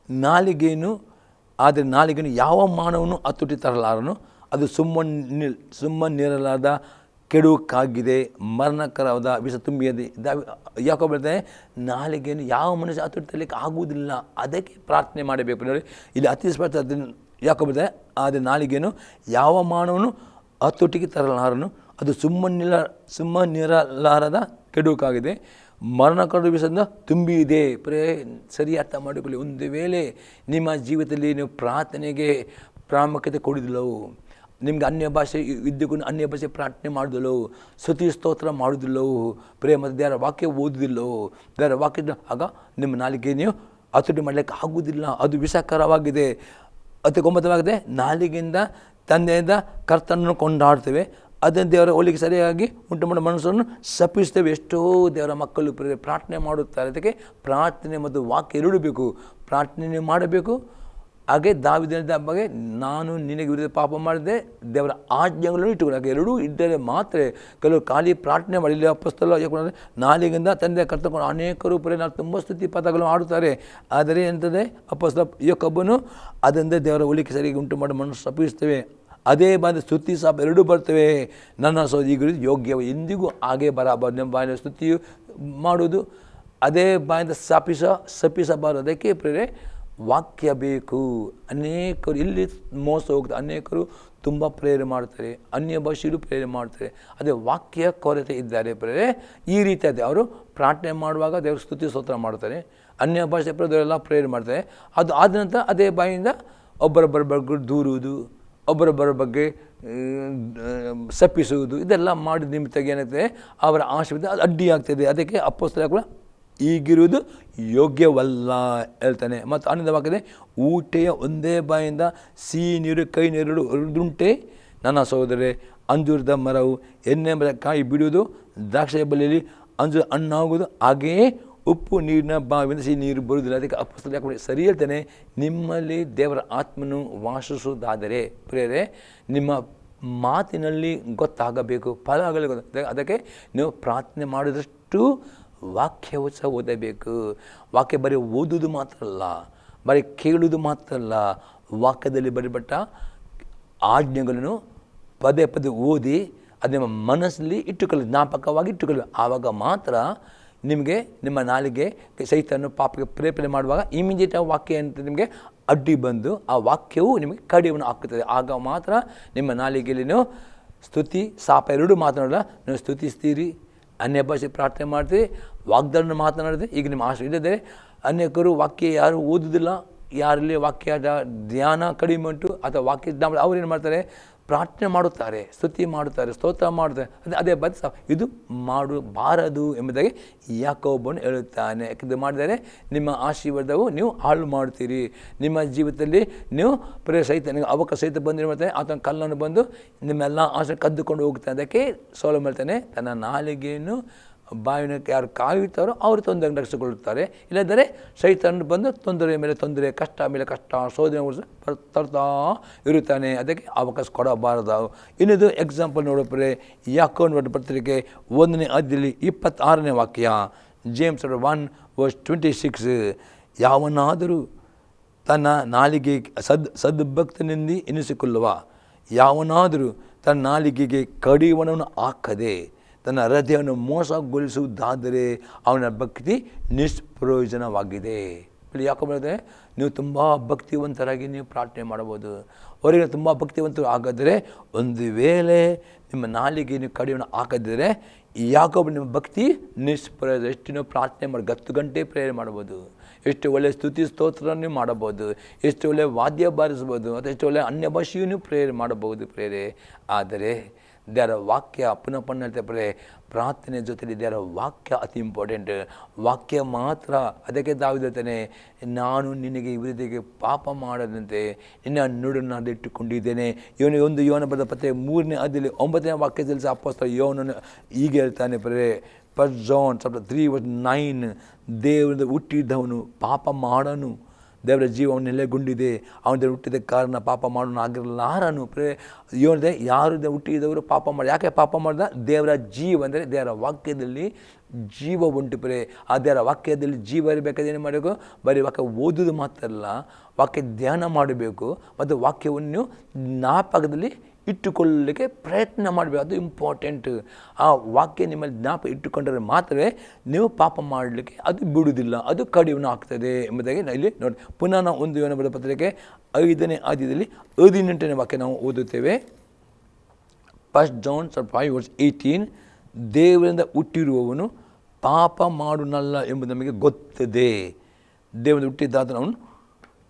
ನಾಲಿಗೆಯನ್ನು ಯಾವ ಮಾನವನು ಹತೋಟಿ ತರಲಾರನು, ಅದು ಸುಮ್ಮನಿರಲಾದ ಕೆಡುಕಾಗಿದೆ, ಮರಣಕರವಾದ ವಿಷ ತುಂಬಿಯದೆ. ಯಾಕೋ ಹೇಳ್ತಾನೆ, ನಾಲಿಗೆಯನ್ನು ಯಾವ ಮನುಷ್ಯ ಹತೋಟಿ ತರಲಿಕ್ಕೆ ಆಗುವುದಿಲ್ಲ. ಅದಕ್ಕೆ ಪ್ರಾರ್ಥನೆ ಮಾಡಬೇಕು. ನೋಡಿ ಇಲ್ಲಿ ಅತಿ ಸ್ಪಷ್ಟ ಯಾಕೋ ಹೇಳ್ತಾನೆ, ಆದರೆ ನಾಲಿಗೆಯನ್ನು ಯಾವ ಮಾನವನು ಹತೋಟಿಗೆ ತರಲಾರನು, ಅದು ಸುಮ್ಮನಿರಲಾರದ ಕೆಡುಕಾಗಿದೆ, ಮರಣಕರದ ವಿಷದಿಂದ ತುಂಬಿದೆ. ಸರಿ ಅರ್ಥ ಮಾಡಿಕೊಳ್ಳಿ. ಒಂದು ವೇಳೆ ನಿಮ್ಮ ಜೀವಿತದಲ್ಲಿ ನೀವು ಪ್ರಾರ್ಥನೆಗೆ ಪ್ರಾಮುಖ್ಯತೆ ಕೊಡುವುದಿಲ್ಲವೋ, ನಿಮ್ಗೆ ಅನ್ಯ ಭಾಷೆ ಇದ್ದಕ್ಕೂ ಅನ್ಯ ಭಾಷೆ ಪ್ರಾರ್ಥನೆ ಮಾಡೋದಿಲ್ಲವೋ, ಸ್ತುತಿ ಸ್ತೋತ್ರ ಮಾಡೋದಿಲ್ಲವೋ, ಮತ್ತು ದೇವರ ವಾಕ್ಯ ಓದುವುದಿಲ್ಲವೋ, ದೇವರ ವಾಕ್ಯದ ಆಗ ನಿಮ್ಮ ನಾಲಿಗೆ ನೀವು ಹತೋಟಿ ಮಾಡಲಿಕ್ಕೆ ಆಗುವುದಿಲ್ಲ. ಅದು ವಿಷಕರವಾಗಿದೆ. ಅದಕ್ಕೆ 9 ನಾಲಿಗೆಯಿಂದ ತಂದೆಯಿಂದ ಕರ್ತನನ್ನು ಕೊಂಡಾಡ್ತೇವೆ, ಅದನ್ನು ದೇವರ ಹೋಲಿಕೆ ಸರಿಯಾಗಿ ಉಂಟು ಮಾಡೋ ಮನಸ್ಸನ್ನು ಶಪಿಸ್ತೇವೆ. ಎಷ್ಟೋ ದೇವರ ಮಕ್ಕಳು ಪ್ರಾರ್ಥನೆ ಮಾಡುತ್ತಾರೆ. ಅದಕ್ಕೆ ಪ್ರಾರ್ಥನೆ ಮತ್ತು ವಾಕ್ಯ ಎರಡೂ ಬೇಕು. ಪ್ರಾರ್ಥನೆ ಮಾಡಬೇಕು, ಹಾಗೆ ದಾವೀದನ ಬಗ್ಗೆ ನಾನು ನಿನಗೆ ವಿರುದ್ಧ ಪಾಪ ಮಾಡಿದೆ, ದೇವರ ಆಜ್ಞೆಗಳನ್ನು ಇಟ್ಟುಕೊಂಡು, ಹಾಗೆ ಎರಡೂ ಇದ್ದರೆ ಮಾತ್ರ. ಕೆಲವರು ಖಾಲಿ ಪ್ರಾರ್ಥನೆ ಮಾಡಿ, ಇಲ್ಲಿ ಅಪೊಸ್ತಲ ನಾಲಿಗೆಯಿಂದ ತಂದೆ ಕರ್ತಕೊಂಡು ಅನೇಕರು ನಾನು ತುಂಬ ಸ್ತುತಿ ಪದಗಳು ಆಡುತ್ತಾರೆ. ಆದರೆ ಎಂಥದೇ ಅಪೊಸ್ತಲ ಯಾಕೋಬನು ಅದರಿಂದ ದೇವರ ಹೋಲಿಕೆ ಸರಿಯಾಗಿ ಉಂಟು ಮಾಡಿ ಮನಸ್ಸು ಶಪಿಸ್ತೇವೆ. ಅದೇ ಬಾಯಿಂದ ಸ್ತುತಿ ಸಾಪ ಎರಡೂ ಬರ್ತವೆ. ನನ್ನ ಸೋದಿಗಳು ಯೋಗ್ಯ ಎಂದಿಗೂ ಹಾಗೆ ಬರಬಾರ್ದು. ನಮ್ಮ ಬಾಯಿಂದ ಸ್ತುತಿಯು ಮಾಡುವುದು, ಅದೇ ಬಾಯಿಂದ ಶಪಿಸಬಾರದು. ಅದಕ್ಕೆ ಪ್ರೇರೆ ವಾಕ್ಯ ಬೇಕು. ಅನೇಕರು ಇಲ್ಲಿ ಮೋಸ ಹೋಗ್ತಾರೆ. ಅನೇಕರು ತುಂಬ ಪ್ರೇರಣೆ ಮಾಡ್ತಾರೆ, ಅನ್ಯ ಭಾಷೆಯಲ್ಲೂ ಪ್ರೇರಣೆ ಮಾಡ್ತಾರೆ. ಅದೇ ವಾಕ್ಯ ಕೊರತೆ ಇದ್ದಾರೆ ಪ್ರೇರೆ. ಈ ರೀತಿ ಅದೇ ಅವರು ಪ್ರಾರ್ಥನೆ ಮಾಡುವಾಗ ದೇವ್ರ ಸ್ತುತಿ ಸ್ತೋತ್ರ ಮಾಡ್ತಾರೆ, ಅನ್ಯ ಭಾಷೆ ದೇವರೆಲ್ಲ ಪ್ರೇರಣೆ ಮಾಡ್ತಾರೆ. ಅದು ಆದ ನಂತರ ಅದೇ ಬಾಯಿಂದ ಒಬ್ಬರೊಬ್ಬರ ಬಗ್ಗೆ ದೂರುವುದು, ಒಬ್ಬರೊಬ್ಬರ ಬಗ್ಗೆ ಶಪಿಸುವುದು, ಇದೆಲ್ಲ ಮಾಡಿದ ನಿಮಿತ್ತಾಗಿ ಏನಾಗ್ತದೆ, ಅವರ ಆಶೀರ್ವಾದ ಅದು ಅಡ್ಡಿಯಾಗ್ತದೆ. ಅದಕ್ಕೆ ಅಪೊಸ್ತಲ ಕೂಡ ಈಗಿರುವುದು ಯೋಗ್ಯವಲ್ಲ ಹೇಳ್ತಾನೆ. ಮತ್ತು ಆನಂದ ವಾಕ್ಯದೆ ಊಟೆಯ ಒಂದೇ ಬಾಯಿಂದ ಸಿಹಿ ನೀರು ಕೈ ನೀರು ಉಂಟೆ. ನನ್ನ ಸಹೋದರರೇ, ಅಂಜೂರದ ಮರವು ಎಣ್ಣೆ ಮರ ಕಾಯಿ ಬಿಡುವುದು, ದ್ರಾಕ್ಷಿ ಬಳ್ಳಿಯಲ್ಲಿ ಅಂಜೂರ ಹಣ್ಣಾಗುವುದು, ಹಾಗೆಯೇ ಉಪ್ಪು ನೀರಿನ ಬಾವಿಯಿಂದ ಸಿಹಿ ನೀರು ಬರುವುದಿಲ್ಲ. ಅದಕ್ಕೆ ಅಪೊಸ್ತಲ ಯಾಕೆ ಸರಿ ಹೇಳ್ತಾನೆ, ನಿಮ್ಮಲ್ಲಿ ದೇವರ ಆತ್ಮನು ವಾಸಿಸುವುದಾದರೆ ಪ್ರೇರೆ ನಿಮ್ಮ ಮಾತಿನಲ್ಲಿ ಗೊತ್ತಾಗಬೇಕು, ಫಲಗಳು ಗೊತ್ತಾಗ. ಅದಕ್ಕೆ ನೀವು ಪ್ರಾರ್ಥನೆ ಮಾಡಿದಷ್ಟು ವಾಕ್ಯವು ಸಹ ಓದಬೇಕು. ವಾಕ್ಯ ಬರೀ ಓದುವುದು ಮಾತ್ರ ಅಲ್ಲ, ಬರೀ ಕೇಳುವುದು ಮಾತ್ರ ಅಲ್ಲ, ವಾಕ್ಯದಲ್ಲಿ ಬರಿಬಟ್ಟ ಆಜ್ಞೆಗಳನ್ನು ಪದೇ ಪದೇ ಓದಿ ಅದು ನಿಮ್ಮ ಮನಸ್ಸಲ್ಲಿ ಇಟ್ಟುಕೊಳ್ಳಿ, ಜ್ಞಾಪಕವಾಗಿ ಇಟ್ಟುಕೊಳ್ಳಿ. ಆವಾಗ ಮಾತ್ರ ನಿಮಗೆ ನಿಮ್ಮ ನಾಲಿಗೆ ಸೈತಾನನು ಪಾಪಕ್ಕೆ ಪ್ರೇರಣೆ ಮಾಡುವಾಗ ಇಮಿಡಿಯೇಟ್ ವಾಕ್ಯ ಅಂತ ನಿಮಗೆ ಅಡ್ಡಿ ಬಂದು ಆ ವಾಕ್ಯವು ನಿಮಗೆ ಕಡಿವನ್ನು ಹಾಕುತ್ತದೆ. ಆಗ ಮಾತ್ರ ನಿಮ್ಮ ನಾಲಿಗೆಯಲ್ಲಿ ನೀವು ಸ್ತುತಿ ಶಾಪ ಎರಡೂ ಮಾತನಾಡಲ್ಲ, ನೀವು ಸ್ತುತಿಸ್ತೀರಿ, ಅನ್ಯ ಭಾಷೆ ಪ್ರಾರ್ಥನೆ ಮಾಡ್ತೀರಿ, ವಾಗ್ದಾನ ಮಾತನಾಡಿದೆ. ಈಗ ನಿಮ್ಮ ಆಶೆ ಇಲ್ಲದೆ ಅನೇಕರು ವಾಕ್ಯ ಯಾರು ಓದುವುದಿಲ್ಲ, ಯಾರಲ್ಲಿ ವಾಕ್ಯದ ಧ್ಯಾನ ಕಡಿಮೆ ಉಂಟು ಅಥವಾ ವಾಕ್ಯ ಅವ್ರು ಏನು ಮಾಡ್ತಾರೆ, ಪ್ರಾರ್ಥನೆ ಮಾಡುತ್ತಾರೆ, ಸ್ತುತಿ ಮಾಡುತ್ತಾರೆ, ಸ್ತೋತ್ರ ಮಾಡುತ್ತಾರೆ. ಅದೇ ಬದ ಇದು ಮಾಡಬಾರದು ಎಂಬುದಾಗಿ ಯಾಕೋಬನು ಹೇಳುತ್ತಾನೆ. ಯಾಕಂದರೆ ಮಾಡಿದರೆ ನಿಮ್ಮ ಆಶೀರ್ವಾದವು ನೀವು ಹಾಳು ಮಾಡ್ತೀರಿ. ನಿಮ್ಮ ಜೀವಿತದಲ್ಲಿ ನೀವು ಸಹಿತ ಅವಕಾಶ ಸಹಿತ ಬಂದು ಮಾಡ್ತಾನೆ, ಆತನ ಕಲ್ಲನ್ನು ಬಂದು ನಿಮ್ಮೆಲ್ಲ ಆಶೆ ಕದ್ದುಕೊಂಡು ಹೋಗ್ತಾನೆ. ಅದಕ್ಕೆ ಸೌಲಭ್ಯ ಹೇಳ್ತಾನೆ, ತನ್ನ ನಾಲಿಗೆಯನ್ನು ಬಾಯಿನ ಯಾರು ಕಾಯುತ್ತಾರೋ ಅವರು ತೊಂದರೆ ರಕ್ಷಿಸಿಕೊಳ್ಳುತ್ತಾರೆ. ಇಲ್ಲದರೆ ಸೈತಾನನು ಬಂದು ತೊಂದರೆ ಮೇಲೆ ತೊಂದರೆ, ಕಷ್ಟ ಮೇಲೆ ಕಷ್ಟ, ಶೋಧನೆ ತರ್ತಾ ಇರುತ್ತಾನೆ. ಅದಕ್ಕೆ ಅವಕಾಶ ಕೊಡಬಾರದು. ಇನ್ನೊಂದು ಎಕ್ಸಾಂಪಲ್ ನೋಡೋಪ್ರೆ, ಯಾಕೋಬನ ಪತ್ರಿಕೆ 1ನೇ ಅಧ್ಯಾಯದಲ್ಲಿ 26ನೇ ವಾಕ್ಯ, ಜೇಮ್ಸ್ 1:26, ಯಾವನಾದರೂ ತನ್ನ ನಾಲಿಗೆ ಸದ್ಭಕ್ತನೆಂದು ಎನಿಸಿಕೊಳ್ಳುವ, ಯಾವನಾದರೂ ತನ್ನ ನಾಲಿಗೆಗೆ ಕಡಿವಾಣವನ್ನು ಹಾಕದೆ ತನ್ನ ಹೃದಯವನ್ನು ಮೋಸಗೊಳಿಸುವುದಾದರೆ ಅವನ ಭಕ್ತಿ ನಿಷ್ಪ್ರಯೋಜನವಾಗಿದೆ. ಇಲ್ಲಿ ಯಾಕೆ ಬರುತ್ತೆ, ನೀವು ತುಂಬ ಭಕ್ತಿವಂತರಾಗಿ ನೀವು ಪ್ರಾರ್ಥನೆ ಮಾಡ್ಬೋದು. ಹೊರಗೆ ತುಂಬ ಭಕ್ತಿವಂತರು ಹಾಗಾದರೆ ಒಂದು ವೇಳೆ ನಿಮ್ಮ ನಾಲಿಗೆ ನೀವು ಕಡಿವಾಣ ಹಾಕದಿದ್ದರೆ ಯಾಕೊಬ್ಬ ನಿಮ್ಮ ಭಕ್ತಿ ನಿಷ್ಪ್ರಯೋಜನ. ಎಷ್ಟು ನೀವು ಪ್ರಾರ್ಥನೆ ಮಾಡಿ 10 ಗಂಟೆ ಪ್ರೇಯರ್ ಮಾಡ್ಬೋದು, ಎಷ್ಟು ಒಳ್ಳೆಯ ಸ್ತುತಿ ಸ್ತೋತ್ರ ನೀವು ಮಾಡಬಹುದು, ಎಷ್ಟು ಒಳ್ಳೆಯ ವಾದ್ಯ ಬಾರಿಸ್ಬೋದು, ಅಥವಾ ಎಷ್ಟು ಒಳ್ಳೆಯ ಅನ್ಯ ಭಾಷೆಯೂ ಪ್ರೇಯರ್ ಮಾಡಬಹುದು ಪ್ರೇರೆ. ಆದರೆ ದೇವರ ವಾಕ್ಯ ಪುನಃ ಹೇಳ್ತಾರೆ, ಪ್ರಾರ್ಥನೆ ಜೊತೆಲಿ ದೇವರ ವಾಕ್ಯ ಅತಿ ಇಂಪಾರ್ಟೆಂಟ್. ವಾಕ್ಯ ಮಾತ್ರ. ಅದಕ್ಕೆ ದಾವೀದ ಹೇಳ್ತಾನೆ, ನಾನು ನಿನಗೆ ವಿರುದ್ಧಕ್ಕೆ ಪಾಪ ಮಾಡದಂತೆ ನಿನ್ನ ನುಡಿಯನ್ನು ಇಟ್ಟುಕೊಂಡಿದ್ದೇನೆ. ಯೋನ ಬರೆದ ಪತ್ರಿಕೆ 3ನೇ ಅಧ್ಯಾಯದಲ್ಲಿ 9ನೇ ವಾಕ್ಯದಲ್ಲಿ ಸಹ ಅಪೊಸ್ತಲ ಯೋನನು ಹೀಗೆ ಹೇಳ್ತಾನೆ, 1 John 3:9, ದೇವರಿಂದ ಹುಟ್ಟಿದ್ದವನು ಪಾಪ ಮಾಡನು, ದೇವರ ಜೀವವನ್ನು ನೆಲೆಗೊಂಡಿದೆ, ಅವನ ಹುಟ್ಟಿದ ಕಾರಣ ಪಾಪ ಮಾಡೋನು ಆಗಿರಲಾರನು. ಇವನಿದೆ ಯಾರು ಹುಟ್ಟಿದವರು ಪಾಪ ಮಾಡಿ, ಯಾಕೆ ಪಾಪ ಮಾಡಿದ, ದೇವರ ಜೀವ ಅಂದರೆ ದೇವರ ವಾಕ್ಯದಲ್ಲಿ ಜೀವ ಉಂಟು ಆ ದೇವರ ವಾಕ್ಯದಲ್ಲಿ ಜೀವ ಇರಬೇಕಾದ್ರೆ ಏನು ಮಾಡಬೇಕು, ಬರೀ ವಾಕ್ಯ ಓದೋದು ಮಾತ್ರ ಅಲ್ಲ, ವಾಕ್ಯ ಧ್ಯಾನ ಮಾಡಬೇಕು ಮತ್ತು ವಾಕ್ಯವನ್ನು ಜ್ಞಾಪಕದಲ್ಲಿ ಇಟ್ಟುಕೊಳ್ಳಲಿಕ್ಕೆ ಪ್ರಯತ್ನ ಮಾಡಬೇಕು. ಅದು ಇಂಪಾರ್ಟೆಂಟ್. ಆ ವಾಕ್ಯ ನಿಮ್ಮಲ್ಲಿ ಜ್ಞಾಪಕ ಇಟ್ಟುಕೊಂಡರೆ ಮಾತ್ರವೇ ನೀವು ಪಾಪ ಮಾಡಲಿಕ್ಕೆ ಅದು ಬಿಡುವುದಿಲ್ಲ, ಅದು ಕಡಿವನ್ನು ಆಗ್ತದೆ ಎಂಬುದಾಗಿ ಇಲ್ಲಿ ನೋಡಿ. ಪುನಃ ನಾವು 1 ಯೋನ ಬರೆದ ಪತ್ರಿಕೆ 5ನೇ ಅಧ್ಯಾಯದಲ್ಲಿ 18ನೇ ವಾಕ್ಯ ನಾವು ಓದುತ್ತೇವೆ. 1 John 5:18, ದೇವರಿಂದ ಹುಟ್ಟಿರುವವನು ಪಾಪ ಮಾಡುನಲ್ಲ ಎಂಬುದು ನಮಗೆ ಗೊತ್ತದೆ. ದೇವರಿಂದ ಹುಟ್ಟಿದ್ದಾತನು ಅವನು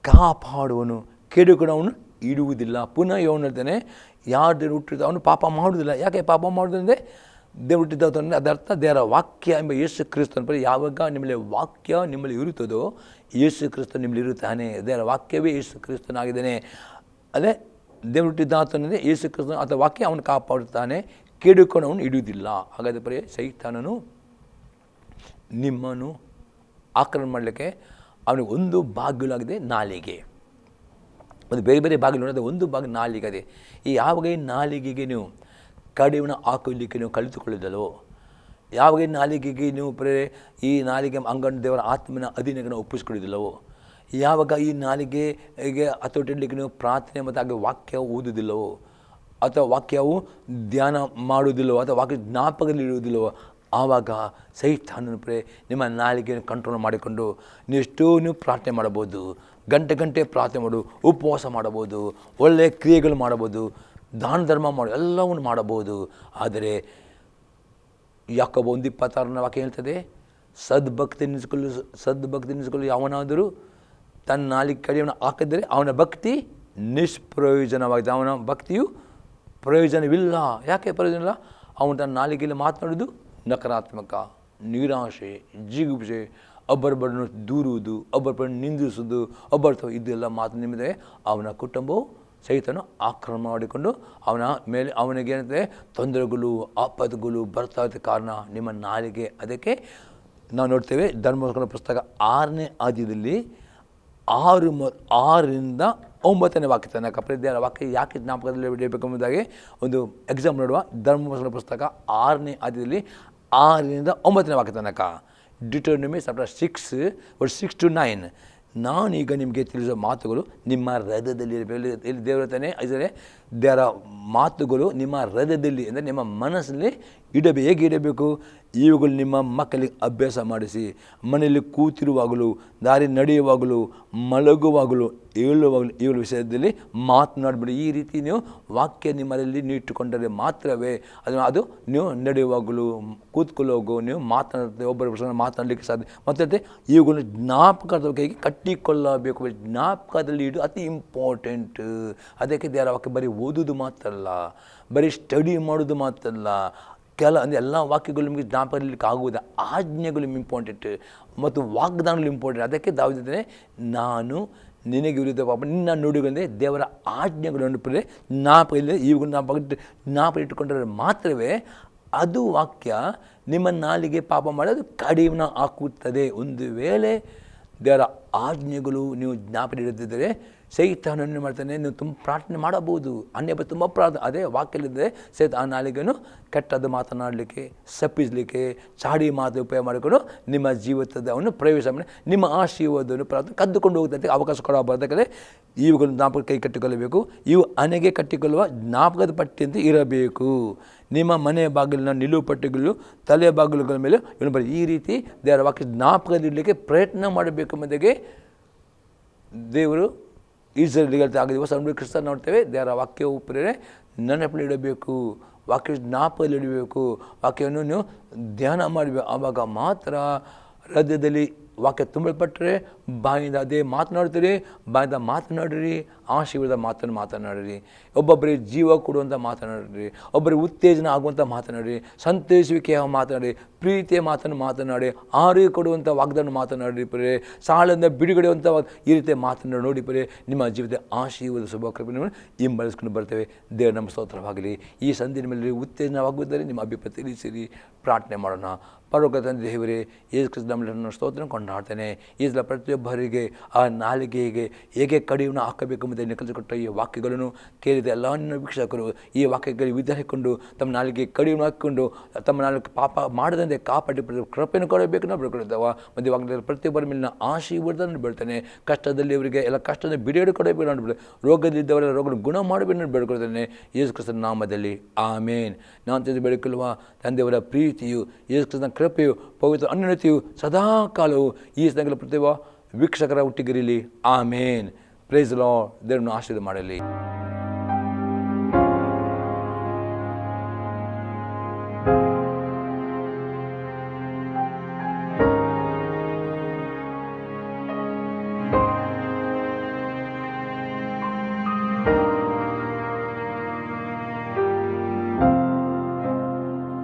ಕಾಪಾಡುವನು, ಕೆಡುಕುಣವನು ಇಡುವುದಿಲ್ಲ. ಪುನಃ ಯೋನ ಹೇಳ್ತಾನೆ, ಯಾರು ದೇವರು ಹುಟ್ಟಿದ ಅವನು ಪಾಪ ಮಾಡುವುದಿಲ್ಲ. ಯಾಕೆ ಪಾಪ ಮಾಡುವುದಂದರೆ ದೇವರು ಹುಟ್ಟಿದ್ದಾತಂದರೆ ಅದರ್ಥ ದೇವರ ವಾಕ್ಯ ಎಂಬ ಯೇಸು ಕ್ರಿಸ್ತನ ಯಾವಾಗ ನಿಮ್ಮಲ್ಲಿ ವಾಕ್ಯ ನಿಮ್ಮಲ್ಲಿ ಇರುತ್ತದೋ ಯೇಸು ಕ್ರಿಸ್ತ ನಿಮ್ಮಲ್ಲಿ ಇರುತ್ತಾನೆ. ದೇವರ ವಾಕ್ಯವೇ ಯೇಸು ಕ್ರಿಸ್ತನಾಗಿದ್ದಾನೆ. ಅದೇ ದೇವರು ಹುಟ್ಟಿದಾತನೇ ಯೇಸು ಕ್ರಿಸ್ತನ ಅಥವಾ ವಾಕ್ಯ ಅವನು ಕಾಪಾಡುತ್ತಾನೆ, ಕೇಳಿಕೊಂಡು ಅವನು ಹಿಡಿಯುವುದಿಲ್ಲ. ಹಾಗಾದರೆ ಬರೀ ಸೈತಾನನು ನಿಮ್ಮನ್ನು ಆಕ್ರಮಣ ಮಾಡಲಿಕ್ಕೆ ಅವನಿಗೆ ಒಂದು ಬಾಗಿಲಾಗಿದೆ, ನಾಲಿಗೆ. ಅದು ಬೇರೆ ಬೇರೆ ಬಾಗಿಲು ನೋಡಿದ್ರೆ ಒಂದು ಬಾಗಿಲು ನಾಲಿಗೆ ಅದೇ. ಯಾವಾಗ ಈ ನಾಲಿಗೆಗೆ ನೀವು ಕಡಿಮೆ ಹಾಕಲಿಕ್ಕೆ ನೀವು ಕಲಿತುಕೊಳ್ಳಿದ್ದಲ್ಲೋ, ಯಾವಾಗ ಈ ನಾಲಿಗೆಗೆ ನೀವು ಈ ನಾಲಿಗೆ ಅಂಗನ ದೇವರ ಆತ್ಮನ ಅಧೀನಕ್ಕೆ ನಾವು ಒಪ್ಪಿಸ್ಕೊಳ್ಳಿದ್ದಿಲ್ಲವೋ, ಯಾವಾಗ ಈ ನಾಲಿಗೆಗೆ ಹತೋಟಿಡ್ಲಿಕ್ಕೆ ನೀವು ಪ್ರಾರ್ಥನೆ ಮತ್ತು ಹಾಗೆ ವಾಕ್ಯ ಓದುವುದಿಲ್ಲವೋ, ಅಥವಾ ವಾಕ್ಯವು ಧ್ಯಾನ ಮಾಡುವುದಿಲ್ಲವೋ, ಅಥವಾ ವಾಕ್ಯ ಜ್ಞಾಪಕದಲ್ಲಿ ಇಡುವುದಿಲ್ಲವೋ, ಆವಾಗ ಸೈತಾನನ ನಿಮ್ಮ ನಾಲಿಗೆಯನ್ನು ಕಂಟ್ರೋಲ್ ಮಾಡಿಕೊಂಡು ನೀವು ಪ್ರಾರ್ಥನೆ ಮಾಡಬಹುದು, ಗಂಟೆ ಪ್ರಾರ್ಥನೆ ಮಾಡು, ಉಪವಾಸ ಮಾಡಬಹುದು, ಒಳ್ಳೆಯ ಕ್ರಿಯೆಗಳು ಮಾಡಬಹುದು, ದಾನ ಧರ್ಮ ಎಲ್ಲವನ್ನು ಮಾಡಬಹುದು. ಆದರೆ ಯಾಕೋಬ 1:26 ವಾಕ್ಯ ಹೇಳ್ತದೆ, ಸದ್ಭಕ್ತಿ ನಿಲ್ಲಿಸಿಕೊಳ್ಳಲು ಯಾವನಾದರೂ ತನ್ನ ನಾಲಿಗೆ ಕಡಿಮೆ ಹಾಕಿದರೆ ಅವನ ಭಕ್ತಿ ನಿಷ್ಪ್ರಯೋಜನವಾಗಿದೆ. ಅವನ ಭಕ್ತಿಯು ಪ್ರಯೋಜನವಿಲ್ಲ. ಯಾಕೆ ಪ್ರಯೋಜನ ಇಲ್ಲ? ಅವನು ತನ್ನ ನಾಲಿಗೆಯಲ್ಲಿ ಮಾತನಾಡೋದು ನಕಾರಾತ್ಮಕ, ನಿರಾಶೆ, ಜಿಗುಪ್ಸೆ, ಒಬ್ಬರೊಬ್ಬರನ್ನು ದೂರುವುದು, ಒಬ್ಬರೊಬ್ಬರನ್ನು ನಿಂದಿಸುವುದು, ಇದೆಲ್ಲ ಮಾತು ನಿಮ್ಮದೇ. ಅವನ ಕುಟುಂಬವು ಸಹಿತನು ಆಕ್ರಮಣ ಮಾಡಿಕೊಂಡು ಅವನಿಗೆ ಏನಂದರೆ ತೊಂದರೆಗಳು, ಆಪತ್ತುಗಳು ಬರ್ತಾ ಇದ್ದ ಕಾರಣ ನಿಮ್ಮ ನಾಲಿಗೆ. ಅದಕ್ಕೆ ನಾವು ನೋಡ್ತೇವೆ ಧರ್ಮೋಪದೇಶಗಳ ಪುಸ್ತಕ 6ನೇ ಅಧ್ಯಾಯದಲ್ಲಿ 6ರಿಂದ 9ನೇ ವಾಕ್ಯ ತನಕ ದೇವರ ವಾಕ್ಯ ಯಾಕೆ ಜ್ಞಾಪಕದಲ್ಲಿ ಇಡಬೇಕೆಂಬುದಾಗಿ ಒಂದು ಎಕ್ಸಾಮ್ ನೋಡುವ. ಧರ್ಮೋಪದೇಶಗಳ ಪುಸ್ತಕ 6ನೇ ಅಧ್ಯಾಯದಲ್ಲಿ 6ರಿಂದ 9ನೇ ವಾಕ್ಯ ತನಕ, ಡಿಟರ್ನಮಿ ಚಾಪ್ಟರ್ 6:6-9. ನಾನೀಗ ನಿಮಗೆ ತಿಳಿಸೋ ಮಾತುಗಳು ನಿಮ್ಮ ಹೃದಯದಲ್ಲಿ ಇರಬೇಕು. ಇಲ್ಲಿ ದೇವರ ತಾನೇ ಇದರ ದೇವರ ಮಾತುಗಳು ನಿಮ್ಮ ಹೃದಯದಲ್ಲಿ ಅಂದರೆ ನಿಮ್ಮ ಮನಸ್ಸಲ್ಲಿ ಹೇಗೆ ಇಡಬೇಕು? ಇವುಗಳು ನಿಮ್ಮ ಮಕ್ಕಳಿಗೆ ಅಭ್ಯಾಸ ಮಾಡಿಸಿ, ಮನೆಯಲ್ಲಿ ಕೂತಿರುವಾಗಲೂ, ದಾರಿ ನಡೆಯುವಾಗಲೂ, ಮಲಗುವಾಗಲೂ, ಹೇಳುವಾಗಲೂ ಇವುಗಳ ವಿಷಯದಲ್ಲಿ ಮಾತನಾಡಬೇಡಿ. ಈ ರೀತಿ ನೀವು ವಾಕ್ಯ ನಿಮ್ಮಲ್ಲಿ ನೀವು ಇಟ್ಟುಕೊಂಡರೆ ಮಾತ್ರವೇ ಅದು ನೀವು ನಡೆಯುವಾಗಲೂ, ಕೂತ್ಕೊಳ್ಳೋಗು ನೀವು ಒಬ್ಬರ ಮಾತನಾಡಲಿಕ್ಕೆ ಸಾಧ್ಯ. ಮತ್ತು ಇವುಗಳು ಜ್ಞಾಪಕದ ಕೈಗೆ ಕಟ್ಟಿಕೊಳ್ಳಬೇಕು. ಜ್ಞಾಪಕದಲ್ಲಿ ಇಡು ಅತಿ ಇಂಪಾರ್ಟೆಂಟ್. ಅದಕ್ಕೆ ದೇವರ ವಾಕ್ಯ ಬರೀ ಓದೋದು ಮಾತ್ರ ಅಲ್ಲ, ಬರೀ ಸ್ಟಡಿ ಮಾಡೋದು ಮಾತ್ರ ಅಲ್ಲ, ಅಂದರೆ ಎಲ್ಲ ವಾಕ್ಯಗಳು ನಿಮಗೆ ಜ್ಞಾಪಕಲಿಕ್ಕೆ ಆಗುವುದು. ಆಜ್ಞೆಗಳು ಇಂಪಾರ್ಟೆಂಟ್ ಮತ್ತು ವಾಗ್ದಾನಗಳು ಇಂಪಾರ್ಟೆಂಟ್. ಅದಕ್ಕೆ ದಾವಿದನೇ, ನಾನು ನಿನಗೆ ವಿರುದ್ಧ ಪಾಪ ನಿನ್ನ ನುಡಿಗಳಂದರೆ ದೇವರ ಆಜ್ಞೆಗಳನ್ನು ಜ್ಞಾಪಕದಲ್ಲಿ ಇವುಗಳು ಜ್ಞಾಪಕ ಇಟ್ಟುಕೊಂಡ್ರೆ ಮಾತ್ರವೇ ಅದು ವಾಕ್ಯ ನಿಮ್ಮ ನಾಲಿಗೆ ಪಾಪ ಮಾಡೋದು ಕಡಿಮೆ ಹಾಕುತ್ತದೆ. ಒಂದು ವೇಳೆ ದೇವರ ಆಜ್ಞೆಗಳು ನೀವು ಜ್ಞಾಪಕ ಇಡದಿದ್ದರೆ ಸೈತಾನನ್ನು ಮಾಡ್ತಾನೆ. ನೀವು ತುಂಬ ಪ್ರಾರ್ಥನೆ ಮಾಡಬಹುದು, ಅನ್ಯ ತುಂಬ ಪ್ರಾರ್ಥನೆ. ಅದೇ ವಾಕ್ಯಲ್ಲಿದ್ದರೆ ಆ ನಾಲಿಗೆಯನ್ನು ಕೆಟ್ಟದ್ದು ಮಾತನಾಡಲಿಕ್ಕೆ, ಸಪ್ಪಿಸಲಿಕ್ಕೆ, ಚಾಡಿ ಮಾತು ಉಪಯೋಗ ಮಾಡಿಕೊಂಡು ನಿಮ್ಮ ಜೀವಿತದ ಅವನು ಪ್ರವೇಶ ಮಾಡಿ ನಿಮ್ಮ ಆಶೀರ್ವಾದವನ್ನು ಪ್ರಾರ್ಥನೆ ಕದ್ದುಕೊಂಡು ಹೋಗ್ತಂತೆ ಅವಕಾಶ ಕೊಡಬಾರ್ದು. ಇವುಗಳು ಜ್ಞಾಪಕ ಕೈ ಕಟ್ಟಿಕೊಳ್ಳಬೇಕು. ಇವು ಹಣೆಗೆ ಕಟ್ಟಿಕೊಳ್ಳುವ ಜ್ಞಾಪಕದ ಪಟ್ಟಿಯಂತೆ ಇರಬೇಕು. ನಿಮ್ಮ ಮನೆ ಬಾಗಿಲಿನ ನಿಲುವು ಪಟ್ಟಿಗಳು, ತಲೆ ಬಾಗಿಲುಗಳ ಮೇಲೆ ಇವನು ಬರೀ ಈ ರೀತಿ ದೇವರ ವಾಕ್ಯ ಜ್ಞಾಪಕದಲ್ಲಿಡಲಿಕ್ಕೆ ಪ್ರಯತ್ನ ಮಾಡಬೇಕು ಎಂಬುದಾಗಿ ದೇವರು ಈಸಲಿಗೆ ಆಗಿದ್ದೀವಿ. ಸಣ್ಣ ಕ್ರಿಸ್ತ ನೋಡ್ತೇವೆ, ದೇವರ ವಾಕ್ಯವು ನೆನಪಲ್ಲಿ ಇಡಬೇಕು, ವಾಕ್ಯ ಜ್ಞಾಪಕದಲ್ಲಿ ಇಡಬೇಕು, ವಾಕ್ಯವನ್ನು ನೀವು ಧ್ಯಾನ ಮಾಡಬೇಕು. ಆವಾಗ ಮಾತ್ರ ಹೃದಯದಲ್ಲಿ ವಾಕ್ಯ ತುಂಬಲ್ಪಟ್ಟರೆ ಬಾಯಿಂದ ಅದೇ ಮಾತನಾಡ್ತೀರಿ, ಬಾಯಿಂದ ಮಾತನಾಡಿರಿ, ಆಶೀರ್ವಾದ ಮಾತನ್ನು ಮಾತನಾಡಿರಿ, ಒಬ್ಬೊಬ್ಬರಿಗೆ ಜೀವ ಕೊಡುವಂಥ ಮಾತನಾಡಿರಿ, ಒಬ್ಬರಿಗೆ ಉತ್ತೇಜನ ಆಗುವಂಥ ಮಾತನಾಡಿರಿ, ಸಂತೈಸುವಿಕೆಯ ಮಾತನಾಡಿ, ಪ್ರೀತಿಯ ಮಾತನ್ನು ಮಾತನಾಡಿ, ಆರೋಗ್ಯ ಕೊಡುವಂಥ ವಾಗ್ದಾನ ಮಾತನಾಡಿರಿ ಪರೇ, ಸಾಲದಿಂದ ಬಿಡುಗಡೆಯುವಂಥ ಈ ರೀತಿಯ ಮಾತನಾಡಿ ನೋಡಿ ಪರೇ, ನಿಮ್ಮ ಜೀವಿತ ಆಶೀರ್ವಾದ ಶುಭ ಕೃಪೆಯನ್ನು ಹಿಂಬಾಲಿಸ್ಕೊಂಡು ಬರ್ತೇವೆ. ದೇವರ ನಮ್ಮ ಸ್ತೋತ್ರವಾಗಲಿ. ಈ ಸಂಧಿನ ಮೇಲೆ ಉತ್ತೇಜನವಾಗುವುದರೆ ನಿಮ್ಮ ಅಭಿಪ್ರಾಯ ತಿಳಿಸಿರಿ. ಪ್ರಾರ್ಥನೆ ಮಾಡೋಣ. ಪರಲೋಕದ ತಂದೆ ದೇವರೇ, ಯೇಸು ಕ್ರಿಸ್ತ ನಮ್ಮನ್ನು ಸ್ತೋತ್ರ ಕೊಂಡಾಡ್ತೇನೆ. ಈ ಸಲ ಪ್ರತಿಯೊಬ್ಬರಿಗೆ ಆ ನಾಲಿಗೆಗೆ ಹೇಗೆ ಕಡಿಮೆ ಹಾಕಬೇಕೆಂಬುದನ್ನು ಕಲಿಸಿಕೊಟ್ಟ ಈ ವಾಕ್ಯಗಳನ್ನು ಕೇಳಿದ ಎಲ್ಲ ನನ್ನ ವೀಕ್ಷಕರು ಈ ವಾಕ್ಯಗಳಿಗೆ ವಿಧಾನಿಕೊಂಡು ತಮ್ಮ ನಾಲಿಗೆ ಕಡಿಮೆ ಹಾಕಿಕೊಂಡು ತಮ್ಮ ನಾಲಿಗೆ ಪಾಪ ಮಾಡದಂತೆ ಕಾಪಾಡಿ ಕೃಪೆಯನ್ನು ಕೊಡಬೇಕು ನಾವು ಬೆಳ್ಕೊಂಡಿದ್ದಾವ. ಮತ್ತು ವಾಕ್ಯದಲ್ಲಿ ಪ್ರತಿಯೊಬ್ಬರ ಮೇಲಿನ ಆಶೀರ್ವಾದವನ್ನು ಬೆಳ್ತಾನೆ. ಕಷ್ಟದಲ್ಲಿ ಅವರಿಗೆ ಎಲ್ಲ ಕಷ್ಟದ ಬಿಡುಗಡೆ ಕೊಡಬೇಕು ನಾನು ರೋಗದಲ್ಲಿದ್ದವರೆಲ್ಲ ರೋಗವನ್ನು ಗುಣ ಮಾಡಬೇಕು ನಾನು ಬೆಳ್ಕೊಳ್ತಾನೆ. ಯೇಸು ಕ್ರಿಸ್ತನ ನಾಮದಲ್ಲಿ ಆಮೇನ್. ನಾನು ಬೆಳಕಲ್ವ ತಂದೆಯವರ ಪ್ರೀತಿಯು, ಯೇಸು ಕ್ರಿಸ್ತನ ಕೃಪೆಯು, ಪವಿತ್ರ ಅನ್ಯೋನ್ಯತೆಯು ಸದಾ ಕಾಲವು ಈ ಸಂಘಗಳ ಪ್ರತಿಯೊಬ್ಬ ವೀಕ್ಷಕರ ಹುಟ್ಟಿಗಿರಲಿ. ಆಮೇನ್. Price lord. ದೇವರನ್ನು ಆಶೀರ್ವಾದ ಮಾಡಲಿ.